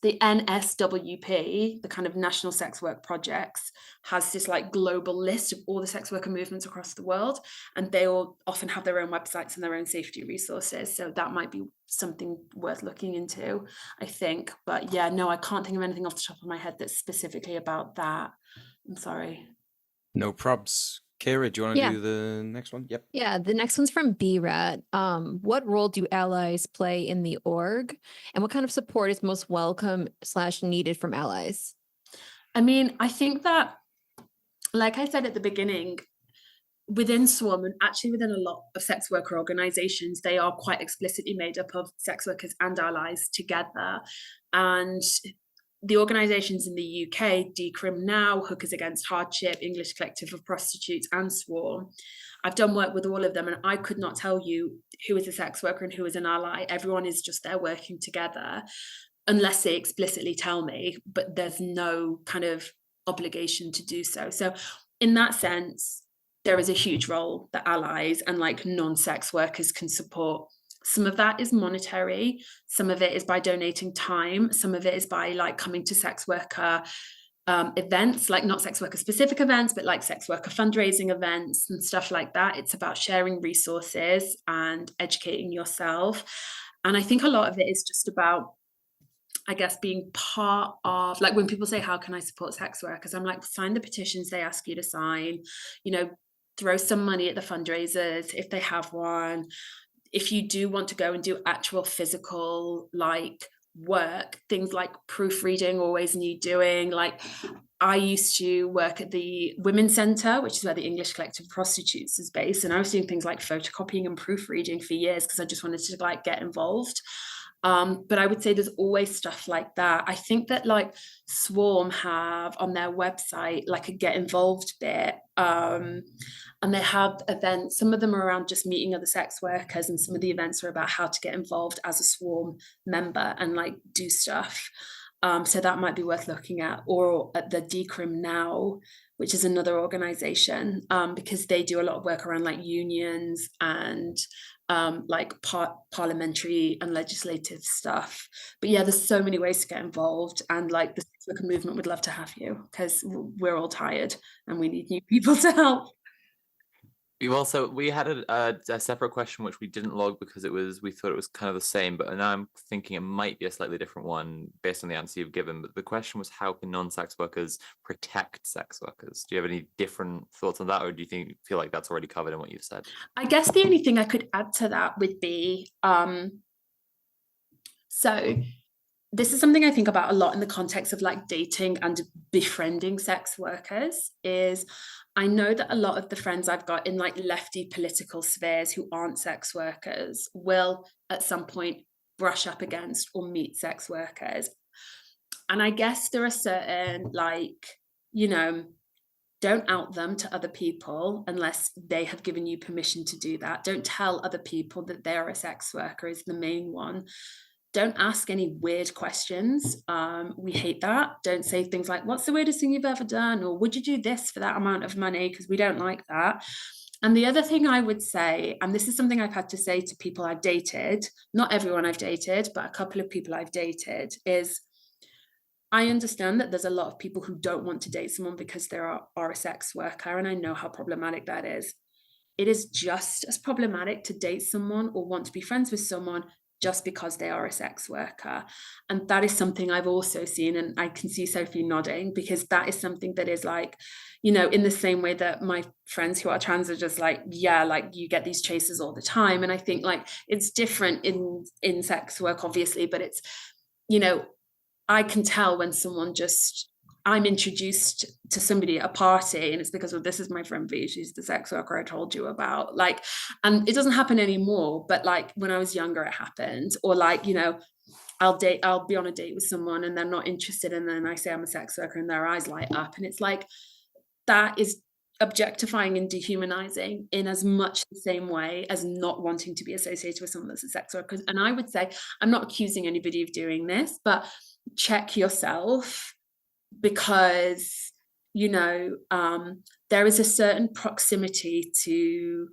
the NSWP, the kind of National Sex Work Projects, has this like global list of all the sex worker movements across the world, and they all often have their own websites and their own safety resources. So that might be something worth looking into, I think. But yeah, no, I can't think of anything off the top of my head that's specifically about that. I'm sorry. No probs. Kira, do you want to Yeah. do the next one? Yep. Yeah, the next one's from B-Rat. What role do allies play in the org? And what kind of support is most welcome / needed from allies? I mean, I think that, like I said at the beginning, within Swarm and actually within a lot of sex worker organizations, they are quite explicitly made up of sex workers and allies together. And the organizations in the UK, Decrim Now, Hookers Against Hardship, English Collective of Prostitutes, and Swarm, I've done work with all of them, and I could not tell you who is a sex worker and who is an ally. Everyone is just there working together, unless they explicitly tell me, but there's no kind of obligation to do so. So in that sense, there is a huge role that allies and like non-sex workers can support. Some of that is monetary, some of it is by donating time, some of it is by like coming to sex worker events, like not sex worker specific events, but like sex worker fundraising events and stuff like that. It's about sharing resources and educating yourself. And I think a lot of it is just about, I guess, being part of, like when people say, how can I support sex workers? I'm like, sign the petitions they ask you to sign, throw some money at the fundraisers if they have one. If you do want to go and do actual physical like work, things like proofreading always need doing. Like I used to work at the Women's Centre, which is where the English Collective of Prostitutes is based, and I was doing things like photocopying and proofreading for years because I just wanted to like get involved. But I would say there's always stuff like that. I think that like Swarm have on their website like a get involved bit, and they have events. Some of them are around just meeting other sex workers, and some of the events are about how to get involved as a Swarm member and like do stuff. So that might be worth looking at, or at the Decrim Now, which is another organization, because they do a lot of work around like unions and like parliamentary and legislative stuff. But yeah, there's so many ways to get involved, and like the sex worker movement would love to have you because we're all tired and we need new people to help. We had a separate question which we didn't log because we thought it was kind of the same, but now I'm thinking it might be a slightly different one based on the answer you've given. But the question was, how can non-sex workers protect sex workers? Do you have any different thoughts on that, or do you feel like that's already covered in what you've said? I guess the only thing I could add to that would be, so this is something I think about a lot in the context of like dating and befriending sex workers, is I know that a lot of the friends I've got in like lefty political spheres who aren't sex workers will at some point brush up against or meet sex workers. And I guess there are certain like, don't out them to other people unless they have given you permission to do that. Don't tell other people that they're a sex worker is the main one. Don't ask any weird questions. We hate that. Don't say things like, what's the weirdest thing you've ever done? Or would you do this for that amount of money? Because we don't like that. And the other thing I would say, and this is something I've had to say to people I've dated, not everyone I've dated, but a couple of people I've dated, is I understand that there's a lot of people who don't want to date someone because they are a sex worker, and I know how problematic that is. It is just as problematic to date someone or want to be friends with someone just because they are a sex worker. And that is something I've also seen, and I can see Sophie nodding, because that is something that is like, in the same way that my friends who are trans are just like, yeah, like you get these chases all the time. And I think like it's different in sex work, obviously, but it's, I can tell when someone I'm introduced to somebody at a party and it's because, this is my friend V, she's the sex worker I told you about, like, and it doesn't happen anymore, but like when I was younger it happened. Or like, I'll be on a date with someone and they're not interested, and then I say I'm a sex worker and their eyes light up, and it's like, that is objectifying and dehumanizing in as much the same way as not wanting to be associated with someone that's a sex worker. And I would say, I'm not accusing anybody of doing this, but check yourself, because, you know, there is a certain proximity to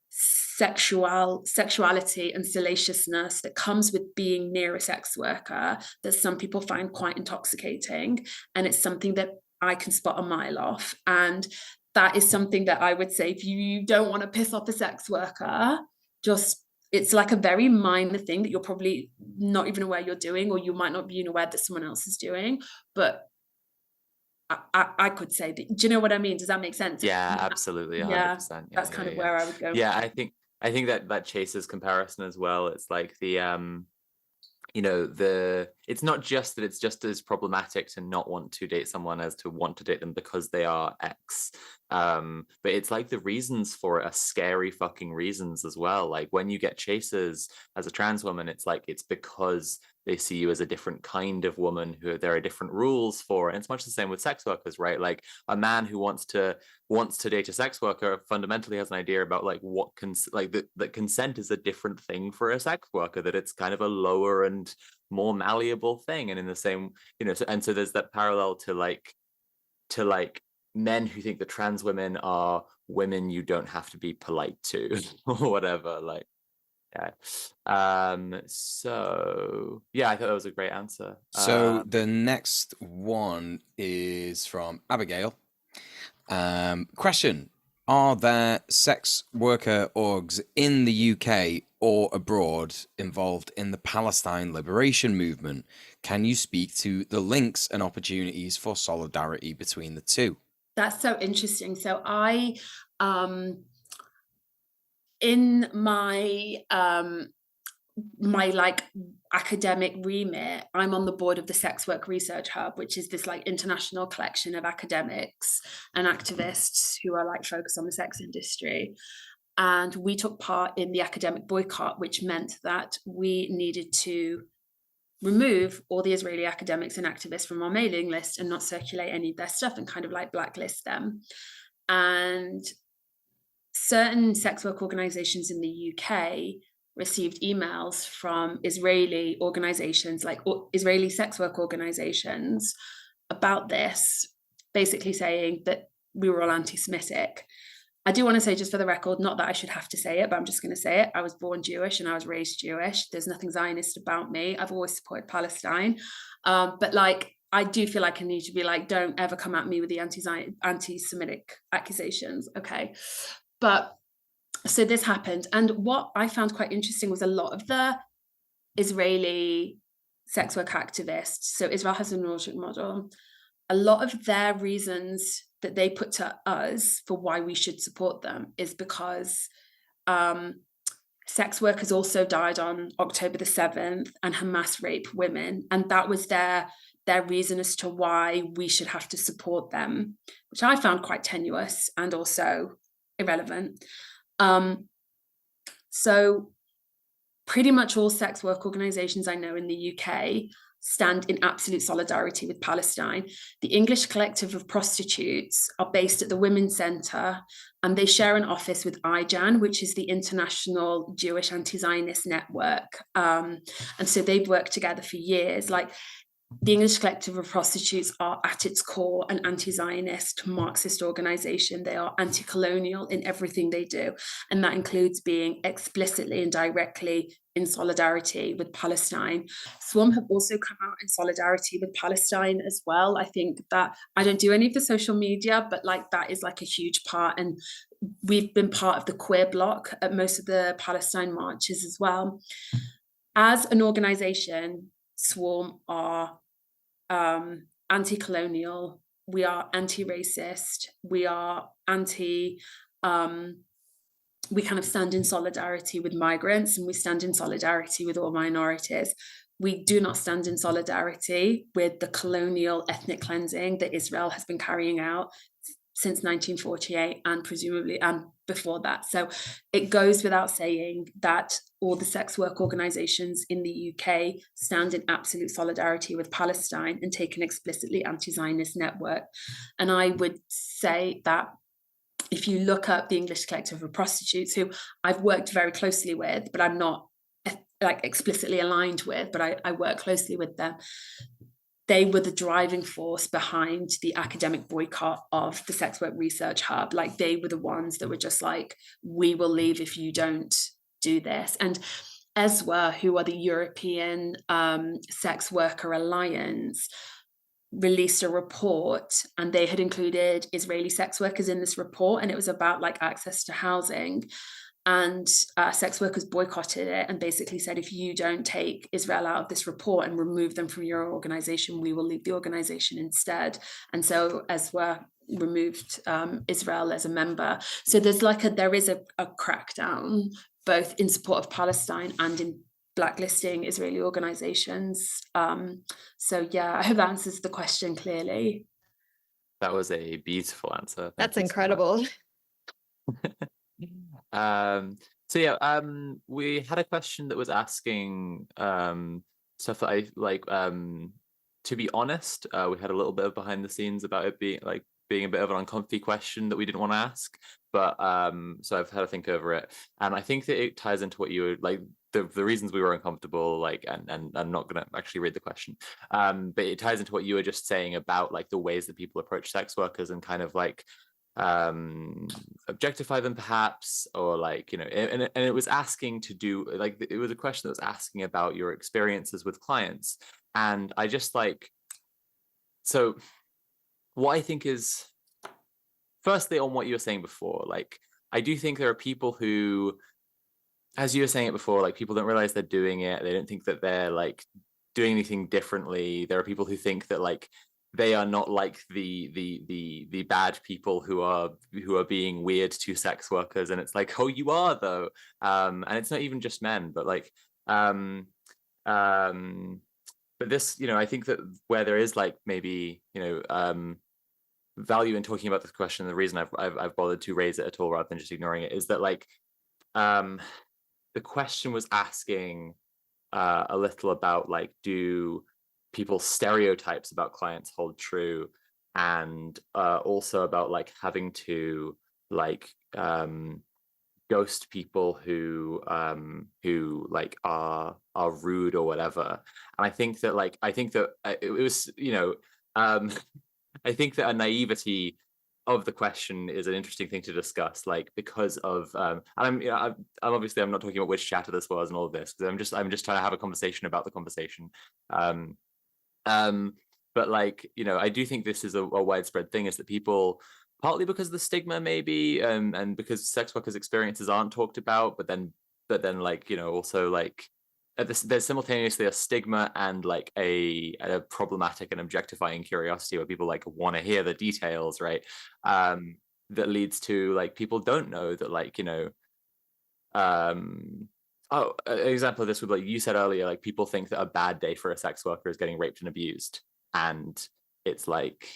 sexuality and salaciousness that comes with being near a sex worker that some people find quite intoxicating, and it's something that I can spot a mile off. And that is something that I would say, if you don't want to piss off a sex worker, just, it's like a very minor thing that you're probably not even aware you're doing, or you might not be aware that someone else is doing, but I could say that. Do you know what I mean? Does that make sense? Yeah, absolutely, 100%. Yeah, that's kind of where I would go. Yeah, I think that chases comparison as well. It's like the you know, it's not just that it's just as problematic to not want to date someone as to want to date them because they are X. But it's like the reasons for it are scary fucking reasons as well. Like when you get chases as a trans woman, it's like it's because they see you as a different kind of woman who there are different rules for. And it's much the same with sex workers, right? Like a man who wants to date a sex worker fundamentally has an idea about like what that consent is a different thing for a sex worker, that it's kind of a lower and more malleable thing. And in the same, you know, so there's that parallel to like men who think that trans women are women you don't have to be polite to or whatever. Like, yeah. So yeah, I thought that was a great answer. So the next one is from Abigail. Question: are there sex worker orgs in the UK or abroad involved in the Palestine liberation movement? Can you speak to the links and opportunities for solidarity between the two? That's so interesting. So I, in my my like academic remit, I'm on the board of the Sex Work Research Hub, which is this like international collection of academics and activists who are like focused on the sex industry. And we took part in the academic boycott, which meant that we needed to remove all the Israeli academics and activists from our mailing list and not circulate any of their stuff and kind of like blacklist them. And certain sex work organizations in the UK received emails from Israeli organizations, like Israeli sex work organizations, about this, basically saying that we were all anti-Semitic. I do want to say, just for the record, not that I should have to say it, but I'm just going to say it. I was born Jewish and I was raised Jewish. There's nothing Zionist about me. I've always supported Palestine. But like, I do feel like I need to be like, don't ever come at me with the anti-Semitic accusations. Okay. But so this happened. And what I found quite interesting was a lot of the Israeli sex work activists. So Israel has a Nordic model. A lot of their reasons that they put to us for why we should support them is because sex workers also died on October the 7th and Hamas raped women. And that was their reason as to why we should have to support them, which I found quite tenuous and also irrelevant. So pretty much all sex work organizations I know in the UK stand in absolute solidarity with Palestine. The English Collective of Prostitutes are based at the Women's Centre, and they share an office with IJAN, which is the International Jewish Anti-Zionist Network. And so they've worked together for years. Like, the English Collective of Prostitutes are at its core an anti-Zionist Marxist organization. They are anti-colonial in everything they do. And that includes being explicitly and directly in solidarity with Palestine. SWM have also come out in solidarity with Palestine as well. I think that I don't do any of the social media, but like that is like a huge part. And we've been part of the queer bloc at most of the Palestine marches as well. As an organization, SWM are anti-colonial, we are anti-racist, we are we kind of stand in solidarity with migrants, and we stand in solidarity with all minorities. We do not stand in solidarity with the colonial ethnic cleansing that Israel has been carrying out since 1948 and presumably and before that. So it goes without saying that all the sex work organisations in the UK stand in absolute solidarity with Palestine and take an explicitly anti-Zionist network. And I would say that if you look up the English Collective of Prostitutes, who I've worked very closely with, but I'm not like explicitly aligned with, but I work closely with them. They were the driving force behind the academic boycott of the Sex Work Research Hub. Like, they were the ones that were just like, we will leave if you don't do this. And SWers, who are the European Sex Worker Alliance, released a report, and they had included Israeli sex workers in this report, and it was about like access to housing. And sex workers boycotted it and basically said, if you don't take Israel out of this report and remove them from your organization, we will leave the organization instead. And so SWers removed Israel as a member. So there is a crackdown, both in support of Palestine and in blacklisting Israeli organizations. So yeah, I hope that answers the question clearly. That was a beautiful answer. That's Thank you so much. incredible. So yeah, we had a question that was asking stuff that I like. To be honest, we had a little bit of behind the scenes about it being a bit of an uncomfy question that we didn't want to ask, but so I've had to think over it, and I think that it ties into what you were like, the reasons we were uncomfortable, like, and I'm not gonna actually read the question, but it ties into what you were just saying about like the ways that people approach sex workers and kind of like objectify them perhaps, or like, you know, and it was asking to do like, it was a question that was asking about your experiences with clients. And I just like, so what I think is, firstly, on what you were saying before, like, I do think there are people who, as you were saying it before, like, people don't realize they're doing it, they don't think that they're like doing anything differently. There are people who think that like they are not like the bad people who are being weird to sex workers, and it's like, oh, you are though. And it's not even just men, but like but this, you know, I think that where there is like maybe, you know, value in talking about this question, the reason I've bothered to raise it at all rather than just ignoring it, is that like the question was asking a little about like, do people's stereotypes about clients hold true, and also about like having to like ghost people who like are rude or whatever. And I think that it was, you know, I think that a naivety of the question is an interesting thing to discuss, like, because of and I'm obviously I'm not talking about which chatter this was and all of this, because I'm just trying to have a conversation about the conversation. But like, you know, I do think this is a widespread thing, is that people, partly because of the stigma maybe, and because sex workers' experiences aren't talked about, but then like, you know, also like there's simultaneously a stigma and like a problematic and objectifying curiosity where people like want to hear the details, right? That leads to like, people don't know that, like, you know, an example of this would be, like you said earlier, like people think that a bad day for a sex worker is getting raped and abused, and it's like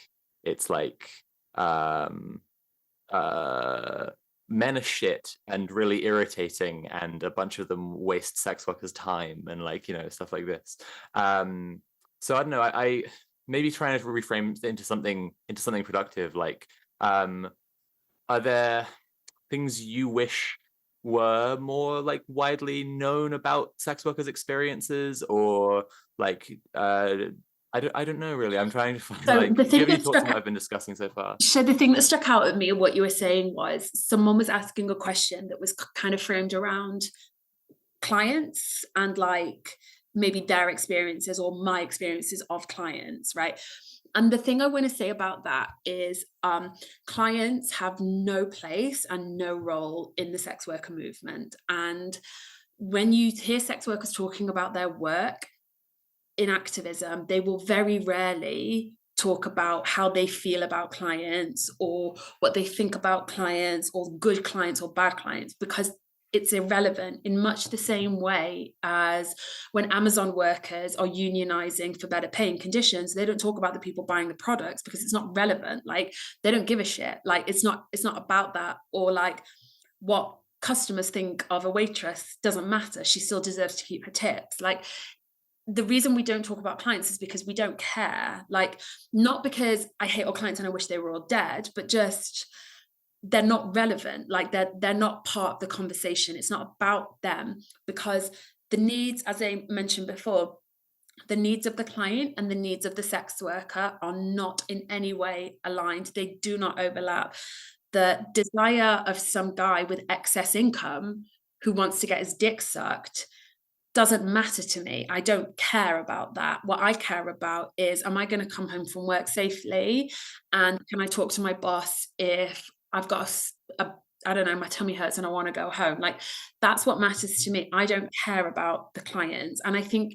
men are shit and really irritating, and a bunch of them waste sex workers' time, and like, you know, stuff like this. So I don't know, I maybe trying to reframe into something productive, like are there things you wish were more like widely known about sex workers' experiences, or like I don't know really. I'm trying to find, so like, the do thing you have any that thoughts on struck what I've been discussing so far? So the thing that struck out at me and what you were saying was, someone was asking a question that was kind of framed around clients and like maybe their experiences or my experiences of clients, right? And the thing I want to say about that is clients have no place and no role in the sex worker movement. And when you hear sex workers talking about their work in activism, they will very rarely talk about how they feel about clients or what they think about clients or good clients or bad clients, because it's irrelevant in much the same way as when Amazon workers are unionizing for better pay and conditions. They don't talk about the people buying the products because it's not relevant. Like, they don't give a shit. Like, it's not about that. Or like what customers think of a waitress doesn't matter. She still deserves to keep her tips. Like, the reason we don't talk about clients is because we don't care. Like, not because I hate our clients and I wish they were all dead, but just they're not relevant. Like, they're not part of the conversation. It's not about them, because the needs, as I mentioned before, the needs of the client and the needs of the sex worker are not in any way aligned. They do not overlap. The desire of some guy with excess income who wants to get his dick sucked doesn't matter to me. I don't care about that. What I care about is, am I going to come home from work safely? And can I talk to my boss if I've got I don't know, my tummy hurts and I want to go home? Like, that's what matters to me. I don't care about the clients. And I think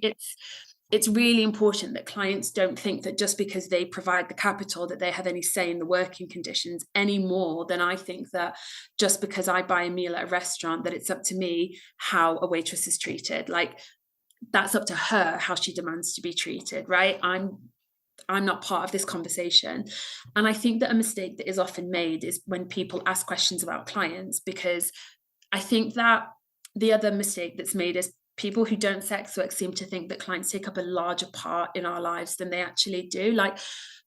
it's really important that clients don't think that just because they provide the capital that they have any say in the working conditions, any more than I think that just because I buy a meal at a restaurant that it's up to me how a waitress is treated. Like, that's up to her how she demands to be treated, right? I'm not part of this conversation. And I think that a mistake that is often made is when people ask questions about clients, because I think that the other mistake that's made is people who don't sex work seem to think that clients take up a larger part in our lives than they actually do. Like,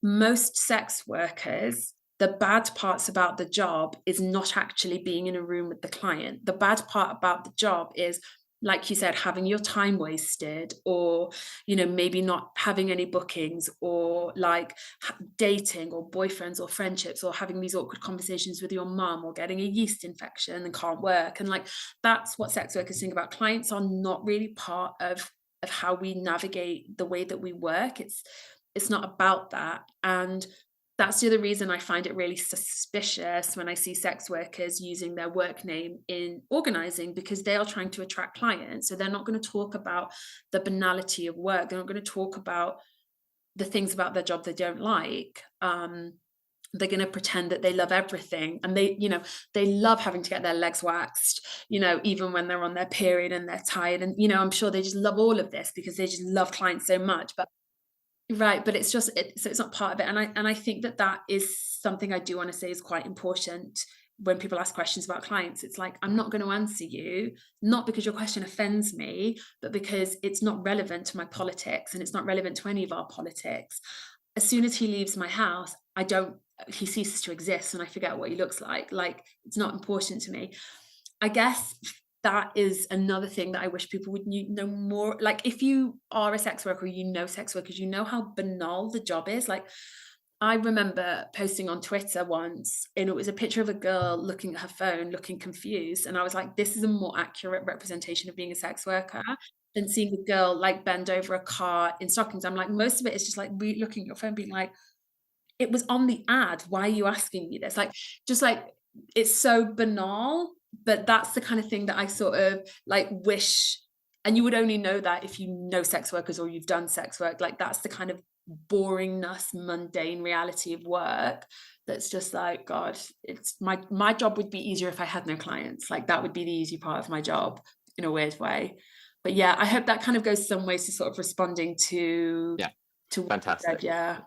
most sex workers, the bad parts about the job is not actually being in a room with the client. The bad part about the job is, like you said, having your time wasted, or, you know, maybe not having any bookings, or like dating or boyfriends or friendships, or having these awkward conversations with your mum, or getting a yeast infection and can't work. And like, that's what sex workers think about. Clients are not really part of how we navigate the way that we work. It's not about that. And that's the other reason I find it really suspicious when I see sex workers using their work name in organizing, because they are trying to attract clients. So they're not going to talk about the banality of work. They're not going to talk about the things about their job they don't like. They're going to pretend that they love everything, and they love having to get their legs waxed, even when they're on their period and they're tired. And, I'm sure they just love all of this because they just love clients so much. But right, but it's just so it's not part of it. And I think that is something I do want to say is quite important when people ask questions about clients. It's like, I'm not going to answer you, not because your question offends me, but because it's not relevant to my politics, and it's not relevant to any of our politics. As soon as he leaves my house, he ceases to exist, and I forget what he looks like. Like, it's not important to me. I guess that is another thing that I wish people would know more. Like, if you are a sex worker, sex workers, how banal the job is. Like, I remember posting on Twitter once, and it was a picture of a girl looking at her phone, looking confused. And I was like, this is a more accurate representation of being a sex worker than seeing a girl like bend over a car in stockings. I'm like, most of it is just like looking at your phone, being like, it was on the ad. Why are you asking me this? Like, just like, it's so banal. But that's the kind of thing that I sort of like wish, and you would only know that if you know sex workers or you've done sex work. Like, that's the kind of boringness, mundane reality of work that's just like, God, it's my job would be easier if I had no clients. Like, that would be the easy part of my job in a weird way. But yeah, I hope that kind of goes some ways to sort of responding to fantastic. Yeah.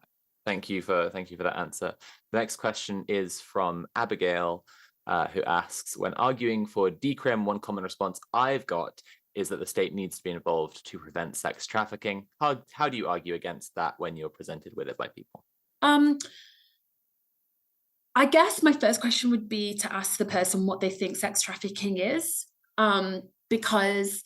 Thank you for that answer. The next question is from Abigail, who asks, when arguing for decrim, one common response I've got is that the state needs to be involved to prevent sex trafficking. How do you argue against that when you're presented with it by people? I guess my first question would be to ask the person what they think sex trafficking is, because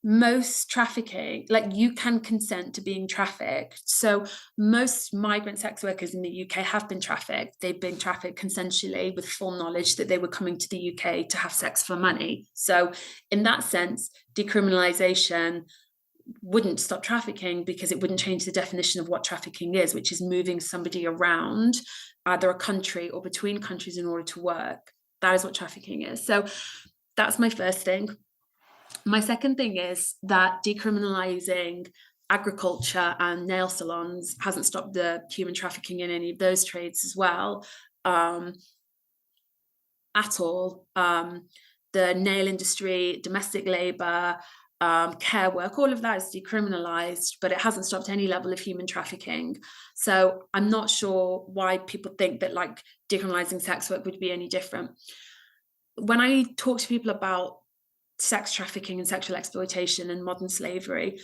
most trafficking, like, you can consent to being trafficked. So most migrant sex workers in the UK have been trafficked. They've been trafficked consensually with full knowledge that they were coming to the UK to have sex for money. So in that sense, decriminalization wouldn't stop trafficking, because it wouldn't change the definition of what trafficking is, which is moving somebody around either a country or between countries in order to work. That is what trafficking is. So that's my first thing. My second thing is that decriminalizing agriculture and nail salons hasn't stopped the human trafficking in any of those trades as well, at all. the nail industry, domestic labor, care work, all of that is decriminalized, but it hasn't stopped any level of human trafficking. So I'm not sure why people think that like decriminalizing sex work would be any different. When I talk to people about sex trafficking and sexual exploitation and modern slavery,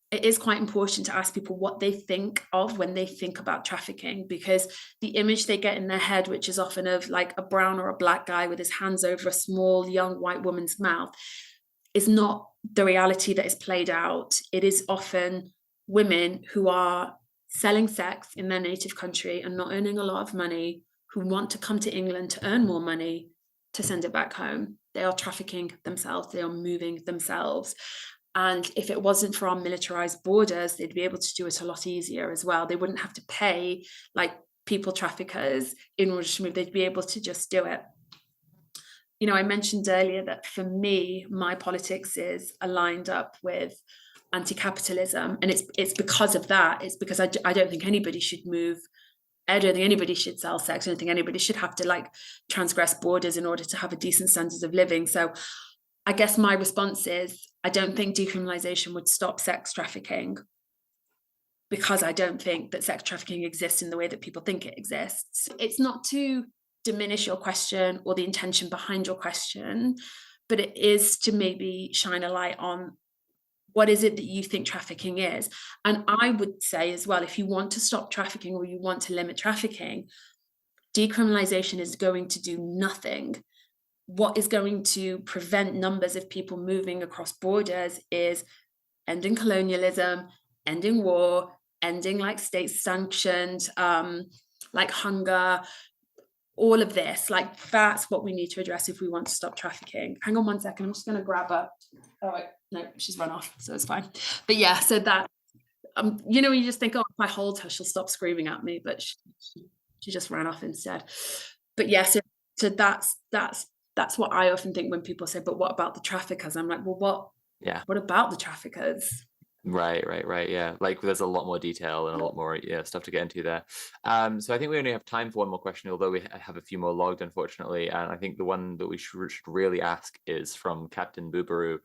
it is quite important to ask people what they think of when they think about trafficking, because the image they get in their head, which is often of like a brown or a black guy with his hands over a small young white woman's mouth, is not the reality that is played out. It is often women who are selling sex in their native country and not earning a lot of money, who want to come to England to earn more money to send it back home. They are trafficking themselves, they are moving themselves. And if it wasn't for our militarized borders, they'd be able to do it a lot easier as well. They wouldn't have to pay like people traffickers in order to move, they'd be able to just do it. You know, I mentioned earlier that for me, my politics is aligned up with anti-capitalism. And it's because of that. It's because I don't think anybody should move. I don't think anybody should sell sex. I don't think anybody should have to like transgress borders in order to have a decent standard of living. So I guess my response is, I don't think decriminalization would stop sex trafficking, because I don't think that sex trafficking exists in the way that people think it exists. It's not to diminish your question or the intention behind your question, but it is to maybe shine a light on what is it that you think trafficking is. And I would say as well, if you want to stop trafficking or you want to limit trafficking, decriminalization is going to do nothing. What is going to prevent numbers of people moving across borders is ending colonialism, ending war, ending like state-sanctioned, like hunger, all of this. Like that's what we need to address if we want to stop trafficking. Hang on one second, I'm just going to grab up. Oh wait, no, she's run off, so it's fine. But yeah, so that, you know, you just think, oh, if I hold her, she'll stop screaming at me, but she just ran off instead. But yeah, so that's what I often think when people say, but what about the traffickers? I'm like, well, what about the traffickers? Right. Yeah, like there's a lot more detail and a lot more stuff to get into there. So I think we only have time for one more question, although we have a few more logged, unfortunately. And I think the one that we should really ask is from Captain Boobaroo.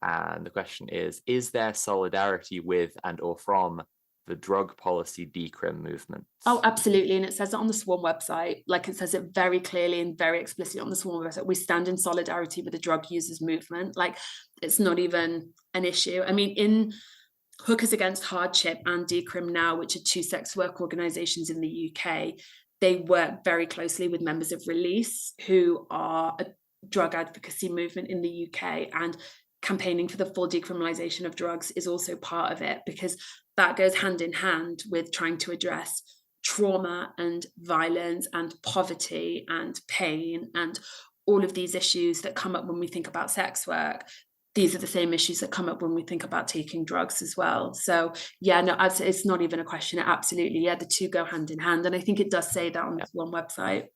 And the question is there solidarity with and or from the drug policy decrim movement? Oh, absolutely. And it says it on the SWARM website. Like it says it very clearly and very explicitly on the SWARM website. We stand in solidarity with the drug users movement. Like it's not even an issue. I mean, in Hookers Against Hardship and Decrim Now, which are two sex work organisations in the UK, they work very closely with members of Release, who are a drug advocacy movement in the UK, and campaigning for the full decriminalisation of drugs is also part of it, because that goes hand in hand with trying to address trauma and violence and poverty and pain and all of these issues that come up when we think about sex work. These are the same issues that come up when we think about taking drugs as well. So yeah, no, it's not even a question. Absolutely, yeah, the two go hand in hand. And I think it does say that on this one website.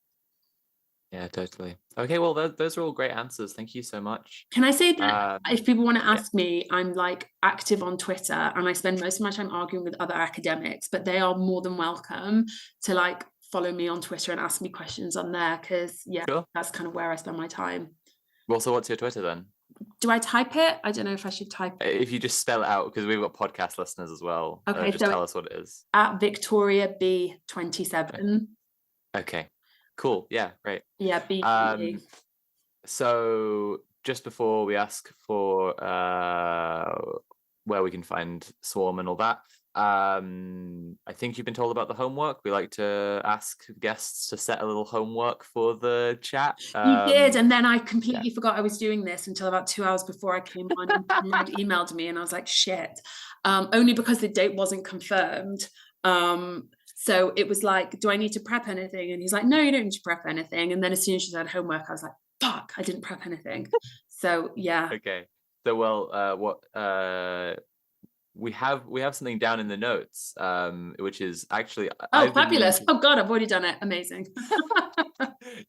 Yeah, totally. Okay, well, those are all great answers. Thank you so much. Can I say that if people want to ask me, I'm like active on Twitter and I spend most of my time arguing with other academics, but they are more than welcome to like follow me on Twitter and ask me questions on there, because that's kind of where I spend my time. Well, so what's your Twitter then? Do I type it? I don't know if I should type it. If you just spell it out, because we've got podcast listeners as well. Okay, just tell us what it is. At Victoria B27. Okay, cool. Yeah, great. Yeah, B. So just before we ask for where we can find Swarm and all that, I think you've been told about the homework. We like to ask guests to set a little homework for the chat. You did, and then I completely forgot I was doing this until about 2 hours before I came on, and Conrad emailed me and I was like, shit, only because the date wasn't confirmed. So it was like, do I need to prep anything? And he's like, no, you don't need to prep anything. And then as soon as she said homework, I was like, fuck, I didn't prep anything. So yeah. Okay. So well, we have something down in the notes, which is actually fabulous. Oh god, I've already done it. Amazing.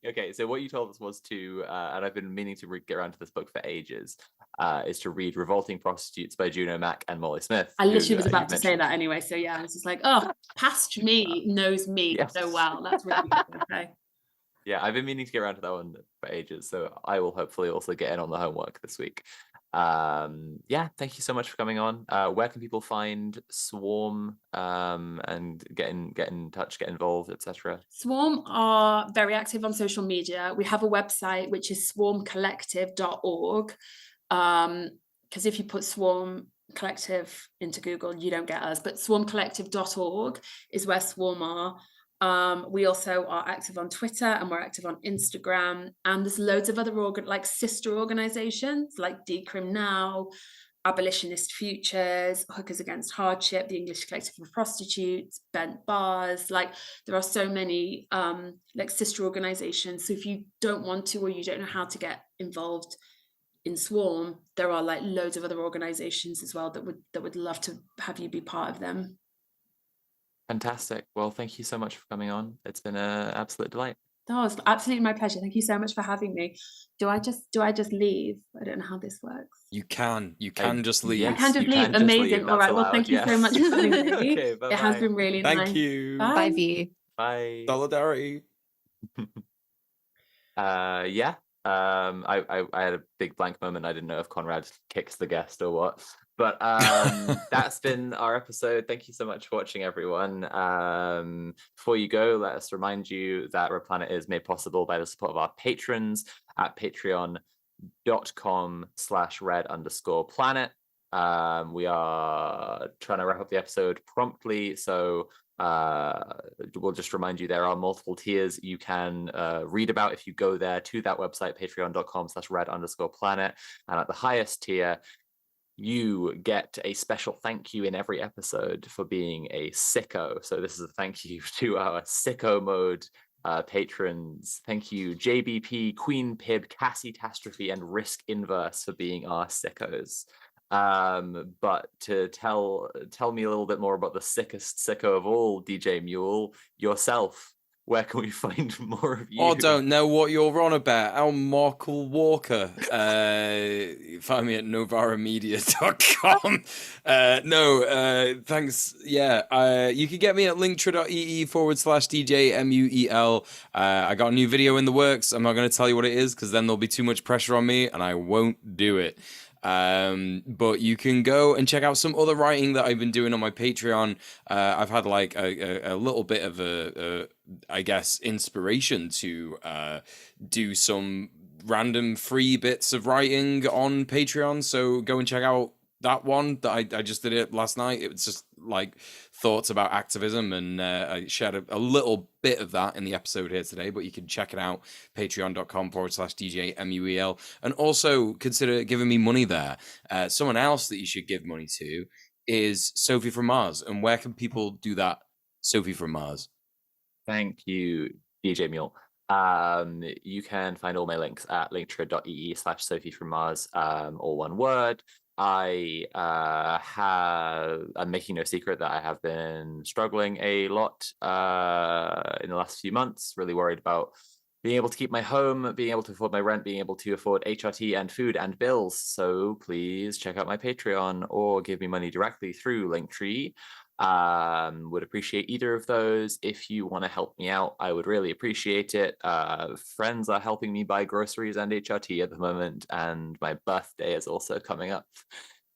Okay, so what you told us was to and I've been meaning to get around to this book for ages, is to read Revolting Prostitutes by Juno Mack and Molly Smith. I literally was about to say that anyway, so yeah, I was just like, oh, past me knows me so well. That's really good. Okay. Yeah, I've been meaning to get around to that one for ages, so I will hopefully also get in on the homework this week. Yeah, thank you so much for coming on. Where can people find Swarm and get in touch, get involved, etc.? Swarm are very active on social media. We have a website which is swarmcollective.org. Because if you put Swarm Collective into Google, you don't get us, but swarmcollective.org is where Swarm are. We also are active on Twitter and we're active on Instagram, and there's loads of other like sister organizations like Decrim Now, Abolitionist Futures, Hookers Against Hardship, the English Collective of Prostitutes, Bent Bars. Like there are so many like sister organizations. So if you don't want to, or you don't know how to get involved in Swarm, there are like loads of other organizations as well that would love to have you be part of them. Fantastic. Well, thank you so much for coming on. It's been an absolute delight. Oh, it's absolutely my pleasure. Thank you so much for having me. Do I just leave? I don't know how this works. You can just leave. I can just you leave. can just Amazing. leave. All That's right. Well, allowed, thank you so yes. much for having me. Okay, It has bye-bye. been really nice. Thank you. Bye. Bye, V. Bye. Solidarity. Yeah. I had a big blank moment. I didn't know if Conrad kicks the guest or what. But that's been our episode. Thank you so much for watching, everyone. Before you go, let us remind you that Red Planet is made possible by the support of our patrons at patreon.com/red_planet. We are trying to wrap up the episode promptly, so we'll just remind you there are multiple tiers you can read about if you go there to that website, patreon.com/red_planet. And at the highest tier, you get a special thank you in every episode for being a sicko. So this is a thank you to our sicko mode patrons. Thank you, JBP, Queen Pib, Cassie Tastrophe, and Risk Inverse for being our sickos. But to tell me a little bit more about the sickest sicko of all, DJ Mule, yourself. Where can we find more of you? I don't know what you're on about. I'm Michael Walker. Find me at novaramedia.com. Thanks. Yeah, you can get me at linktree.ee/DJ MUEL. I got a new video in the works. I'm not going to tell you what it is because then there'll be too much pressure on me and I won't do it. But you can go and check out some other writing that I've been doing on my Patreon. I've had like a little bit of I guess, inspiration to do some random free bits of writing on Patreon. So go and check out that one that I just did it last night. It was just like thoughts about activism, and I shared a little bit of that in the episode here today, but you can check it out, patreon.com/DJ MUEL, and also consider giving me money there. Someone else that you should give money to is Sophie from Mars. And where can people do that, Sophie from Mars? Thank you, DJ Mule. You can find all my links at linktree.ee/Sophie from Mars, all one word. I'm making no secret that I have been struggling a lot in the last few months, really worried about being able to keep my home, being able to afford my rent, being able to afford HRT and food and bills. So please check out my Patreon or give me money directly through Linktree. Would appreciate either of those. If you want to help me out, I would really appreciate it. Friends are helping me buy groceries and HRT at the moment, and my birthday is also coming up.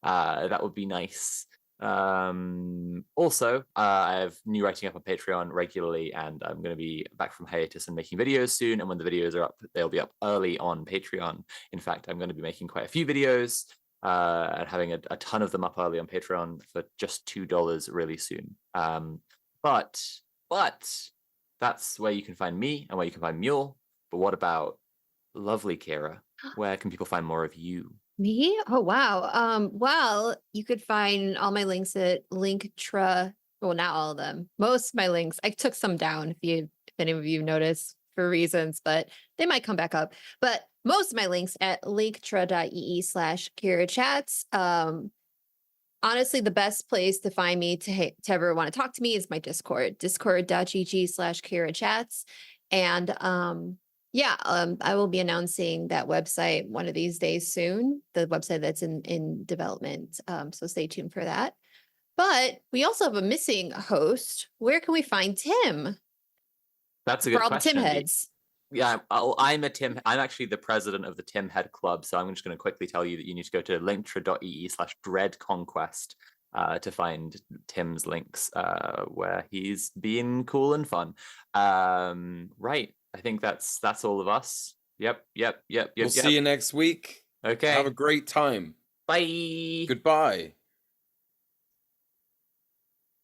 That would be nice. Also, I have new writing up on Patreon regularly, and I'm going to be back from hiatus and making videos soon. And when the videos are up, they'll be up early on Patreon. In fact, I'm going to be making quite a few videos and having a ton of them up early on Patreon for just $2 really soon. But that's where you can find me and where you can find Mule. But what about lovely Kira? Where can people find more of you? Me? Oh, wow. Well, you could find all my links at Linktree. Well, not all of them. Most of my links. I took some down if any of you notice for reasons, but they might come back up. But most of my links at linktree.ee/KiraChats. Honestly, the best place to find me to ever want to talk to me is my Discord, discord.gg/KiraChats. And I will be announcing that website one of these days soon, the website that's in development. So stay tuned for that. But we also have a missing host. Where can we find Tim? That's a For good all the question. Tim heads. Yeah, I'm actually the president of the Tim Head Club, so I'm just going to quickly tell you that you need to go to linktree.ee/dreadconquest to find Tim's links where he's being cool and fun. Right, I think that's all of us. Yep. We'll see you next week. Okay. Have a great time. Bye. Goodbye.